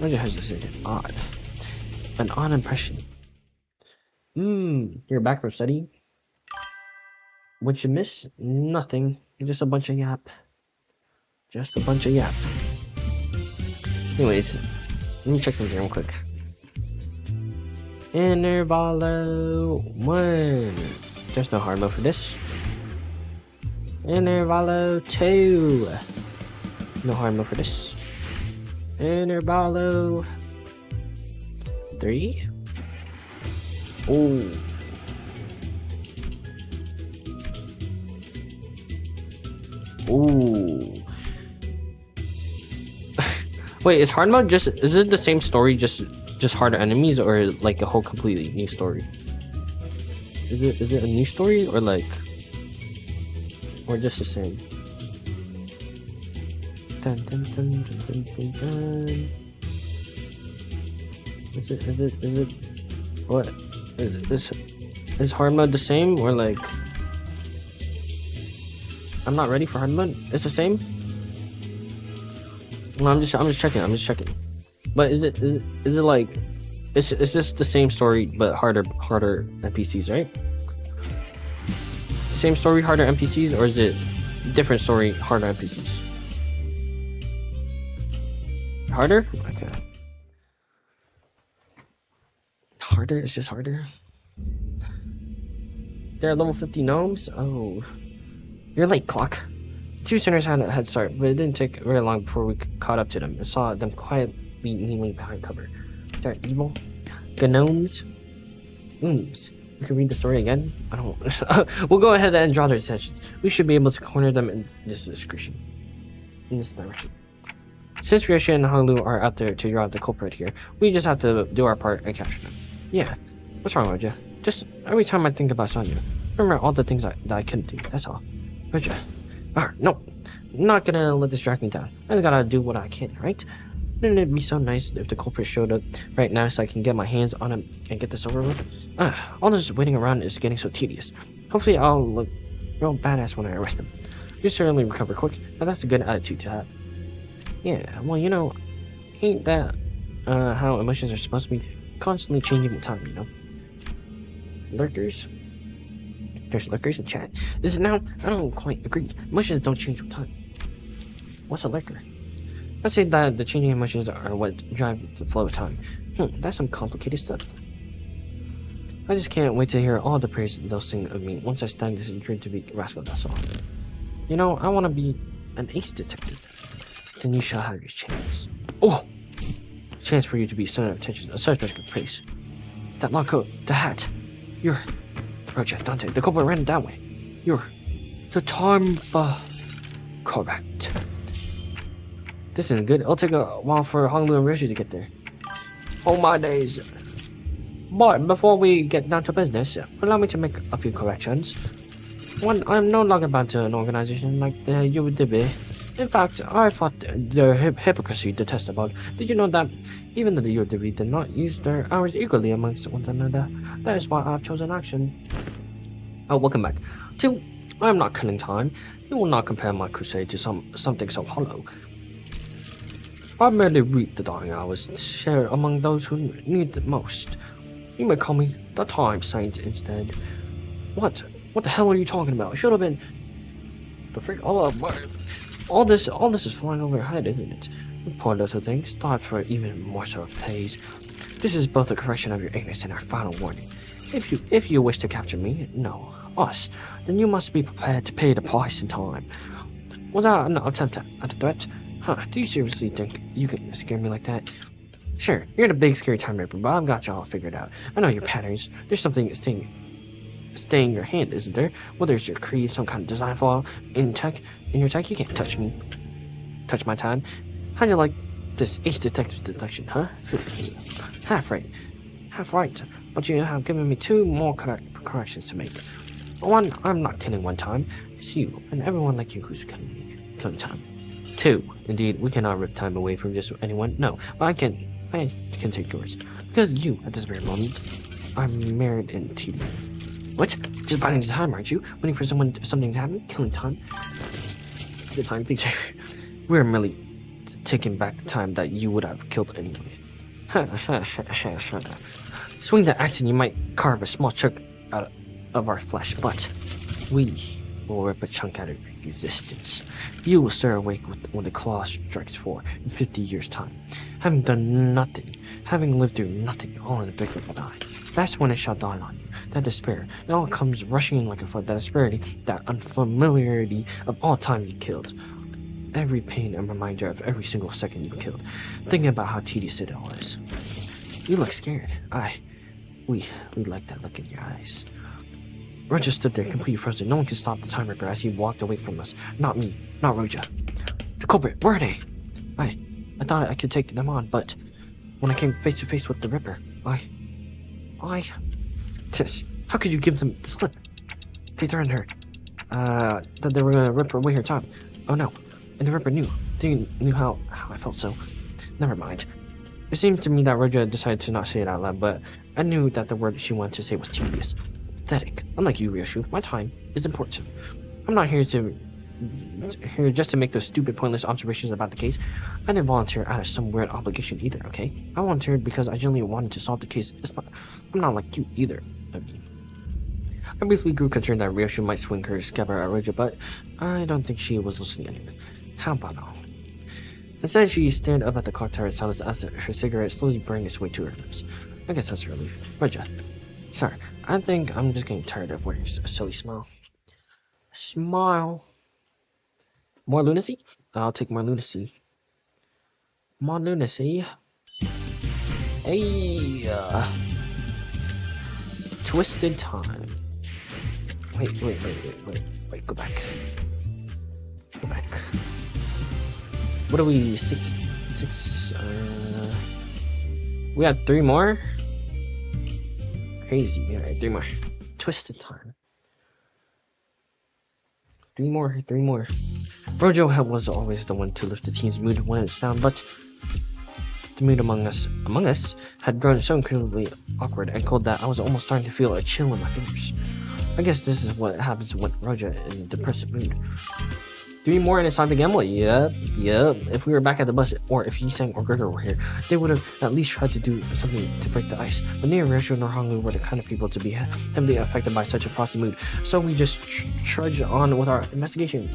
Roger hesitated. Odd. An odd impression. You're back from studying? What'd you miss? Nothing. Just a bunch of yap. Just a bunch of yap. Anyways, let me check something real quick. Intervalo 1. There's no hard mode for this. Intervalo 2. No hard mode for this. Intervalo 3. Oh. Ooh. Wait, is hard mode is it the same story, just harder enemies, or like a whole completely new story? Is it a new story, or just the same? Dun, dun, dun, dun, dun, dun, dun. Is it what is hard mode the same, or like I'm not ready for hard mode? It's the same? No, I'm just checking. But is it like it's just the same story but harder NPCs, right? Same story, harder NPCs, or is it different story, harder NPCs? Harder? Okay. Harder? It's just harder. There are level 50 gnomes? Oh. You're late, Clock. The two sinners had a head start, but it didn't take very long before we caught up to them and saw them quietly kneeling behind cover. They're evil. Gnomes. You can read the story again? I don't. We'll go ahead and draw their attention. We should be able to corner them in this direction. Since Ryoshi and Honglu are out there to draw out the culprit here, we just have to do our part and capture them. Yeah. What's wrong with you? Just every time I think about Sonya, remember all the things that I couldn't do. That's all. Roger. No. I'm not gonna let this drag me down. I just gotta do what I can, right? Wouldn't it be so nice if the culprit showed up right now so I can get my hands on him and get this over with? All this waiting around is getting so tedious. Hopefully I'll look real badass when I arrest him. You certainly recover quick, and that's a good attitude to have. Yeah, well, you know, ain't that how emotions are supposed to be constantly changing with time, you know? Lurkers? There's lurkers in chat. Is it now? I don't quite agree. Emotions don't change with time. What's a lurker? Let's say that the changing emotions are what drive the flow of time. That's some complicated stuff. I just can't wait to hear all the praise they'll sing of me once I stand this dream to be rascal, that's all. You know, I want to be an ace detective. Then you shall have your chance. Oh! Chance for you to be center of attention, a subject of praise. That long coat, the hat. You're... Roger, Dante, the culprit ran that way. You're... the time... correct. This isn't good. It'll take a while for Honglu and Ryoshi to get there. Oh my days. But before we get down to business, allow me to make a few corrections. One, I'm no longer bound to an organization like the UDB. In fact, I thought their hypocrisy detestable. Did you know that even the UDB did not use their hours equally amongst one another? That is why I've chosen action. Oh, welcome back. 2. I'm not killing time. You will not compare my crusade to something so hollow. I merely reap the dying hours to share among those who need it most. You may call me the Time Saint instead. What? What the hell are you talking about? It should have been the freak. All this is flying over your head, isn't it? You poor little thing. Start for even more so of pays. This is both a correction of your ignorance and our final warning. If you wish to capture me, no, us, then you must be prepared to pay the price in time. Was that an attempt at a threat? Huh, do you seriously think you can scare me like that? Sure, you're the big scary time ripper, but I've got you all figured out. I know your patterns. There's something staying your hand, isn't there? Whether it's your creed, some kind of design flaw in your tech, you can't touch me. Touch my time. How'd you like this ace detective deduction, huh? Half right. Half right. But you have given me two more corrections to make. One, I'm not killing one time. It's you, and everyone like you who's killing time. Two, indeed, we cannot rip time away from just anyone. No, but I can take yours. Because you, at this very moment, are married in TD. What? Just biding the time, aren't you? Waiting for something to happen? Killing time? The time feature. We're merely taking back the time that you would have killed anyway. Swing that axe and you might carve a small chunk out of our flesh, but we will rip a chunk out of your existence. You will stir awake when the claw strikes for in 50 years' time. Having done nothing, having lived through nothing, all in the blink of an eye. That's when it shall dawn on you. That despair. It all comes rushing in like a flood. That disparity, that unfamiliarity of all time you killed. Every pain a reminder of every single second you killed. Thinking about how tedious it all is. You look scared. We like that look in your eyes. Roja stood there, completely frozen. No one could stop the time ripper as he walked away from us. Not me. Not Roja. The culprit. Where are they? I thought I could take them on, but when I came face to face with the ripper, Sis, how could you give them the slip? They threatened her. That they were gonna rip away her time. Oh no. And the ripper knew. They knew how I felt, so never mind. It seemed to me that Roja decided to not say it out loud, but I knew that the word she wanted to say was tedious. Pathetic. Unlike you, Ryoshu, my time is important. I'm not here just to make those stupid, pointless observations about the case. I didn't volunteer out of some weird obligation either, okay? I volunteered because I genuinely wanted to solve the case. I'm not like you either. I briefly grew concerned that Ryoshu might swing her scabbard at Roja, but I don't think she was listening anyway. How about all? Instead, she stared up at the clock tower in silence as her cigarette slowly burned its way to her lips. I guess that's a relief. Roja. Sorry, I think I'm just getting tired of wearing a silly smile. Smile. More lunacy? I'll take more lunacy. More lunacy. Hey, Twisted Time. Wait, go back. Go back. What are we, six, we had 3 more? Crazy, alright, 3 more. Twisted Time. 3 more. Rojo was always the one to lift the team's mood when it's down, but the mood among us had grown so incredibly awkward and cold that I was almost starting to feel a chill in my fingers. I guess this is what happens when Rojo is in a depressive mood. 3 more and it's time to gamble? Yep. If we were back at the bus, or if Yisang or Gregor were here, they would have at least tried to do something to break the ice. But neither Ryoshu nor Honglu were the kind of people to be heavily affected by such a frosty mood, so we just trudged on with our investigation.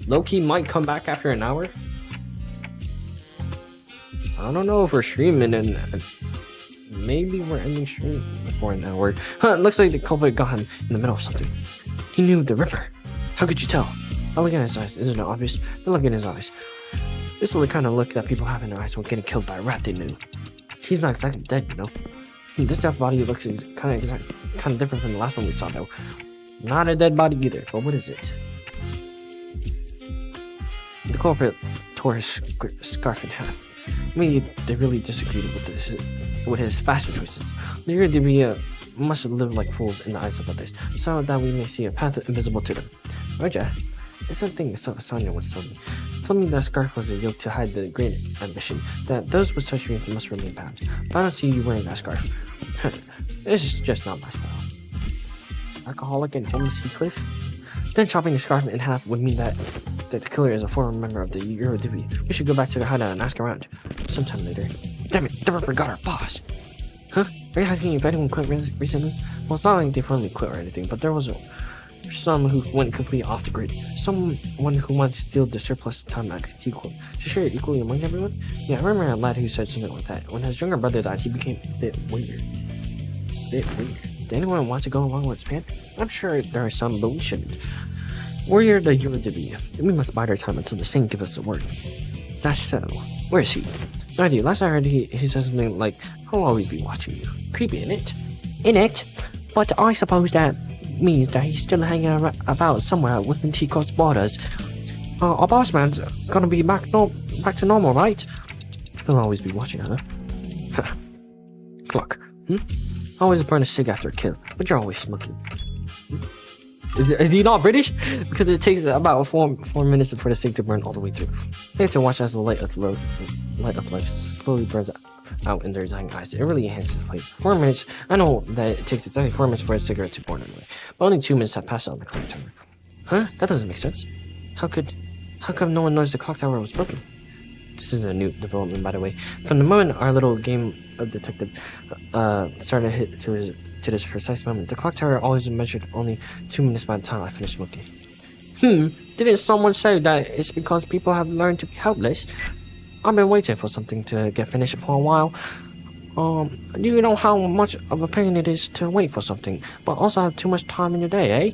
Loki might come back after an hour? I don't know if we're streaming and maybe we're ending stream before an hour. Looks like the culprit got him in the middle of something. He knew the Ripper. How could you tell? I look at his eyes. Isn't it obvious? The look in his eyes. This is the kind of look that people have in their eyes when getting killed by a rat they knew. He's not exactly dead, you know. This dead body looks kind of different from the last one we saw, though. Not a dead body either. But what is it? The culprit tore his scarf in half. Maybe they really disagreed with his fashion choices. They agreed to be must live like fools in the eyes of others, so that we may see a path invisible to them. Roja, it's something Sonya once told me. Told me that scarf was a yoke to hide the great ambition that those with such strength must remain bound. But I don't see you wearing that scarf. It's just not my style. Alcoholic and homeless Heathcliff? Then chopping the scarf in half would mean that the killer is a former member of the Eurodivi. We should go back to the hideout and ask around. Sometime later. Damn it, the Ripper got our boss! Huh? Are you asking if anyone quit recently? Well, it's not like they formally quit or anything, but there was some who went completely off the grid. Someone who wanted to steal the surplus time max equal to share it equally among everyone? Yeah, I remember a lad who said something like that. When his younger brother died, he became a bit weird. Did anyone want to go along with his plan? I'm sure there are some, but we shouldn't. We're here to you to be. We must bide our time until the saint give us the word. That's so. Where is he? No idea. Last I heard, he said something like, "I'll always be watching you." Creepy, innit? Innit? But I suppose that means that he's still hanging about somewhere within T-Corp's borders. Our boss man's gonna be back to normal, right? He'll always be watching, huh? Clock. Always burn a cig after a kill, but you're always smoking. Is he not British? Because it takes about four minutes for the cig to burn all the way through. They have to watch as the light of life slowly burns out in their dying eyes. It really enhances the plate. 4 minutes. I know that it takes exactly 4 minutes for a cigarette to burn anyway, but only 2 minutes have passed on the clock tower. Huh? That doesn't make sense. How come no one noticed the clock tower was broken? This is a new development, by the way. From the moment our little game of detective started to hit to this precise moment, the clock tower always measured only 2 minutes by the time I finished smoking. Didn't someone say that it's because people have learned to be helpless? I've been waiting for something to get finished for a while. Do you know how much of a pain it is to wait for something, but also have too much time in your day, eh?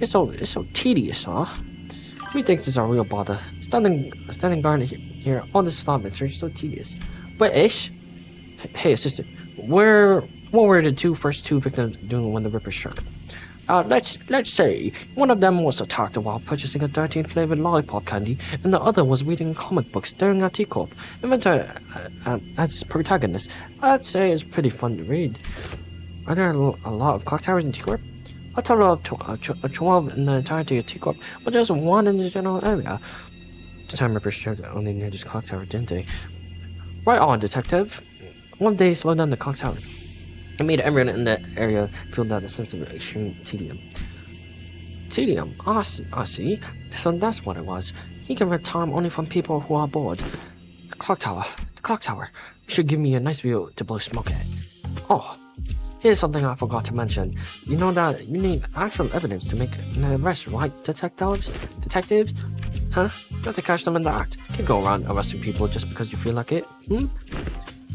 It's so tedious, huh? Methinks is a real bother. Standing guard here on the stop and search so tedious. British? Hey, assistant, what were the first two victims doing when the Ripper struck? Let's say one of them was attacked while purchasing a 13 flavored lollipop candy, and the other was reading comic books during a T-Corp. Inventor as its protagonist, I'd say it's pretty fun to read. Are there a lot of clock towers in T-Corp? A total of 12 in the entirety of T-Corp, but just one in the general area. The time Ripper struck only near this clock tower, didn't they? Right on, detective. One day, slow down the clock tower. It made everyone in the area feel that a sense of extreme tedium. Tedium? I see. So that's what it was. He can read time only from people who are bored. The clock tower. You should give me a nice view to blow smoke at. Oh, here's something I forgot to mention. You know that you need actual evidence to make an arrest, right, detectives? Huh? You have to catch them in the act. You can't go around arresting people just because you feel like it.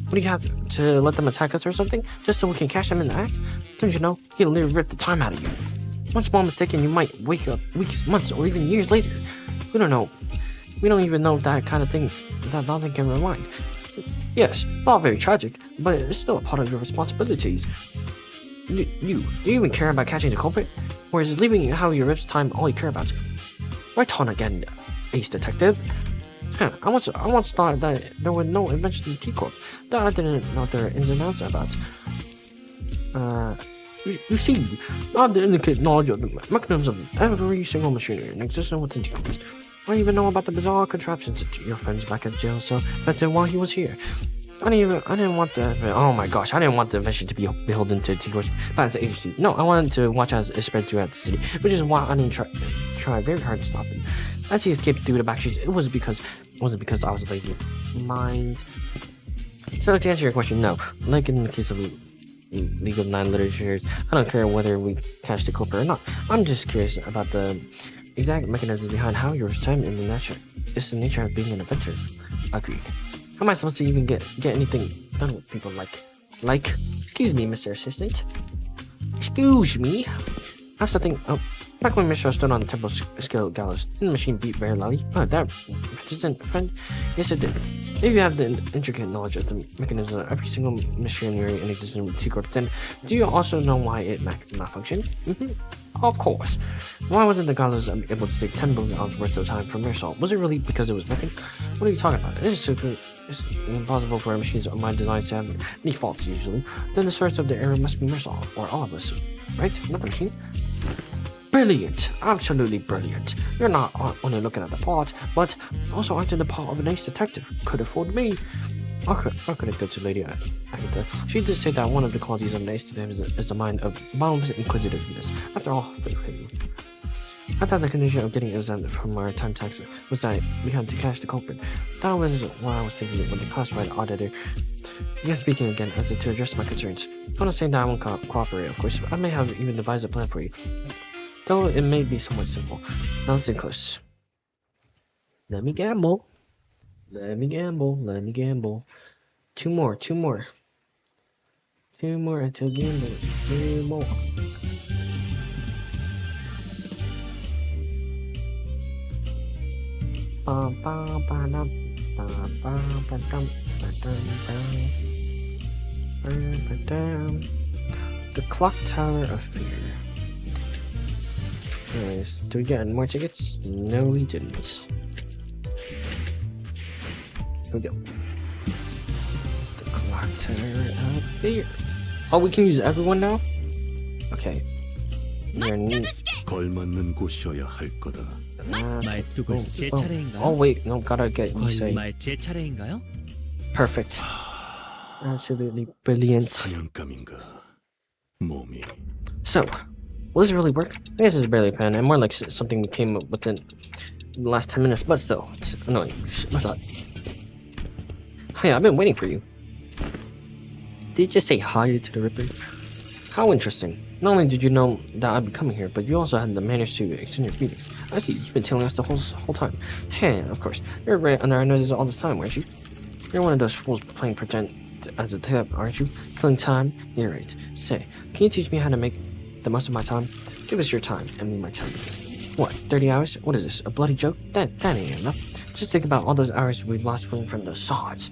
What do you have to let them attack us or something? Just so we can catch them in the act? Don't you know? He'll literally rip the time out of you. One small mistake and you might wake up weeks, months, or even years later. We don't know. We don't even know that kind of thing that nothing can rewind. Yes, not very tragic, but it's still a part of your responsibilities. Do you even care about catching the culprit? Or is leaving how you rips time all you care about? Right on again, ace detective. I once thought that there were no inventions in T-Corp that I didn't know their ins and outs about. You see, I have the intricate knowledge of the mechanisms of every single machinery in existence within T-Corp. I even know about the bizarre contraptions that your friends back at jail so invented while he was here. I didn't want the invention to be beholden to T-Corp's patent agency. No, I wanted to watch as it spread throughout the city, which is why I didn't try very hard to stop him. As he escaped through the back streets, it wasn't because I was lazy. Mind. So to answer your question, no. Like in the case of League of Nine literatures, I don't care whether we catch the culprit or not. I'm just curious about the exact mechanisms behind how your time in the nature is the nature of being an inventor. Agreed. How am I supposed to even get anything done with people like? Excuse me, Mr. Assistant. Excuse me. I have something. Back when Mr. stood on the temple skill gallows, didn't the machine beat very loudly? Oh, that resistant friend? Yes, it did. If you have the intricate knowledge of the mechanism of every single machinery in existence with T-Corp, then do you also know why it malfunctioned? Of course. Why wasn't the gallows able to take 10 billion hours worth of time from mere salt? Was it really because it was broken? What are you talking about? It's impossible for our machines or my designs to have any faults usually. Then the source of the error must be mere salt, or all of us, right? Not the machine. Brilliant! Absolutely brilliant. You're not only looking at the part, but also acting the part of an ace detective. Could have fooled me. I could have go to Lady Agatha. She did say that one of the qualities of an ace detective is a mind of boundless inquisitiveness. After all, I thought the condition of getting exempt from our time tax was that we had to catch the culprit. That was what I was thinking when the classified auditor began speaking again as if to address my concerns. I'm not saying that I won't cooperate, of course. I may have even devised a plan for you. Though it may be somewhat simple. Now listen close. Let me gamble. Two more until gamble. 2 more. The Clock Tower of Fear. Anyways, do we get any more tickets? No, we didn't. Here we go. The Clock Tower of Fear. Oh, we can use everyone now? Okay. You're neat. 걸맞는 곳이어야 할 거다. 말뚝을 제 Oh, 차례인가요? wait, no, gotta get Issei. 말 제 차례인가요? Perfect. Absolutely brilliant. 사냥감인가? 몸이 So, will this really work? I guess this is barely a pen, and more like something we came up with in the last 10 minutes, but still, it's annoying. What's up? Hey, I've been waiting for you. Did you just say hi to the Ripper? How interesting. Not only did you know that I'd be coming here, but you also had the manners to extend your greetings. I see, you've been telling us the whole time. Hey, of course. You're right under our noses all this time, weren't you? You're one of those fools playing pretend as a tip, aren't you? Killing time? You're right. Say, can you teach me how to make the most of my time? Give us your time, and we might tell you. What, 30 hours? What is this, a bloody joke? That ain't enough. Just think about all those hours we've lost fleeing from the sods.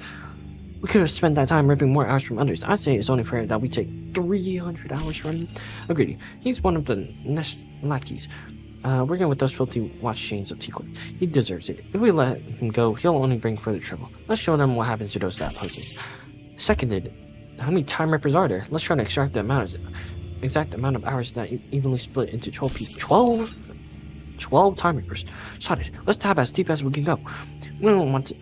We could have spent that time ripping more hours from others. I'd say it's only fair that we take 300 hours from him. Agreed. He's one of the nest lackeys. Working with those filthy watch chains of Tikor. He deserves it. If we let him go, he'll only bring further trouble. Let's show them what happens to those that poses. Seconded. How many time rippers are there? Let's try to extract the exact amount of hours that evenly split into 12 people. 12 time rippers. Sorted. Let's tab as deep as we can go. We don't want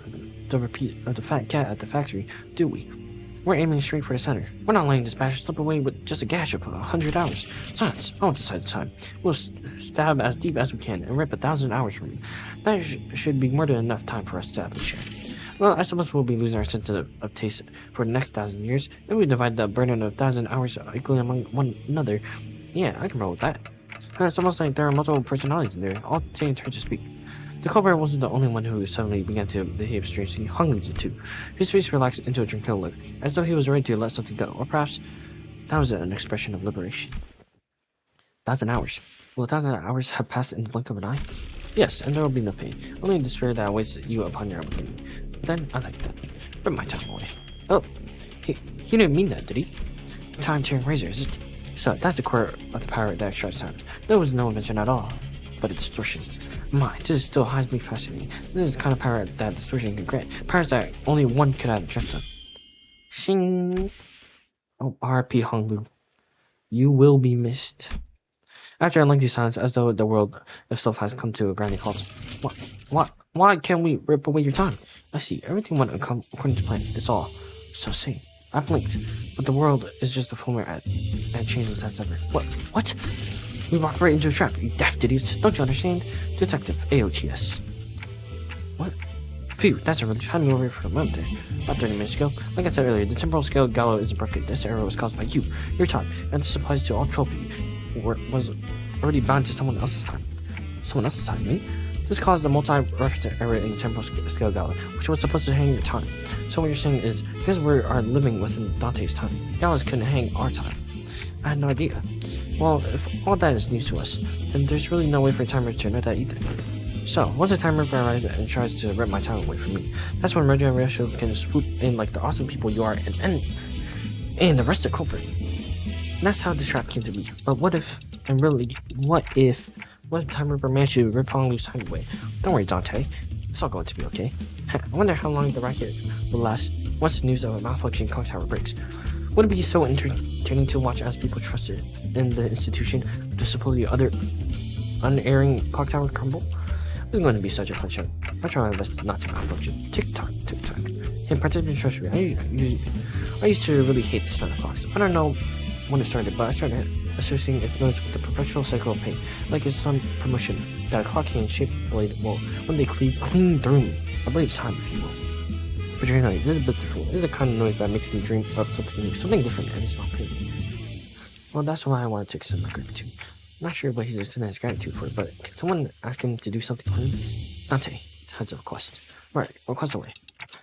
the repeat of the fat cat at the factory, do we? We're aiming straight for the center. We're not letting this bastard slip away with just a gash of 100 hours. Silence. I won't decide the time. We'll stab as deep as we can and rip 1,000 hours from him. That should be more than enough time for us to have a share. Well, I suppose we'll be losing our sense of taste for the next 1,000 years, and we divide the burden of 1,000 hours equally among one another. Yeah, I can roll with that. It's almost like there are multiple personalities in there, all taking turns to speak. The culprit wasn't the only one who suddenly began to behave strangely. Hung did too. His face relaxed into a tranquil look, as though he was ready to let something go, or perhaps that was an expression of liberation. 1,000 hours. Will 1,000 hours have passed in the blink of an eye? Yes, and there will be no pain, only the spirit that awaits you upon your awakening. Then, I like that. Rip my time away. Oh, he didn't mean that, did he? Time-tearing razor, is it? So, that's the core of the power that extracts time. There was no invention at all, but a distortion. My, this is still highly fascinating. This is the kind of power that distortion can grant. Powers that only one could have dreamt of. Shing! Oh, R.P. Honglu. You will be missed. After a lengthy silence, as though the world itself has come to a grinding halt. Why can't we rip away your time? I see, everything went according to plan. It's all so sane. I blinked, but the world is just a former and it changes as ever. What? We walked right into a trap, you daft idiots. Don't you understand? Detective, AOTS. What? Phew, that's a relief. Had me over here for a moment there. About 30 minutes ago. Like I said earlier, the temporal scale gallow isn't broken. This error was caused by you, your time, and this applies to all trophy. Was already bound to someone else's time. Someone else's time, me? This caused a multi-reference error in the temporal scale gallow, which was supposed to hang your time. So what you're saying is, because we are living within Dante's time, gallows couldn't hang our time. I had no idea. Well, if all that is news to us, then there's really no way for a timer to know that either. So, once a time ripper arrives and tries to rip my time away from me, that's when Reggie and Ratio can swoop in like the awesome people you are and the rest of the culprit. And that's how this trap came to be. But what if time ripper managed to rip Honglu's time away? Don't worry, Dante. It's all going to be okay. I wonder how long the racket will last once the news of a malfunctioning clock tower breaks. Would it be so entertaining to watch as people trusted in the institution to supposedly other unerring clock tower crumble? This is going to be such a fun show. I try my best not to malfunction. Tick-tock, tick-tock. Hey, participant trust me. I used to really hate the sound of clocks. I don't know when it started, but I started associating its noise with the perpetual cycle of pain, like it's some promotion that a clock hand-shaped blade will one day clean through me. A blade of time, if you will. But your noise is a bit different. This is the kind of noise that makes me dream of something new, something different, and it's not pain. Well, that's why I wanted to extend my gratitude. Not sure what he's extending his gratitude for, but can someone ask him to do something for him? Dante, heads of request. Right, request away.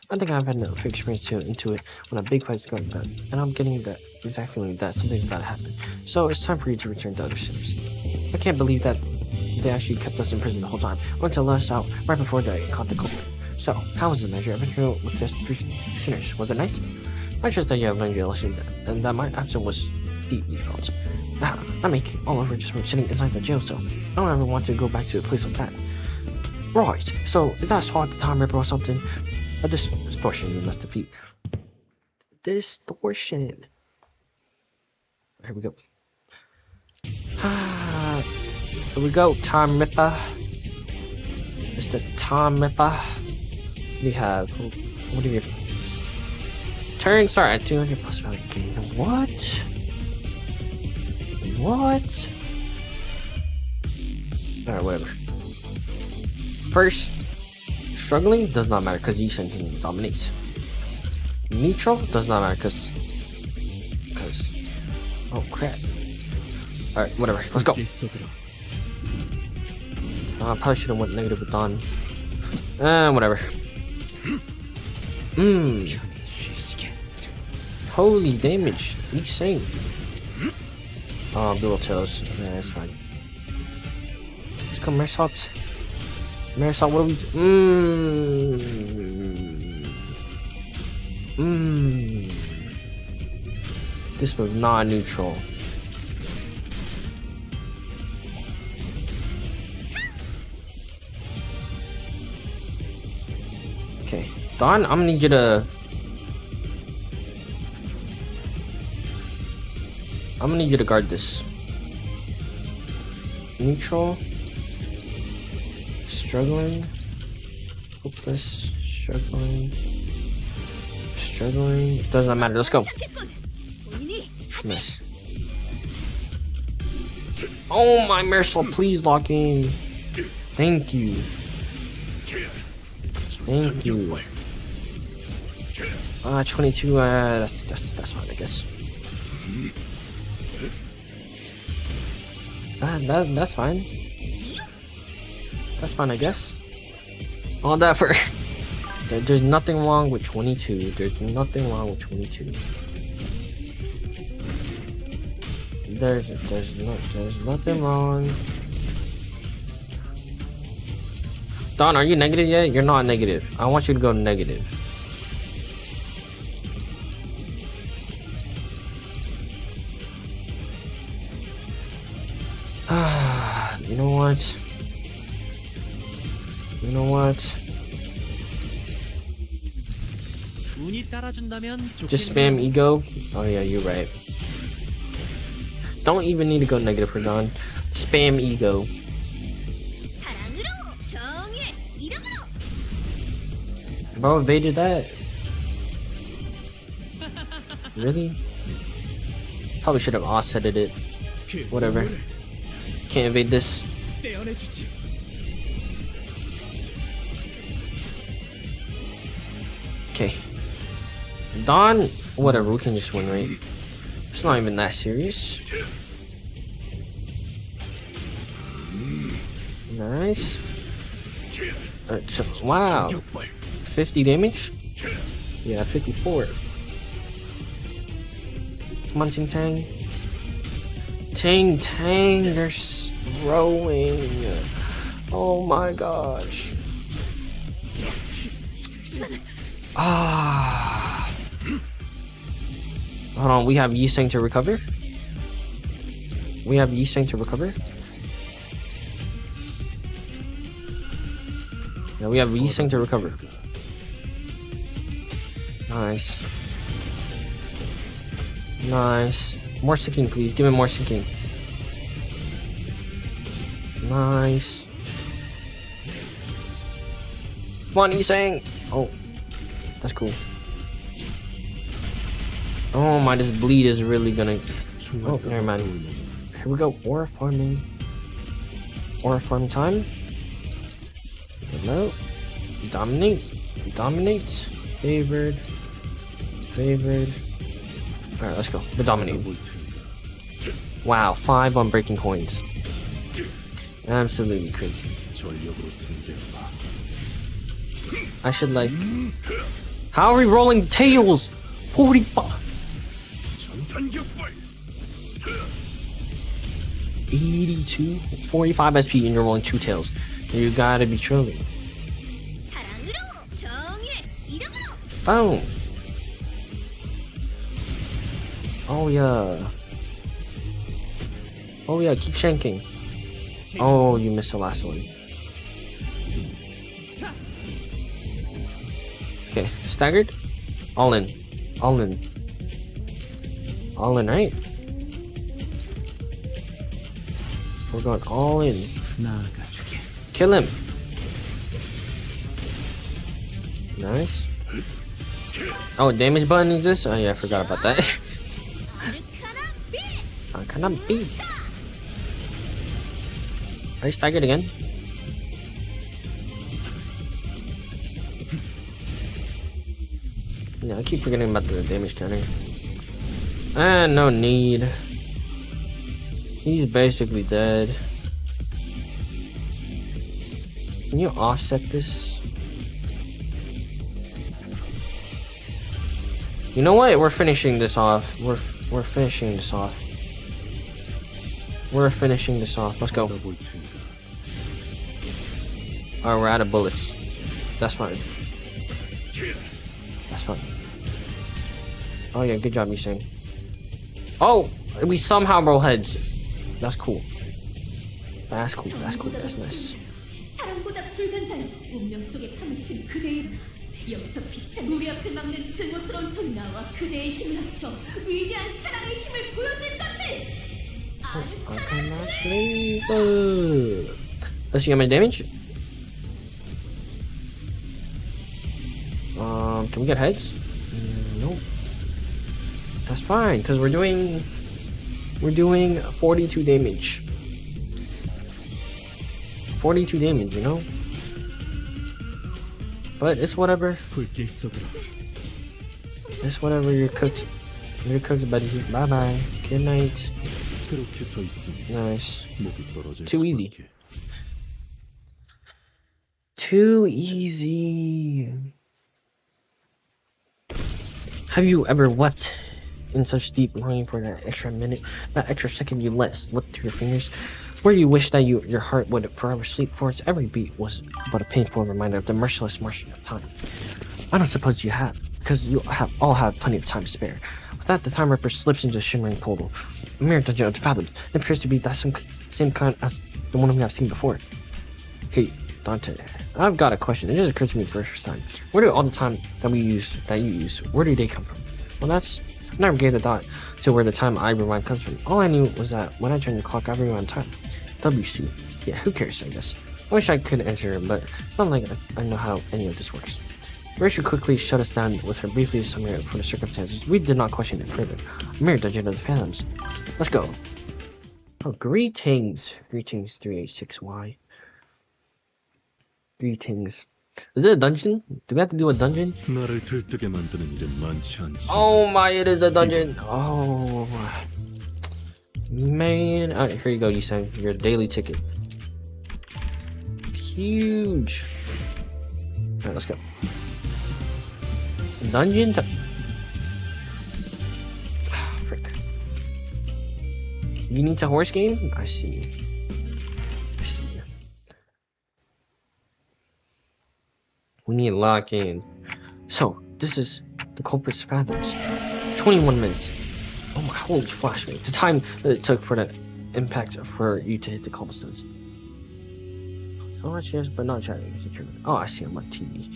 I think I've had enough experience into it when a big fight's going down, and I'm getting that exact feeling that something's about to happen. So it's time for you to return to other sinners. I can't believe that They actually kept us in prison the whole time, only to let us out right before they caught the culprit. So, how was the measure of Eventually with just 3 sinners? Was it nice? I just thought you have learned your lesson, and that my absence was deeply felt. That making all over just from sitting inside the jail cell. I don't ever want to go back to a place like that. Right, so is that swat the time ripper or something? A distortion you must defeat. Distortion. Here we go. Here we go, time ripper. It's the time ripper. We have, what do you have? Turn start at 200 plus value gain. What? What? Alright, whatever. First, struggling does not matter because Yisun can dominate. Neutral does not matter because oh crap. Alright, whatever. Let's go. I probably should have went negative with Dawn. Whatever. Holy damage. Insane. Oh, dual tails. Yeah, that's fine. Let's go, Marisol. Marisol, what are we? This was not neutral. Okay, Dawn, I'm gonna need you to. I'm gonna need you to guard this. Neutral. Struggling. Hopeless. Struggling. Struggling. Doesn't matter. Let's go. Miss. Oh my Marisol, please lock in. Thank you. Thank you. 22. That's fine, I guess. That's fine. That's fine, I guess. All that for. There's nothing wrong with 22. There's nothing wrong with 22. There's nothing wrong. Dawn, are you negative yet? You're not negative. I want you to go negative. You know what? You know what? Just spam ego. Oh yeah, you're right. Don't even need to go negative for Dawn. Spam ego. Bro evaded that. Really? Probably should have offsetted it. Whatever. Can't evade this. Okay. Dawn, whatever, we can just win, right? It's not even that serious. Nice. Wow. 50 damage? Yeah, 54. Come on, Ting Tang. Ting Tang, they're throwing. Oh my gosh. Hold on, we have Yiseng to recover. We have Yiseng to recover. Yeah, we have Yiseng to recover. Nice. Nice. More sinking, please. Give me more sinking. Nice. Come on, Yiseng. Oh, that's cool. Oh my, this bleed is really gonna. Oh, never mind. Here we go. Aura farming. Aura farm time. No. Dominate. Dominate. Favored. Favored. Alright, let's go. The dominate. Wow, 5 on breaking coins. Absolutely crazy. I should like. How are we rolling tails? 45. 82, 45 SP and you're rolling 2 tails. You gotta be trolling. 사랑으로 정의 이름으로. Boom. Oh yeah. Oh yeah, keep shanking. Oh, you missed the last one. Okay, staggered. All in. All in. All in, right? We're going all in. 나가주게. Kill him. Nice. Oh, damage button exists? Oh yeah, I forgot about that. Can I beat? Are you staggered again? Yeah, I keep forgetting about the damage counter. No need. He's basically dead. Can you offset this? You know what? We're finishing this off. We're finishing this off. We're finishing this off. Let's go. 알아볼 테니까. Alright, we're out of bullets. That's fine. That's fine. Oh yeah, good job, Misang. Oh! We somehow roll heads. That's cool. That's cool. That's cool. That's nice. 사랑보다 불간자는 운명 속에 파묻힌 그대의 이름. 여기서 빛은 우리 앞을 막는 증오스러운 존나와 그대의 힘을 합쳐 위대한 사랑의 힘을 보여줄 것을. Let's see how many damage. Can we get heads? Nope. That's fine, because we're doing 42 damage. 42 damage, you know? But it's whatever. 불길 속으로. It's whatever. You're cooked. You're cooked, buddy. Bye bye. Good night. 그렇게 서 있으니 Nice. 목이 떨어질 Too easy. 수밖에. Too easy. Have you ever wept in such deep longing for that extra minute, that extra second you let slip through your fingers, where you wish that your heart would forever sleep, for its every beat was but a painful reminder of the merciless marching of time? I don't suppose you have, because you all have plenty of time to spare. With that, the Time Ripper slips into a shimmering portal, a mere dungeon of fathoms. It appears to be that same kind as the one we have seen before. Hey, Dante, I've got a question. It just occurred to me for the first time. Where do all the time that you use, where do they come from? Well, I never gave a thought to where the time I rewind comes from. All I knew was that when I turned the clock, I rewind time. WC. Yeah, who cares, I guess. I wish I could answer, but it's not like I know how any of this works. Rachel quickly shut us down with her briefly summary for the circumstances. We did not question it further. A mere dungeon of the phantoms. Let's go. Oh, greetings. Greetings, 386Y. Greetings. Is it a dungeon? Do we have to do a dungeon? 나를 들뜨게 만드는 일은 많지 않지. Oh my, it is a dungeon. Oh man. Alright, here you go, Yisang. Your daily ticket. Huge. Alright, let's go. Dungeon. Frick. You need a horse game? I see. We need to lock in. So, this is the culprit's fathoms. 21 minutes. Oh my, holy flash me. The time that it took for the impact for you to hit the cobblestones. So much yes, but not chatting. Oh, I see, I'm on TV.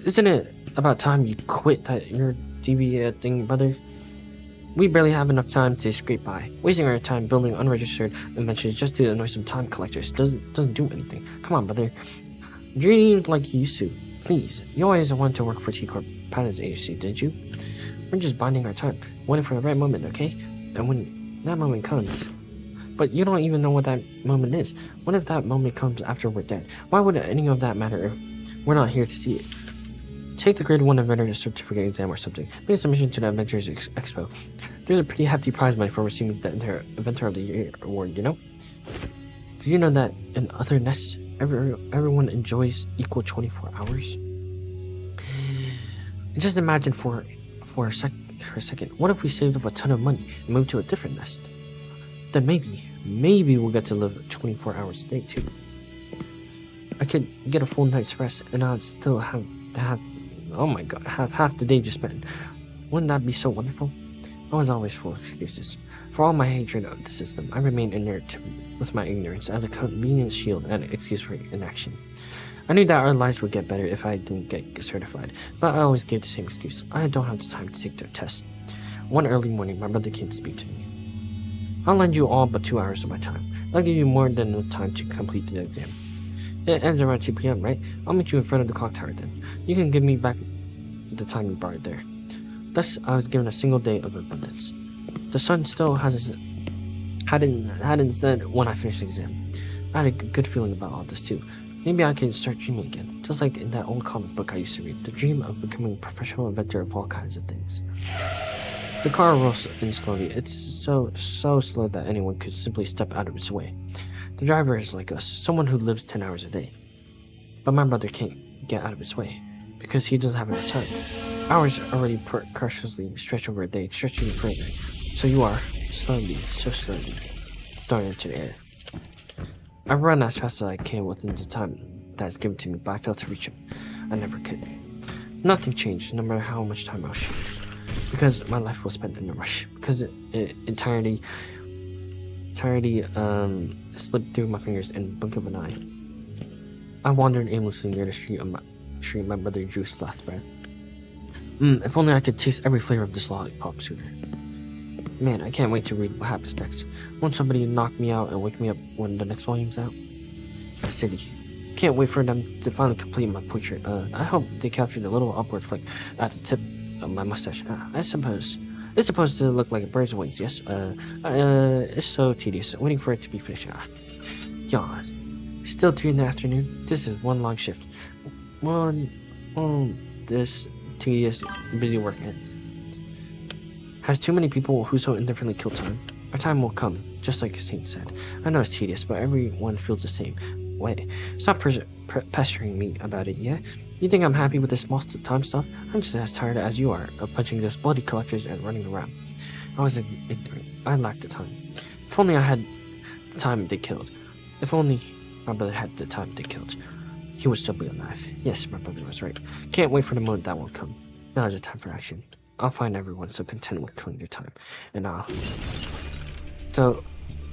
Isn't it about time you quit that your TV thing, brother? We barely have enough time to scrape by. Wasting our time building unregistered inventions just to annoy some time collectors doesn't do anything. Come on, brother. Dreams like you used to. Please. You always wanted to work for T-Corp Patents Agency, didn't you? We're just biding our time, waiting for the right moment, okay? And when that moment comes... But you don't even know what that moment is. What if that moment comes after we're dead? Why would any of that matter if we're not here to see it? Take the grade 1 inventor certificate exam or something. Make a submission to the Adventures Expo. There's a pretty hefty prize money for receiving the Inventor of the Year award, you know? Did you know that in other nests, everyone enjoys equal 24 hours? Just imagine for a second, what if we saved up a ton of money and moved to a different nest? then maybe we'll get to live 24 hours a day too. I could get a full night's rest and I'd still have to have, oh my god, have half the day to spend. Wouldn't that be so wonderful? I was always full of excuses. For all my hatred of the system, I remained inert with my ignorance as a convenient shield and excuse for inaction. I knew that our lives would get better if I didn't get certified, but I always gave the same excuse. I don't have the time to take their test. One early morning, my brother came to speak to me. I'll lend you all but 2 hours of my time. I'll give you more than enough time to complete the exam. It ends around 2 p.m., right? I'll meet you in front of the clock tower then. You can give me back the time you borrowed there. Thus, I was given a single day of abundance. The sun still hadn't set when I finished the exam. I had a good feeling about all this too. Maybe I can start dreaming again, just like in that old comic book I used to read, the dream of becoming a professional inventor of all kinds of things. The car rolls in slowly. It's so slow that anyone could simply step out of its way. The driver is like us, someone who lives 10 hours a day. But my brother can't get out of his way, because he doesn't have enough time. Hours already cautiously stretch over a day, stretching further. So you are, slowly, so slowly, thrown into the air. I run as fast as I can within the time that is given to me, but I fail to reach him. I never could. Nothing changed, no matter how much time I was short. Because my life was spent in a rush. Because it entirely slipped through my fingers in the blink of an eye. I wandered aimlessly near the street my brother drew his last breath. If only I could taste every flavor of this lollipop sooner. Man, I can't wait to read what happens next. Won't somebody knock me out and wake me up when the next volume's out? The city. Can't wait for them to finally complete my portrait. I hope they captured the little upward flick at the tip of my mustache. I suppose. It's supposed to look like a bird's wings, yes? It's so tedious, waiting for it to be finished. Yawn. Still 3 in the afternoon? This is one long shift. This tedious, busy work ends. Has too many people who so indifferently kill time? Our time will come, just like Saint said. I know it's tedious, but everyone feels the same way. Stop pestering me about it, yeah? You think I'm happy with this small time stuff? I'm just as tired as you are of punching those bloody collectors and running around. I was ignorant. I lacked the time. If only I had the time they killed. If only my brother had the time they killed. He would still be alive. Yes, my brother was right. Can't wait for the moment that will come. Now is the time for action. I'll find everyone so content with killing their time. And I'll...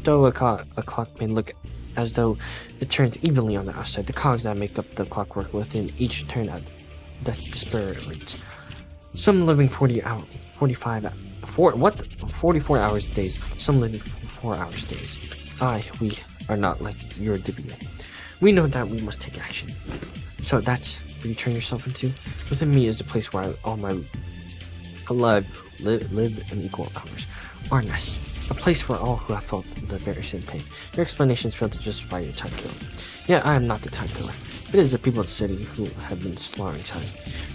Though a clock may look as though it turns evenly on the outside, the cogs that make up the clockwork within each turn at disparate rates. Some living 44 hours days, some living 4 hours days. We are not like your Dibia. We know that we must take action. So that's what you turn yourself into? Within me is the place where all my alive live in equal hours. Arness. A place where all who have felt the very same pain. Your explanations fail to justify your time killer. Yeah, I am not the time killer. It is the people of the city who have been slaughtering time.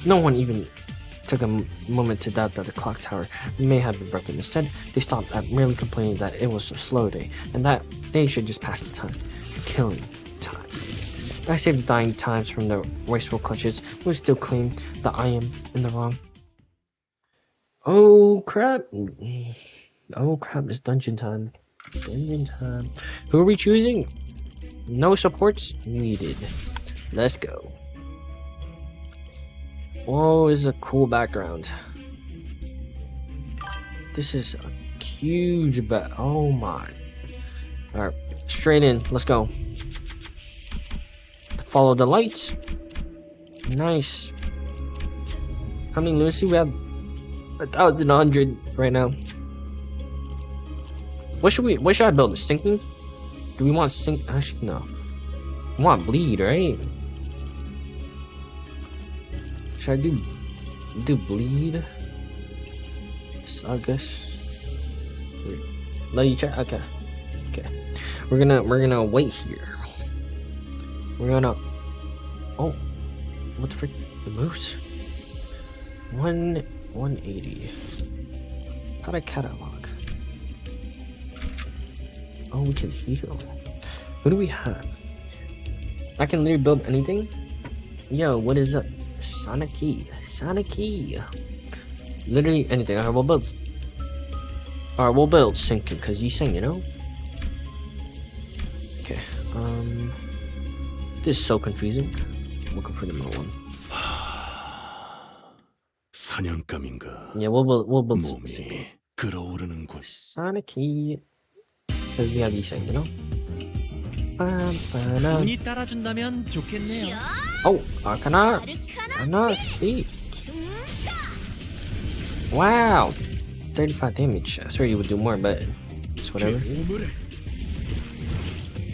No one even took a moment to doubt that the clock tower may have been broken. Instead, they stopped at merely complaining that it was a slow day, and that they should just pass the time. Killing time. I saved the dying times from the wasteful clutches, who still claim that I am in the wrong. Oh crap. Oh crap, it's dungeon time. Dungeon time. Who are we choosing? No supports needed. Let's go. Oh, this is a cool background. This is a huge bet. Oh my. Alright, straight in. Let's go. Follow the lights. Nice. How many lunacy? We have 1,100 right now. What should I build? A sinking? Do we want sink? Actually, no. We want bleed, right? Should I do bleed? I guess. Let you check. Okay. We're gonna wait here. We're gonna. Oh, what the frick? The moose. 180. How'd I catalog? Oh, we can heal. Who do we have? I can literally build anything? Yo, what is up? Sonic key. Literally anything. Alright, we'll build sinking, because you sing, you know? This is so confusing. We'll go for the middle one. 사냥감인가. Yeah, we'll build this thing. 몸이 끓어오르는군. Sonic key. Because we have these things, you know? 운이 따라준다면 좋겠네요. Oh, Arcana. Arcana speed. Wow. 35 damage. I swear you would do more, but it's whatever. 오물을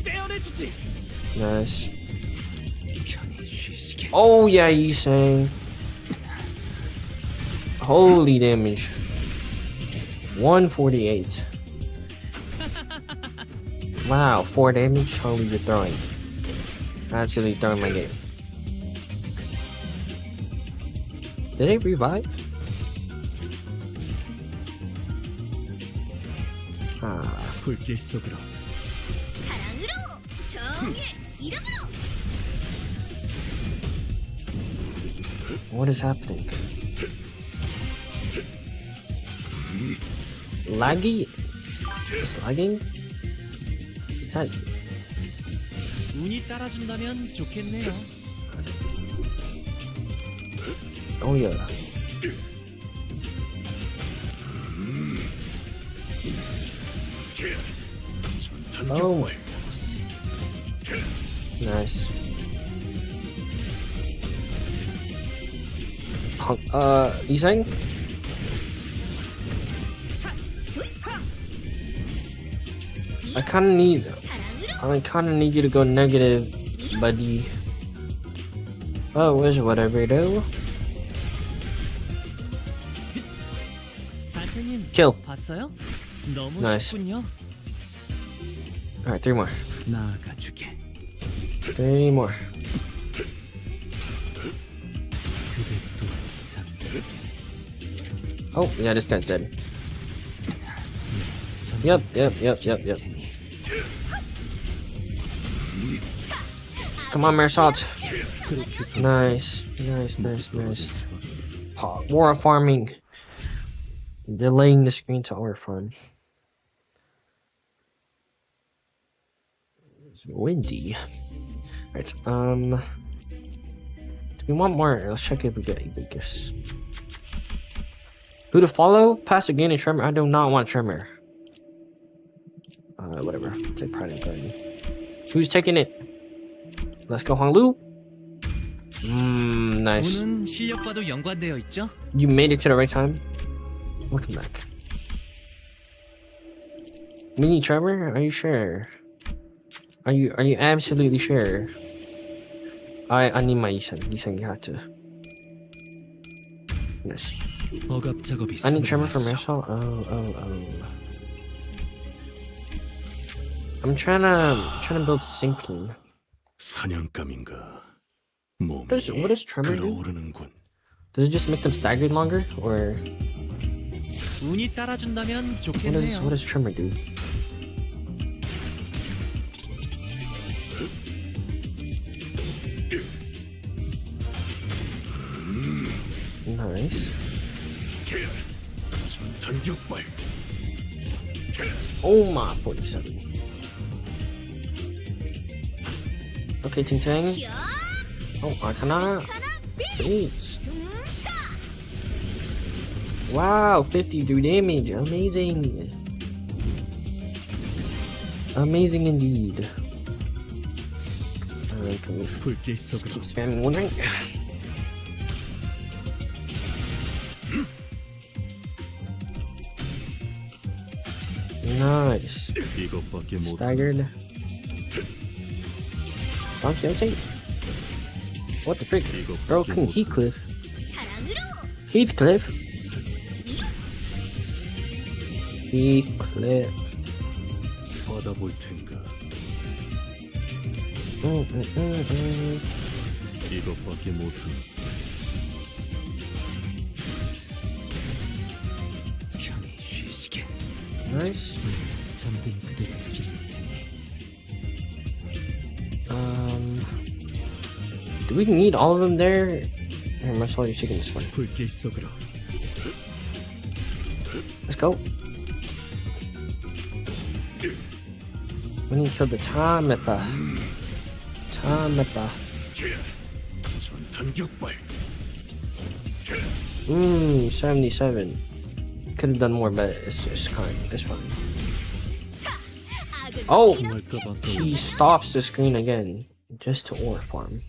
떼어내주지. Nice. 편히 쉬시게. Oh, yeah, you saying. Holy damage. 148. Wow, 4 damage. Holy, you're throwing. Actually throwing my game. Did it revive? Ah. 불길 속으로. 사랑으로 정의 이름으로. What is happening? Laggy? It's lagging? Is that... 운이 따라준다면 좋겠네요. Oh yeah. Oh. Nice. You saying? I kinda need you to go negative, buddy. Oh, where's whatever though? 단테님 Kill. 봤어요? 너무 Nice. 쉽군요. Alright, 3 more. 나아가주게. 3 more. 그대 또 잠들게. Oh, yeah, this guy's dead. Yep. 테니. Come on, Marisol. 그렇게 서 Nice. War farming. Delaying the screen to our farm. It's windy. Alright, do we want more? Let's check if we get any gifts. Who to follow? Pass a gain and Tremor. I do not want Tremor. Whatever. I'll take Pride and Garden. Who's taking it? Let's go, Honglu. Nice. 운은 실력과도 연관되어 있죠? You made it to the right time. Welcome back. Mini Trevor, are you sure? Are you absolutely sure? I need my Isan. Isan, you have to. Nice. 억압 작업이 I need Tremor for 성공했어. Marisol. Oh. I'm trying to build sinking. 사냥감인가. 몸이 What does Tremor do? 끓어오르는군. Does it just make them staggered longer, or 운이 따라준다면 좋겠네요. what does Tremor do? Nice. 전탄격발. Oh my, 47. Okay, Ting Tang. Oh, Arcana. Jeez. Wow, 53 damage. Amazing. Amazing indeed. Alright, can we 불길 just 속으로. keep spamming one ring? Nice. 이것밖에 못. Staggered. Don Quixote? What the frick? Broken Heathcliff. 사랑으로 Heathcliff? Heathcliff. 받아볼 텐가. 이것밖에 못한. 편히 쉬시게. Nice. 잠든 그대를 기를 테니. Do we need all of them there? Here, let's all your chicken this one. 불길 속으로. Let's go. We need to kill the time at the 맞다. 전탄 격발. 77. Could have done more, but it's fine. It's fine. Oh, he stops the screen again just to ore farm.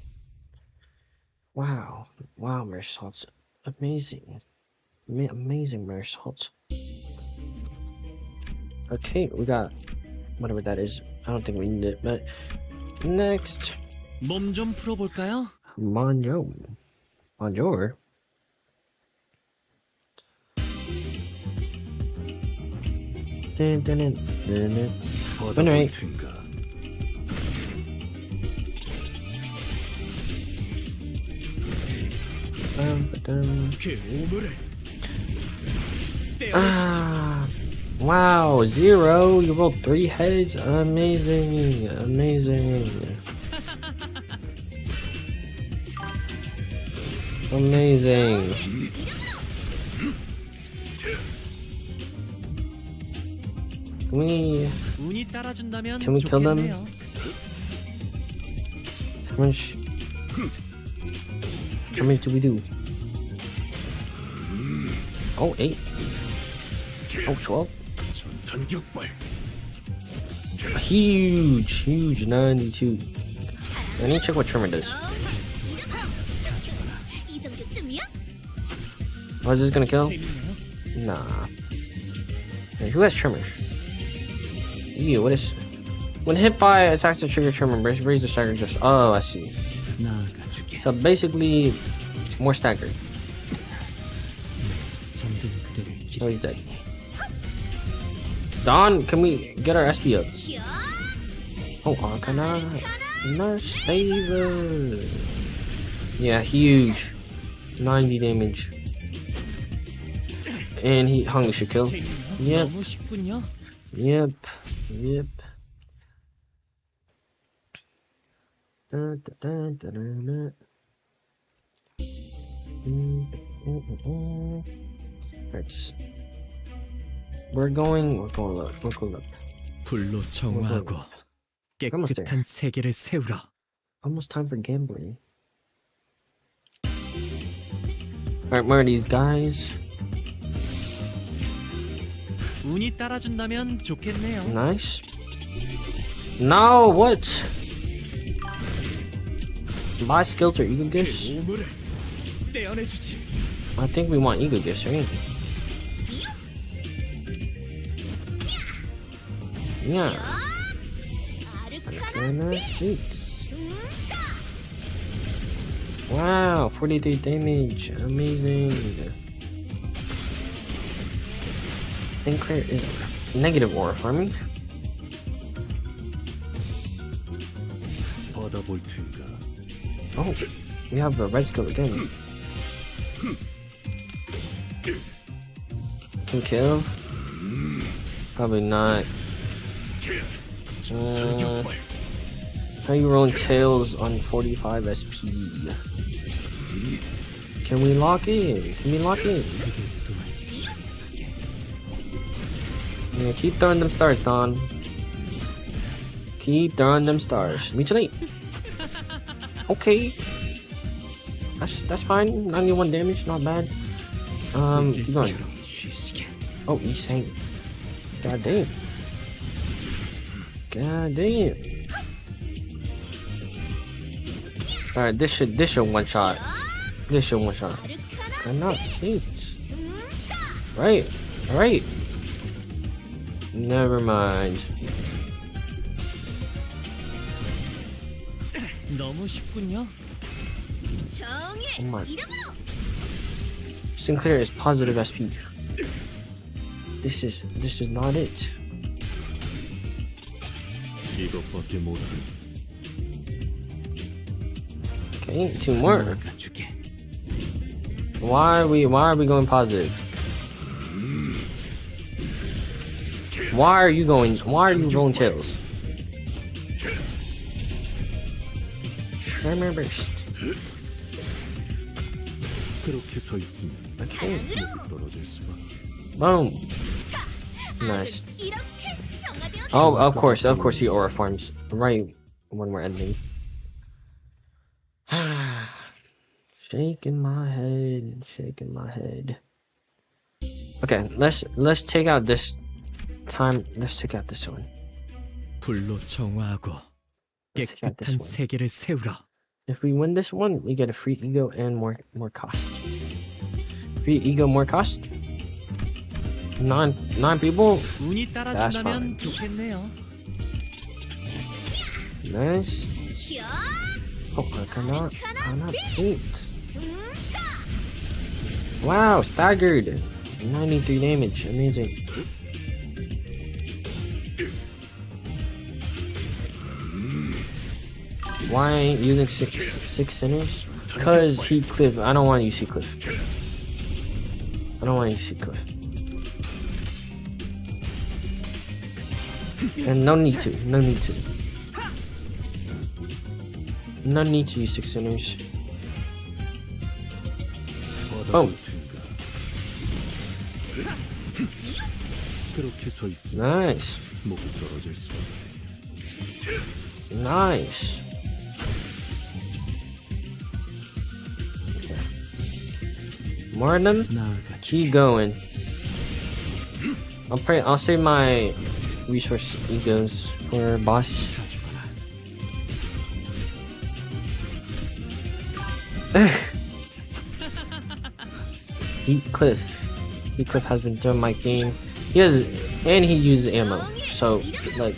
Wow, wow, Mersault's amazing, amazing Mersault. Okay, we got whatever that is. I don't think we need it, but next, 몸 좀 풀어볼까요? Bonjour. Anyway. 버다볼트인가. 그 오물을 Ah, wow, 0. You rolled 3 heads. Amazing, amazing, amazing. 운이 따라준다면 Can we kill them? 좋겠네요. How many do we do? Oh, 8. Oh, 12. 전탄 격발. A huge 92. I need to check what Trimmer does. 이 정도쯤이야? Oh, is this gonna kill? 재밌네요. Nah. Hey, who has Trimmer? Ew, what is... When hit by attacks the trigger Trimmer, raise the stagger just... Oh, I see. 나아가주게. So basically, more staggered. 잠든 그대를 Oh, 기다려. he's dead. Don, can we get our SP up? Oh, Arcana. Nice favor. Yeah, huge. 90 damage. And he hung should kill. 재밌네요. Yep. 너무 쉽군요. Yep. Yep. Da, da, da, da, da, da. Thanks. We're going up. We're going up. 불로 정화하고 Almost there. 깨끗한 세계를 세우라. Almost time for gambling. Alright, where are these guys? 운이 따라준다면 좋겠네요. Nice. No, what? Buy skills or ego gifts? 오물을 떼어내주지. I think we want ego gifts, right? Yeah. Arcana Shoots. Wow, 43 damage. Amazing. Sinclair is negative aura farming. 버다볼트인가. Oh, we have the red skill again. Can kill? Probably not. 전탄 격발. How you rolling tails on 45 SP? Can we lock in? Can we lock in? Yeah, keep throwing them stars, Don. Keep throwing them stars. Mutilate. Okay. That's fine. 91 damage, not bad. Keep going. 쉬시게. Oh, he's saying. God damn. God damn. Alright, this should one shot. This should one shot. Cannot please. Right. Alright. Never mind. 너무 쉽군요. Oh my. Sinclair is positive SP. This is not it. 이것밖에 못해. Okay, 2 more. 나아가주게. Why are we going positive? Why are you rolling tails? Tremor burst. 그렇게 서 있으면 Okay. 목이 떨어질 수가. Boom. Nice. Oh, of course he aura farms right when we're ending. Shaking my head, shaking my head. Okay, let's take out this time. Let's take out this one. 불로 정화하고 Let's take out this 깨끗한 one. 세계를 세우라. If we win this one, we get a free ego and more cost. Free ego, more cost. Nine people. 운이 fine. 따라준다면 좋겠네요. Nice. Oh, I cannot beat. Wow, staggered. 93 damage. Amazing. Why ain't using six sinners? Cause Heathcliff. I don't want to use Heathcliff. I don't want to use Heathcliff. And no need to. No need to. No need to use six sinners. 받아볼 텐가. 그렇게 서 있으면 Nice. 목이 떨어질 수밖에. Nice. Okay. More of them? 나아가 Keep going. I'll save my resource egos for boss. Heathcliff has been doing my game. He uses ammo. So like,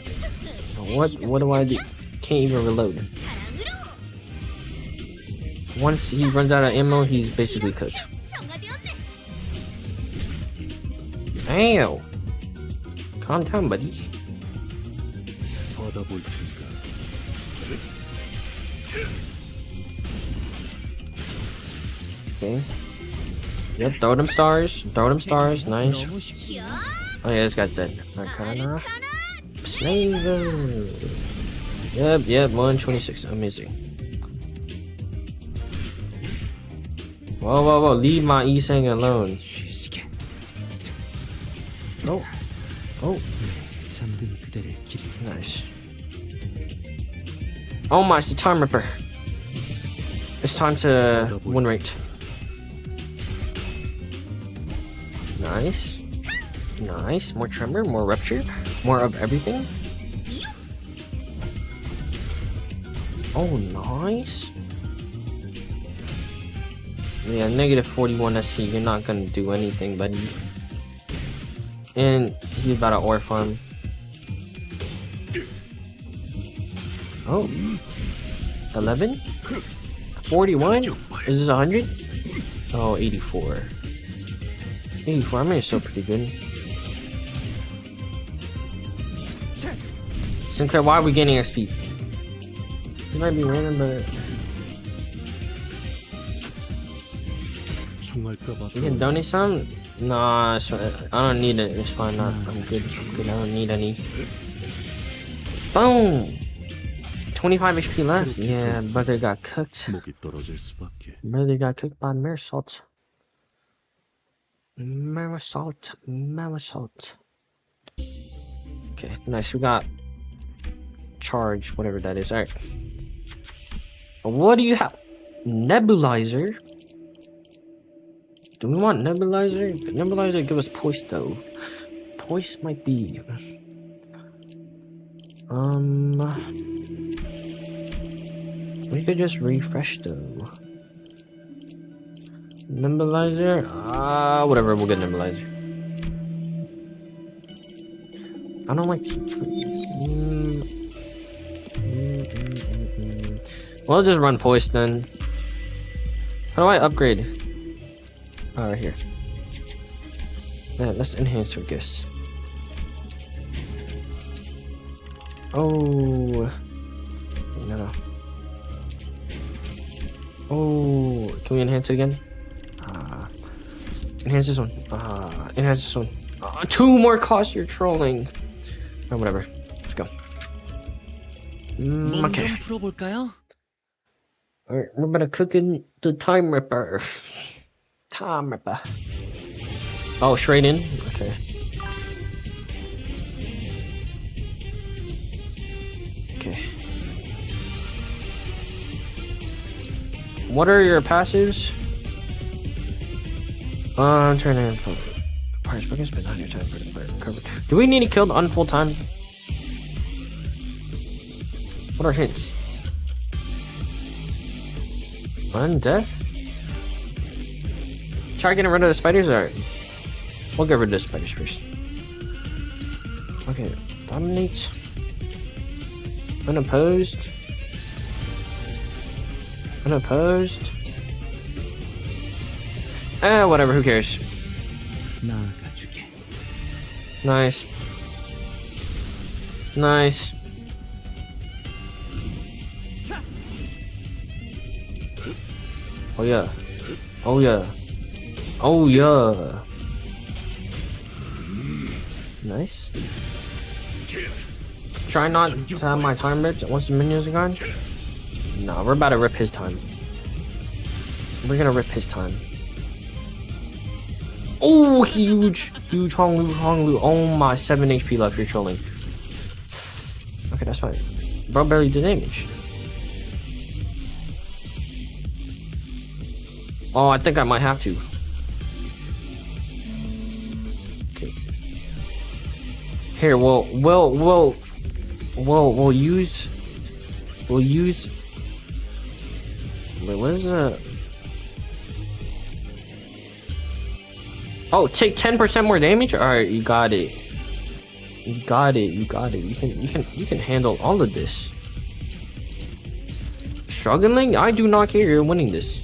what do I do? Can't even reload. Once he runs out of ammo, he's basically cooked. Ow! Calm down, buddy. 받아볼 텐가. Okay. Yep, throw them stars. Throw them stars. Nice. 너무 쉽. Oh yeah, this guy's dead. Arcana. Slaver. Yep, 126. Amazing. Whoa. Leave my Isang alone. 쉬시게. Oh. 잠든 그대를 기리. Nice. Oh my, it's the time ripper. It's time to win rate. Nice. More tremor, more rupture, more of everything. Oh, nice. Yeah, negative 41 SP. You're not gonna do anything, buddy. And he's about to ore farm. Oh. 11? 41? Is this 100? Oh, 84. 84, I mean, it's still pretty good. Sinclair, why are we getting XP? This might be random, but 총알까봐. you can donate some? Nah, I don't need it. It's fine. I'm good. I don't need any. Boom! 25 HP left. Yeah, brother got cooked. 목이 떨어질 수밖에. Brother got cooked by Marisol. Okay, nice. We got charge, whatever that is. Alright. What do you have? Nebulizer? Do we want nebulizer? Nebulizer give us poise though. Poise might be. We could just refresh though. Nebulizer? Whatever, we'll get nebulizer. I don't like. Well, I'll just run poise then. How do I upgrade? Oh, right here. Yeah, let's enhance our gifts. Oh. No. Oh, can we enhance it again? Enhance this one. Enhance this one. 2 more costs, you're trolling. Oh, whatever. Let's go. 몸 Okay. 좀 풀어볼까요? Alright, we're gonna cook in the time ripper. Time ripper. Oh, straight in? Okay. Okay. What are your passives? Turn in parts because spend on your time for the player recovery. Do we need to kill the unfull time? What are hints? Undeath? Try getting rid of the spiders? Alright. We'll get rid of the spiders first. Okay. Dominate. Unopposed. Unopposed. Whatever, who cares? 나아가주게. Nice. Nice. Oh yeah. Oh yeah. Oh yeah. Nice. Try not to have my time ripped once the minions are gone. Nah, we're about to rip his time. We're gonna rip his time. Oh, huge Hong Lu. Oh my, 7 HP left. You're trolling. Okay, that's fine. Bro barely did damage. Oh, I think I might have to. Okay. Here, we'll use. Wait, what is that? Oh, take 10% more damage? Alright, you got it. You got it. You can handle all of this. Struggling? I do not care. You're winning this.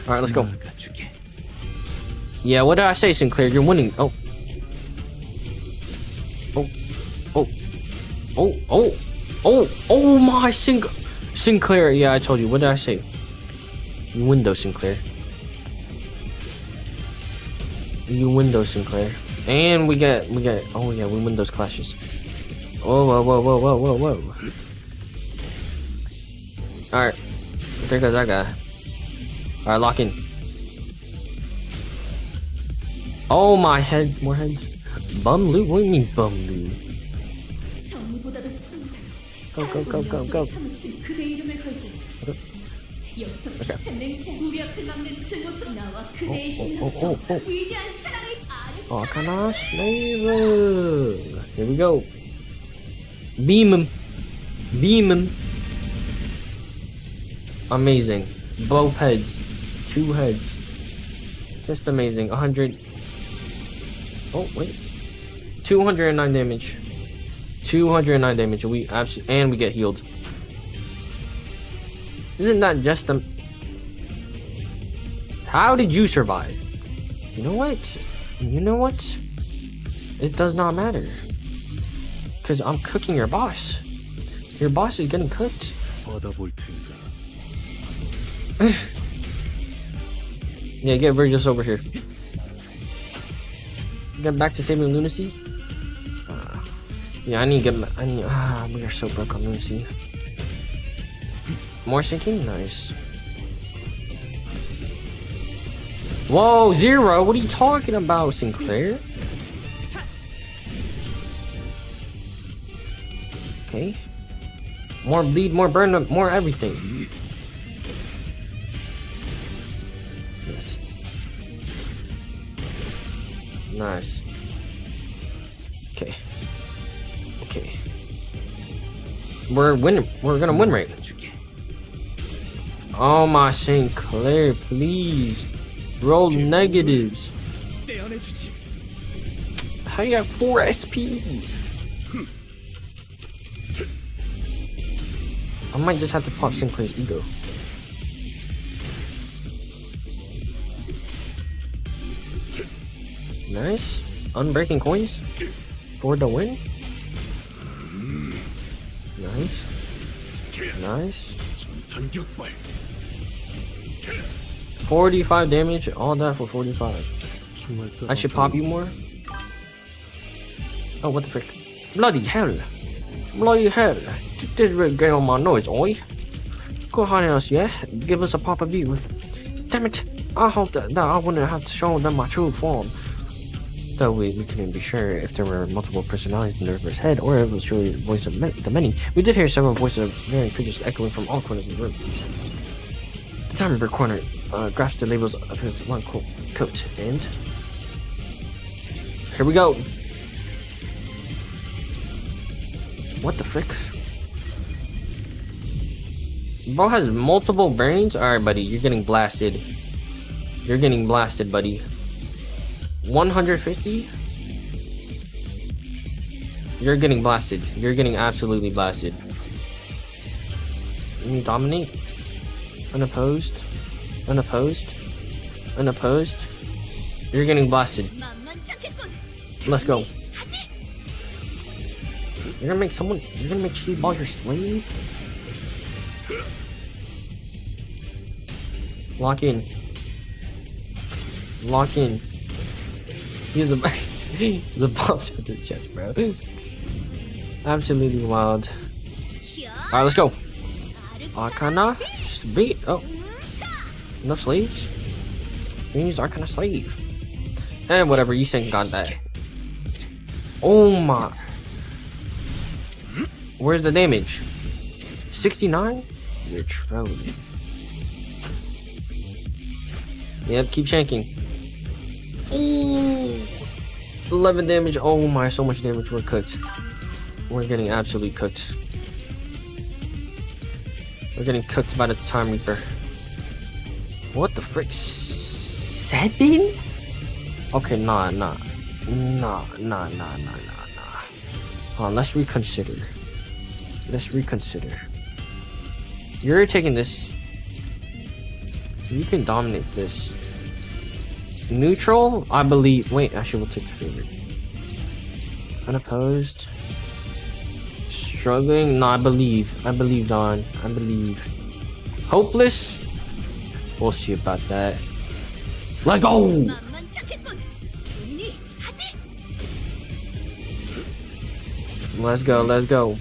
Alright, let's go. 나아가주게. Yeah, what did I say, Sinclair? You're winning. Oh. Oh my Sinclair. Yeah, I told you. What did I say? You win though, Sinclair. You win those, Sinclair. And we get, oh yeah, we win those clashes. Whoa. Alright. There goes that guy. Alright, lock in. Oh my heads, more heads. Bum loot? What do you mean bum loot? 정의보다도 풍자. Go. 그대 이름을 걸고 여기서 빛의 맹세 우리 앞을 막는 증오스로 나와 그대의 힘을 쳐 위대한 사랑을 아를 Oh, Arcana Slaver. Here we go. Beam him. Amazing. Both heads. 2 heads. Just amazing. 100. Oh, wait. 209 damage. 209 damage. And we get healed. Isn't that just a... How did you survive? You know what? It does not matter. Because I'm cooking your boss. Your boss is getting cooked. 받아볼 테니까. Yeah, get Virgis over here. Get back to saving lunacy. Yeah, we are so broke on lunacy. More sinking? Nice. Whoa, 0! What are you talking about, Sinclair? Okay. More bleed, more burn, more everything. Yes. Nice. Okay. We're winning. We're gonna win rate. Oh my Sinclair, please. Roll negatives. How you have 4 SP? I might just have to pop Sinclair's ego. Nice. Unbreaking coins for the win. Nice. 45 damage, all that for 45. I should pop you more. Oh, what the frick? Bloody hell. This really get on my nose, oi. Go on us, yeah? Give us a pop of view. Damn it. I hope that I wouldn't have to show them my true form. Though we couldn't be sure if there were multiple personalities in the river's head, or if it was truly the voice of the many. We did hear several voices of varying creatures echoing from all corners of the room. The time reaper corner grasps the labels of his long coat, and here we go. What the frick? Bro has multiple brains? Alright, buddy, you're getting blasted. You're getting blasted, buddy. 150? You're getting blasted. You're getting absolutely blasted. Let me dominate. Unopposed. Unopposed. Unopposed. You're getting blasted. Let's go. You're gonna make cheese ball your slave? Lock in. Lock in. He's a he's a boss with his chest, bro. Absolutely wild. Alright, let's go. Arcana. Just beat. Oh. No slaves? We use Arcana slave. And whatever, you saying got that. Oh my. Where's the damage? 69? You're trolling. Yep, keep shanking. Ooh. 11 damage. Oh my, so much damage. We're cooked. We're getting absolutely cooked. We're getting cooked by the Time Reaper. What the frick? 7? Okay, nah. Hold on, let's reconsider. Let's reconsider. You're taking this. You can dominate this. Neutral, I believe. Wait, actually, we'll take the favorite. Unopposed. Struggling. No, I believe. I believe, Don. I believe. Hopeless. We'll see about that. Let go. Let's go. Let's go.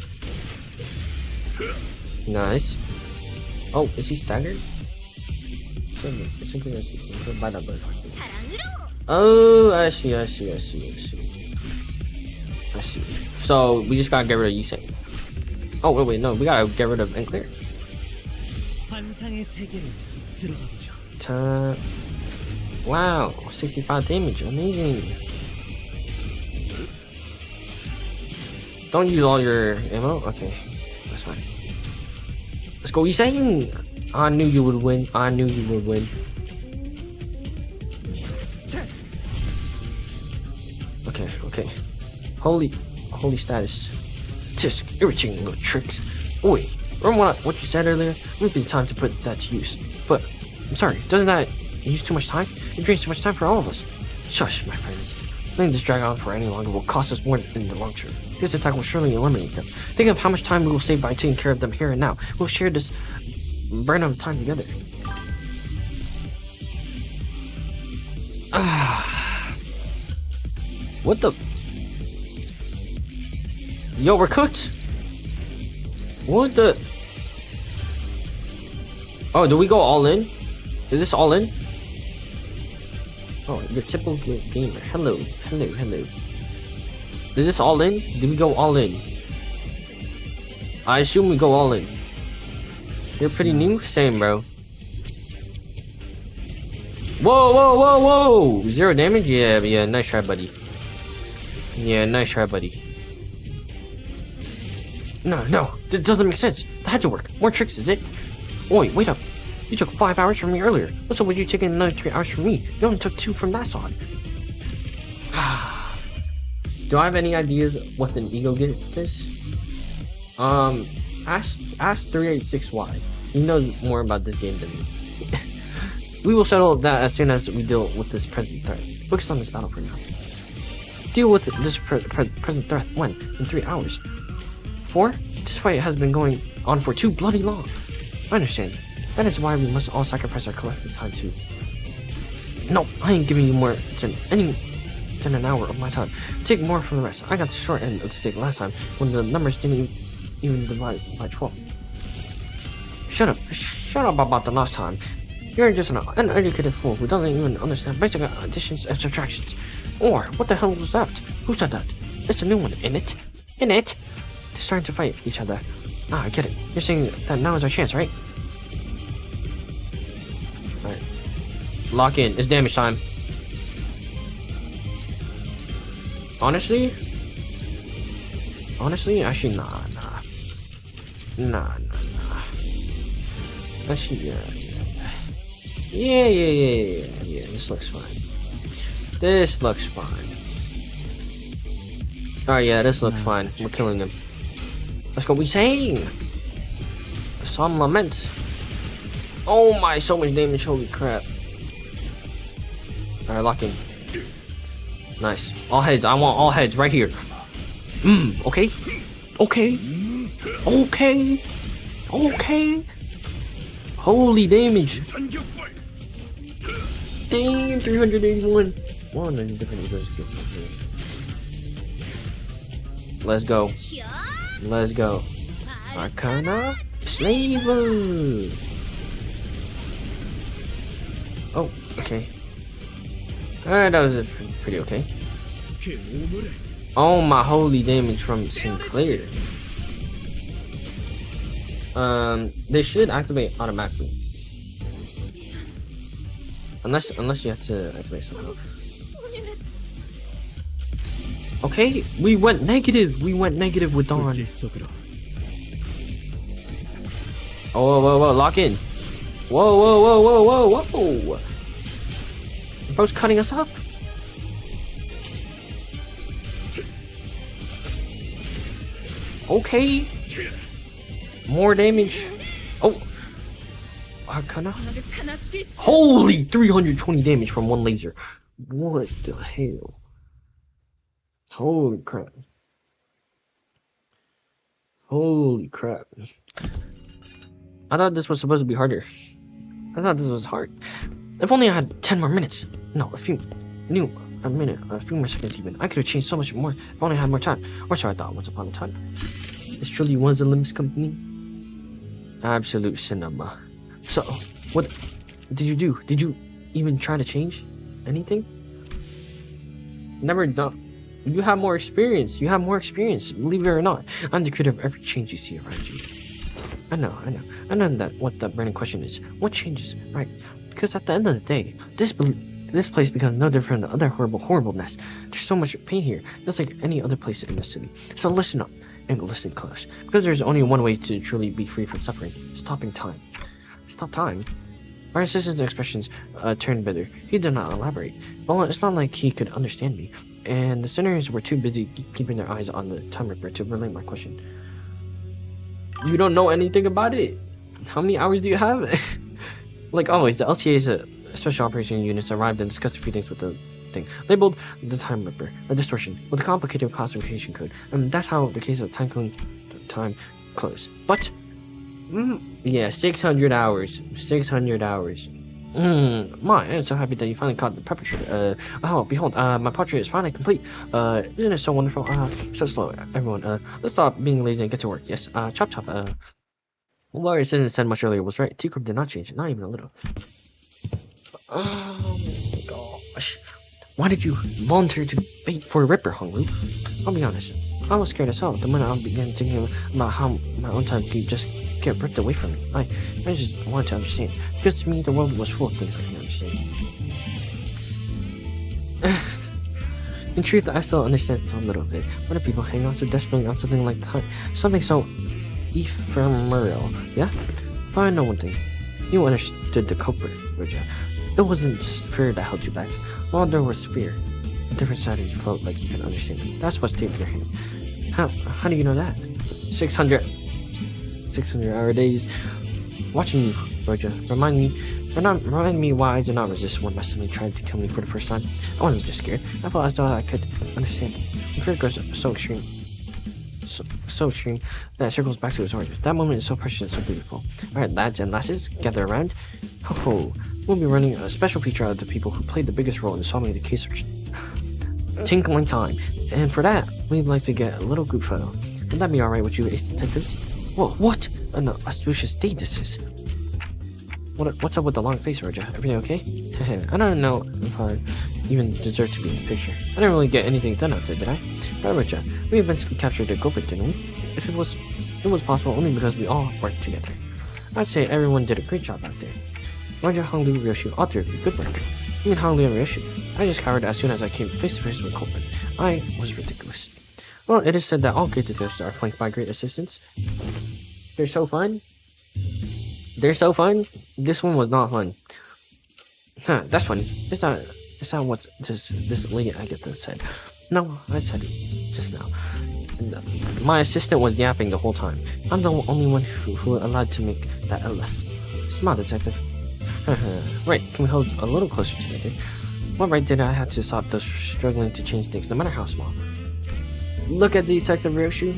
Nice. Oh, is he staggered? Oh, I see. So we just gotta get rid of Yusei. Oh wait, no, we gotta get rid of Unclear. 환상의 세계로 들어가 보죠. Wow, 65 damage, amazing. Don't use all your ammo. Okay, that's fine. Let's go, Yusei. I knew you would win. I knew you would win. Okay. Holy status. Tisk, irritating little tricks. Oi, remember what you said earlier? It would be time to put that to use. But, I'm sorry, doesn't that use too much time? It drains too much time for all of us. Shush, my friends. Letting this drag on for any longer will cost us more in the long term. This attack will surely eliminate them. Think of how much time we will save by taking care of them here and now. We'll share this burn of time together. What the? Yo, we're cooked. What the? Oh, do we go all in? Is this all in? Oh, your typical gamer. Hello. Is this all in? Do we go all in? I assume we go all in. You're pretty new? Same, bro. Whoa! 0 damage? Yeah, nice try, buddy. Yeah, nice try, buddy. No, that doesn't make sense. That had to work. More tricks, is it? Oi, wait up. You took 5 hours from me earlier. What's up with you taking another 3 hours from me? You only took 2 from that side. Do I have any ideas what an ego get this? Ask 386Y. He knows more about this game than me. We will settle that as soon as we deal with this present threat. Focus on this battle for now. Deal with this present threat when? In 3 hours. 4? This fight has been going on for too bloody long. I understand. That is why we must all sacrifice our collective time too. No, I ain't giving you more than an hour of my time. Take more from the rest. I got the short end of the stick last time when the numbers didn't even divide by 12. Shut up about the last time. You're just an uneducated fool who doesn't even understand basic additions and subtractions. Or, what the hell was that? Who said that? It's a new one, in it? They're starting to fight each other. Ah, I get it. You're saying that now is our chance, right? Lock in. It's damage time. Honestly, actually, nah. Actually, yeah. This looks fine. Alright, yeah, this looks fine. We're killing him. Let's go. We saying some laments. Oh my, so much damage. Holy crap. Alright, lock in. Nice. All heads. I want all heads right here. Okay. Holy damage. Damn, 381. One different ecos. Let's go. Arcana Slaver. Oh, okay. Alright, that was pretty okay. Oh my, holy damage from Sinclair. They should activate automatically. Unless you have to activate somehow. Okay, we went negative with Dawn. Oh, whoa, lock in. Whoa. Bro's cutting us up. Okay. More damage. Oh. Arcana. Holy 320 damage from one laser. What the hell? Holy crap. I thought this was supposed to be harder. I thought this was hard. If only I had 10 more minutes. No, a few more seconds even. I could have changed so much more if only I had more time. Or so I thought once upon a time. This truly was a Limbs company. Absolute cinema. So, what did you do? Did you even try to change anything? Never done. You have more experience. Believe it or not. I'm the creator of every change you see around you. I know that what the burning question is. What changes, right? Because at the end of the day, this place becomes no different from the other horribleness. There's so much pain here, just like any other place in the city. So listen up and listen close. Because there's only one way to truly be free from suffering. Stopping time. Stop time? Our assistant's expressions turned bitter. He did not elaborate. Well, it's not like he could understand me. And the sinners were too busy keeping their eyes on the time ripper to relay my question. You don't know anything about it? How many hours do you have? Like always, the LCA's special operation units arrived and discussed a few things with the thing, labeled the time ripper, a distortion, with a complicated classification code. And that's how the case of Tinkingling Time closed. But, yeah, 600 hours. 600 hours. I'm so happy that you finally caught the perpetrator. Oh, behold, my portrait is finally complete. Isn't it so wonderful? So slow, everyone. Let's stop being lazy and get to work. Yes, chop. What our assistant said much earlier was right. T-Corp did not change, not even a little. Oh my gosh. Why did you volunteer to bait for a Ripper, Honglu? I'll be honest, I was scared as hell the minute I began thinking about how my own time could just get ripped away from me. I just wanted to understand, because to me the world was full of things I couldn't understand. In truth, I still understand so little of it. Why do people hang on so desperately on something like time? Something so ephemeral, yeah? But I know one thing. You understood the culprit, Roja. It wasn't just fear that held you back. Well, there was fear. A different side of you felt like you could understand it. That's what stayed with your hand. How do you know that? 600 hour days. Watching you, Roja, remind me why I did not resist when my sibling tried to kill me for the first time. I wasn't just scared. I felt as though I could understand. The fear goes so extreme. So extreme that it circles back to its origin. That moment is so precious and so beautiful. Alright, lads and lasses, gather around. Ho, we'll be running a special feature out of the people who played the biggest role in solving the case of Tinkling Time. And for that, we'd like to get a little group photo. Would that be alright with you, ace detectives? Whoa, what an auspicious day this is. What's up with the long face, Roja? Everything okay? I don't know if I even deserve to be in the picture. I didn't really get anything done out there, did I? Right, Roja, we eventually captured the culprit, didn't we? If it was possible only because we all worked together. I'd say everyone did a great job out there. Roger Honglu Ryoshi, all three of you, good work. You mean Honglu and Ryoshi? I just cowered as soon as I came face to face with Coleman. I was ridiculous. Well, it is said that all great detectives are flanked by great assistants. They're so fun. They're so fun. This one was not fun. Huh, that's funny. It's not what this lady Agatha said. No, I said it just now. And, my assistant was yapping the whole time. I'm the only one who allowed to make that LF. Smart detective. Right, can we hold a little closer together? What right did I have to stop those struggling to change things, no matter how small? Look at Detective Ryoshi.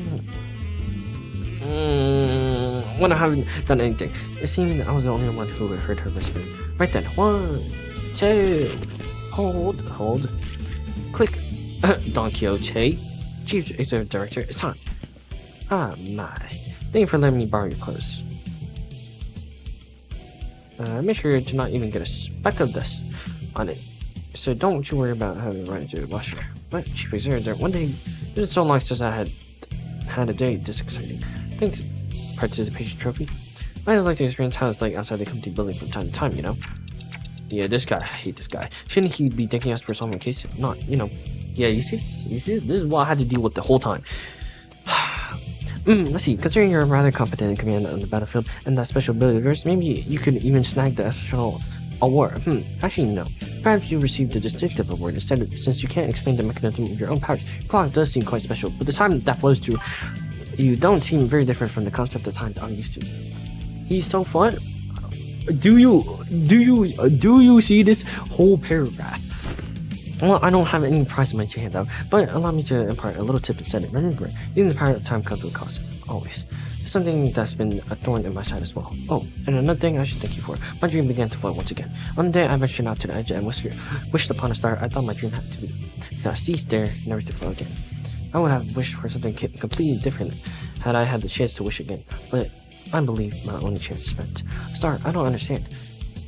When I haven't done anything. It seemed I was the only one who heard her whisper. Right then, 1, 2, hold. Click. Don Quixote. Chief Executive Director, it's time. Ah, my. Thank you for letting me borrow your clothes. Make sure to not even get a speck of dust on it. So don't you worry about having to run into the washer. But Chief Executive, one day, it was so long since I had a day this exciting. Thanks, participation trophy. I just like to experience how it's like outside the company building from time to time, you know? Yeah, this guy, I hate this guy. Shouldn't he be thanking us for solving a case? Not, you know. Yeah, you see this is what I had to deal with the whole time. Let's see, considering you're rather competent in command on the battlefield and that special ability of yours, maybe you could even snag the special award. Actually no. Perhaps you received the distinctive award instead since you can't explain the mechanism of your own powers. Clock does seem quite special, but the time that flows through you don't seem very different from the concept of time I'm used to. He's so fun. Do you see this whole paragraph? Well, I don't have any prize in my hand though, but allow me to impart a little tip instead. Remember, using the power of time comes with cost. Always. It's something that's been a thorn in my side as well. Oh, and another thing I should thank you for. My dream began to float once again. On the day I ventured out to the edge and wished upon a star, I thought my dream had to cease there, never to flow again. I would have wished for something completely different had I had the chance to wish again, but I believe my only chance is spent. Star, I don't understand.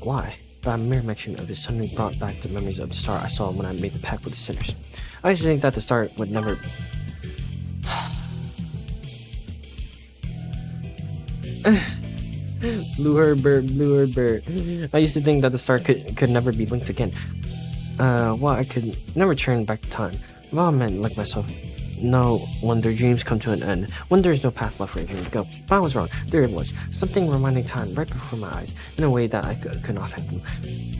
Why? But a mere mention of it suddenly brought back the memories of the star I saw when I made the pact with the sinners. I used to think that the star would never... Blue Herbert. I used to think that the star could never be linked again. Well, I could never turn back time. Well, men like myself know when their dreams come to an end, when there is no path left for a dream to go. But I was wrong. There it was. Something reminding time right before my eyes, in a way that I could not fathom.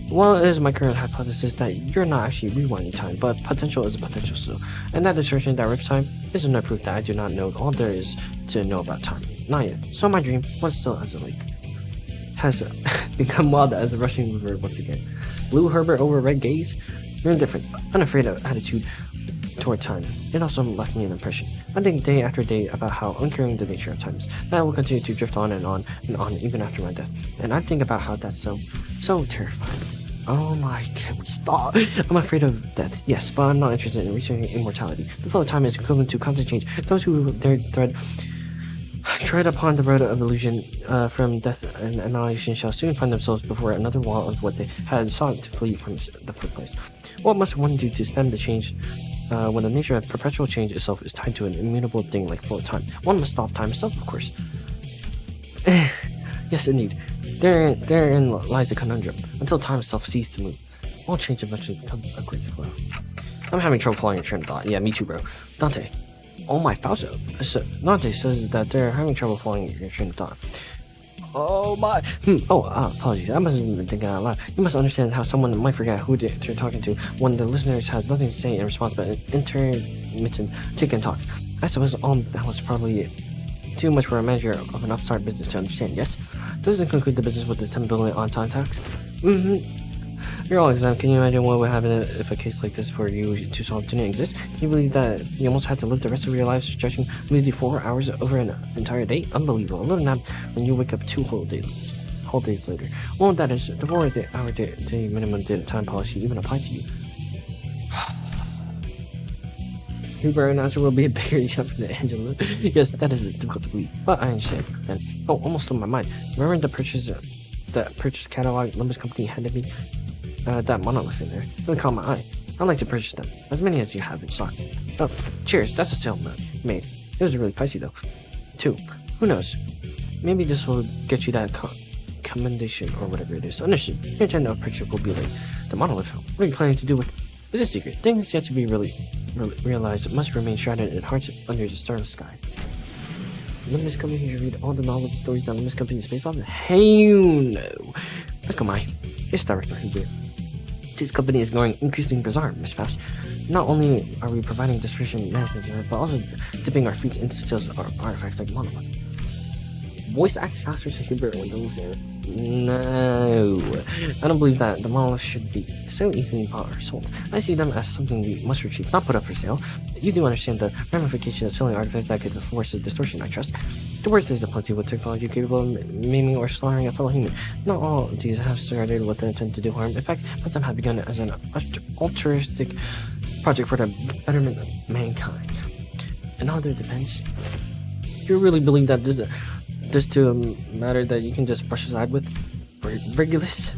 Well, it is my current hypothesis that you're not actually rewinding time, but potential is a potential still. And that distortion that rips time is enough proof that I do not know all there is to know about time. Not yet. So my dream, once still as a lake, has become wild as a rushing river once again. Blue Herbert over red gaze? You're indifferent, unafraid of attitude toward time. It also left me an impression. I think day after day about how uncaring the nature of time is, that I will continue to drift on and on and on even after my death. And I think about how that's so terrifying. Oh my, can we stop? I'm afraid of death, yes, but I'm not interested in researching immortality. The flow of time is equivalent to constant change. Those who dare tread upon the road of illusion from death and annihilation shall soon find themselves before another wall of what they had sought to flee from the first place. What must one do to stem the change when the nature of perpetual change itself is tied to an immutable thing like flow of time? One must stop time itself, of course. Yes, indeed. Therein lies the conundrum. Until time itself ceases to move, all change eventually becomes a great flow. I'm having trouble following your train of thought. Yeah, me too, bro. Dante. Oh my, Fausto. So, Dante says that they're having trouble following your train of thought. Oh my. Apologies. I must have been thinking out loud. You must understand how someone might forget who they're talking to when the listeners have nothing to say in response but intermittent chicken talks. I suppose all that was probably too much for a manager of an upstart business to understand, yes? Doesn't conclude the business with the 10 billion on-time tax? You're all exempt. Can you imagine what would happen if a case like this for you to solve didn't exist? Can you believe that you almost had to live the rest of your life stretching measly 4 hours over an entire day? Unbelievable. A little nap when you wake up 2 whole days later. Well, that is, the 4-hour day minimum time policy even apply to you. Uber announcer will be a bigger jump than Angela. Yes, that is difficult to believe, but I understand. And almost on my mind. Remember the purchase catalog Limbus company handed me? That monolith in there. Really caught my eye. I'd like to purchase them. As many as you have in stock. Oh, cheers. That's a sale made. It was really pricey though. 2. Who knows? Maybe this will get you that commendation or whatever it is. Understood. Your intended approach will be like the monolith. What are you planning to do with it? It's a secret. Things yet to be realized must remain shrouded in hearts under the starless sky. Limitless Company here to read all the novels and stories that Limitless Company is based on? Hell no. Let's go, Mai. Yes, Director Huber. This company is going increasingly bizarre, Miss Fast. Not only are we providing distribution management, but also dipping our feet into sales of artifacts like Monolith. Voice acts faster to Hubert when those there. No, I don't believe that the Monolith should be so easily bought or sold. I see them as something we must retrieve, not put up for sale. You do understand the ramifications of selling artifacts that could force a distortion, I trust. The worst is a plenty with technology capable of maiming or slaughtering a fellow human. Not all of these have started with the intent to do harm. In fact, most of them have begun as an altruistic project for the betterment of mankind. And how there depends. You really believe that this to a matter that you can just brush aside with? Regulus?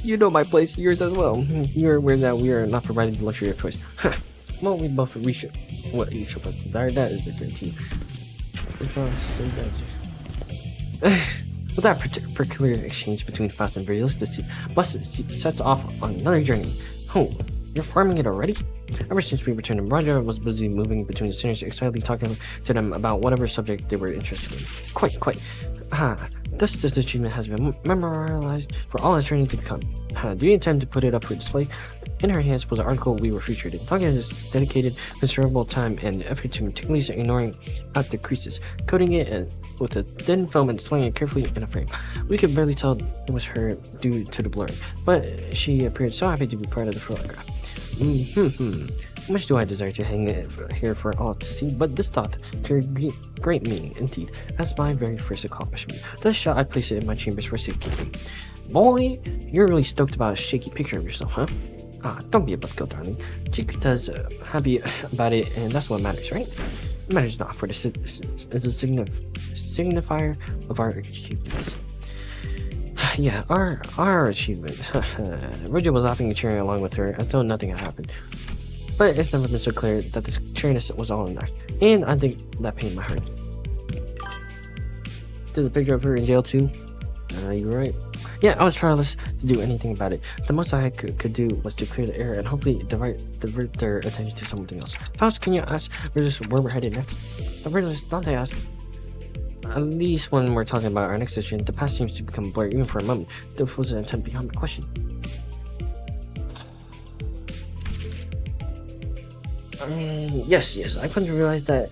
You know my place, yours as well. You're aware that we are not providing the luxury of choice. Well, we should. What each of us desire, that is a guarantee. With that particular exchange between Faust and Regulus, the bus sets off on another journey. Oh, you're farming it already? Ever since we returned, Roger was busy moving between the sinners, excitedly talking to them about whatever subject they were interested in. Quite. Thus this achievement has been memorialized for all eternity to come. Do you intend to put it up for display? In her hands was an article we were featured in. Talking this dedicated considerable time and effort to meticulously ignoring out the creases, coating it with a thin film and displaying it carefully in a frame. We could barely tell it was her due to the blurring, but she appeared so happy to be part of the photograph. How much do I desire to hang it here for all to see? But this thought carried great meaning indeed, as my very first accomplishment. Thus shall I place it in my chambers for safekeeping. Boy, you're really stoked about a shaky picture of yourself, huh? Don't be a buzzkill, darling. Chiquita's happy about it, and that's what matters, right? It matters not, for this is a signifier of our achievements. Yeah, our achievement. Roger was laughing and cheering along with her, as though nothing had happened. But it's never been so clear that this cheeriness was all an act, and I think that pained my heart. There's a picture of her in jail too. You were right. Yeah, I was powerless to do anything about it. The most I could do was to clear the air and hopefully divert their attention to something else. Faust, can you ask where we're headed next? Dante asked. At least when we're talking about our next decision, the past seems to become blurry even for a moment. There was an intent behind the question. Yes, I come to realize that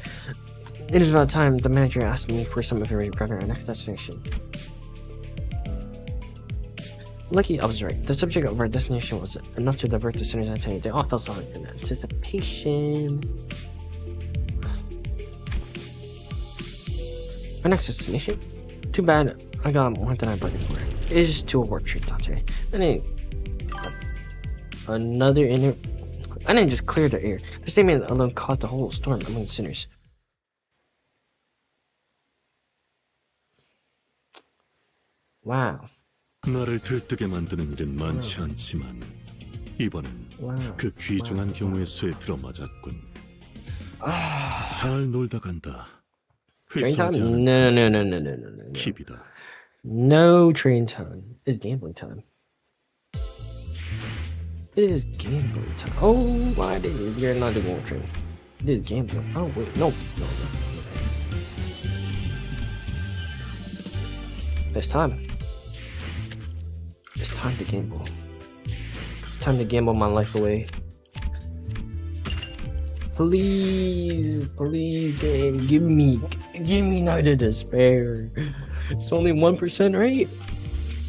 it is about time the manager asked me for some information regarding our next destination. Lucky I was right. The subject of our destination was enough to divert the sinners' attention. They all felt so in anticipation. Our next destination? Too bad I got more than I bargained for. It is to a work trip, Dante. I didn't just clear the air. The statement alone caused a whole storm among the sinners. Wow. 나를 들뜨게 만드는 일은 많지 않지만 이번엔 그 귀중한 경우의 수에 들어맞았군. 잘 놀다 간다. Train time? 회수하지 않은 No. 팁이다. No train time. It's gambling time. It is gambling time. Oh, why didn't you're not doing one train? It is gambling. Oh wait, no. It's time. It's time to gamble. It's time to gamble my life away. Please, game, give me Night of Despair. It's only 1%, right?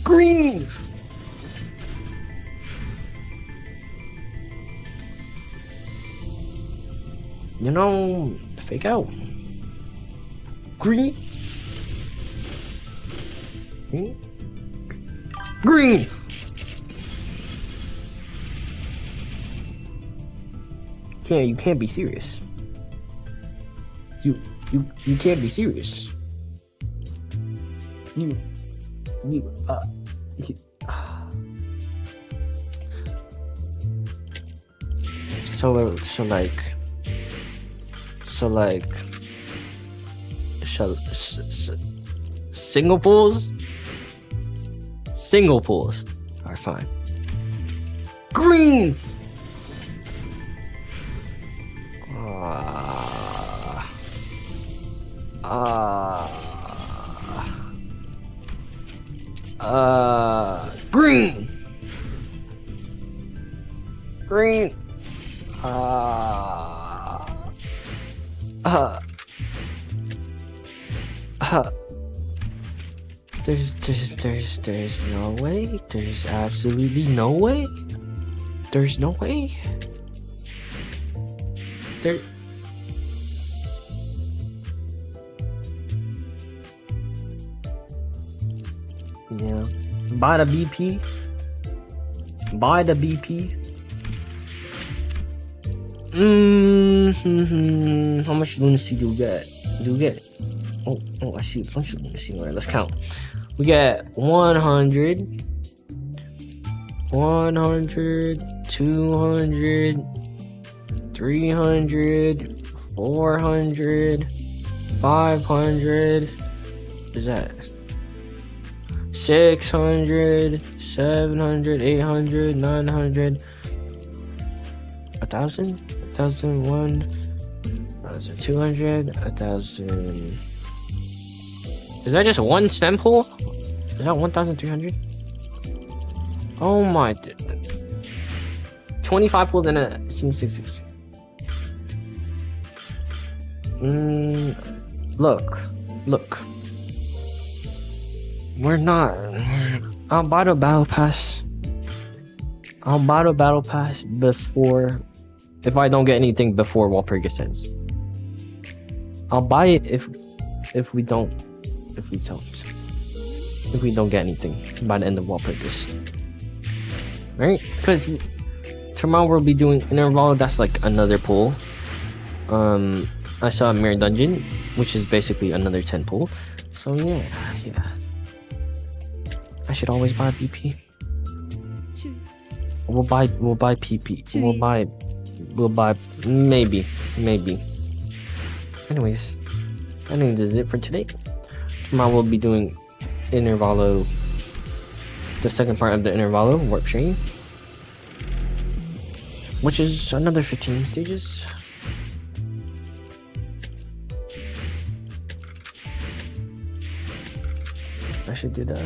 Green! You know, fake out. Green? Green! You can't be serious. You can't be serious. Singaples? Single pools are fine. Green! Green! Green! There's no way. There's absolutely no way. There's no way. There. Yeah. Buy the BP. Buy the BP. How much lunacy do we get? Do we get? Oh, I see a bunch of lunacy. Alright, let's count. We get 100, 200, 300, 400, 500. What is that? 600, 700, 800, 900, 1,000, 1,001, 1,200, 1,000. Is that just one stem pool? Is that 1,300? Oh my. 25 pools in a scene 66. Look. We're not. I'll buy the battle pass. I'll buy the battle pass before. If I don't get anything before Walpurgis ends. I'll buy it if we don't. If we don't get anything by the end of Walpurgis. Right? Because tomorrow we'll be doing interval. That's like another pool. I saw a mirror dungeon, which is basically another 10 pool. So yeah. I should always buy BP. We'll buy PP. We'll buy maybe. Anyways, I think this is it for today. Tomorrow we'll be doing Intervalo, the second part of the Intervalo warp train, which is another 15 stages. I should do that.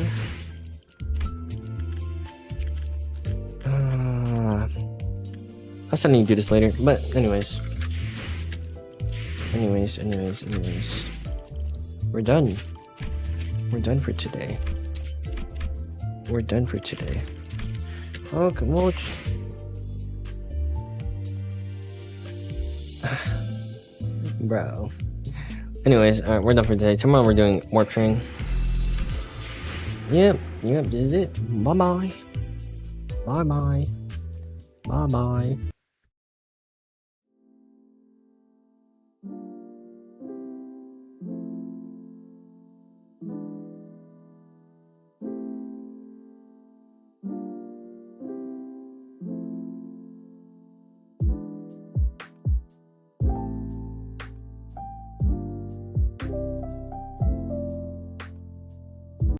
I still need to do this later, but anyways. We're done. We're done for today. Okay, well, bro. Anyways, we're done for today. Tomorrow we're doing warp train. Yep, this is it. Bye bye.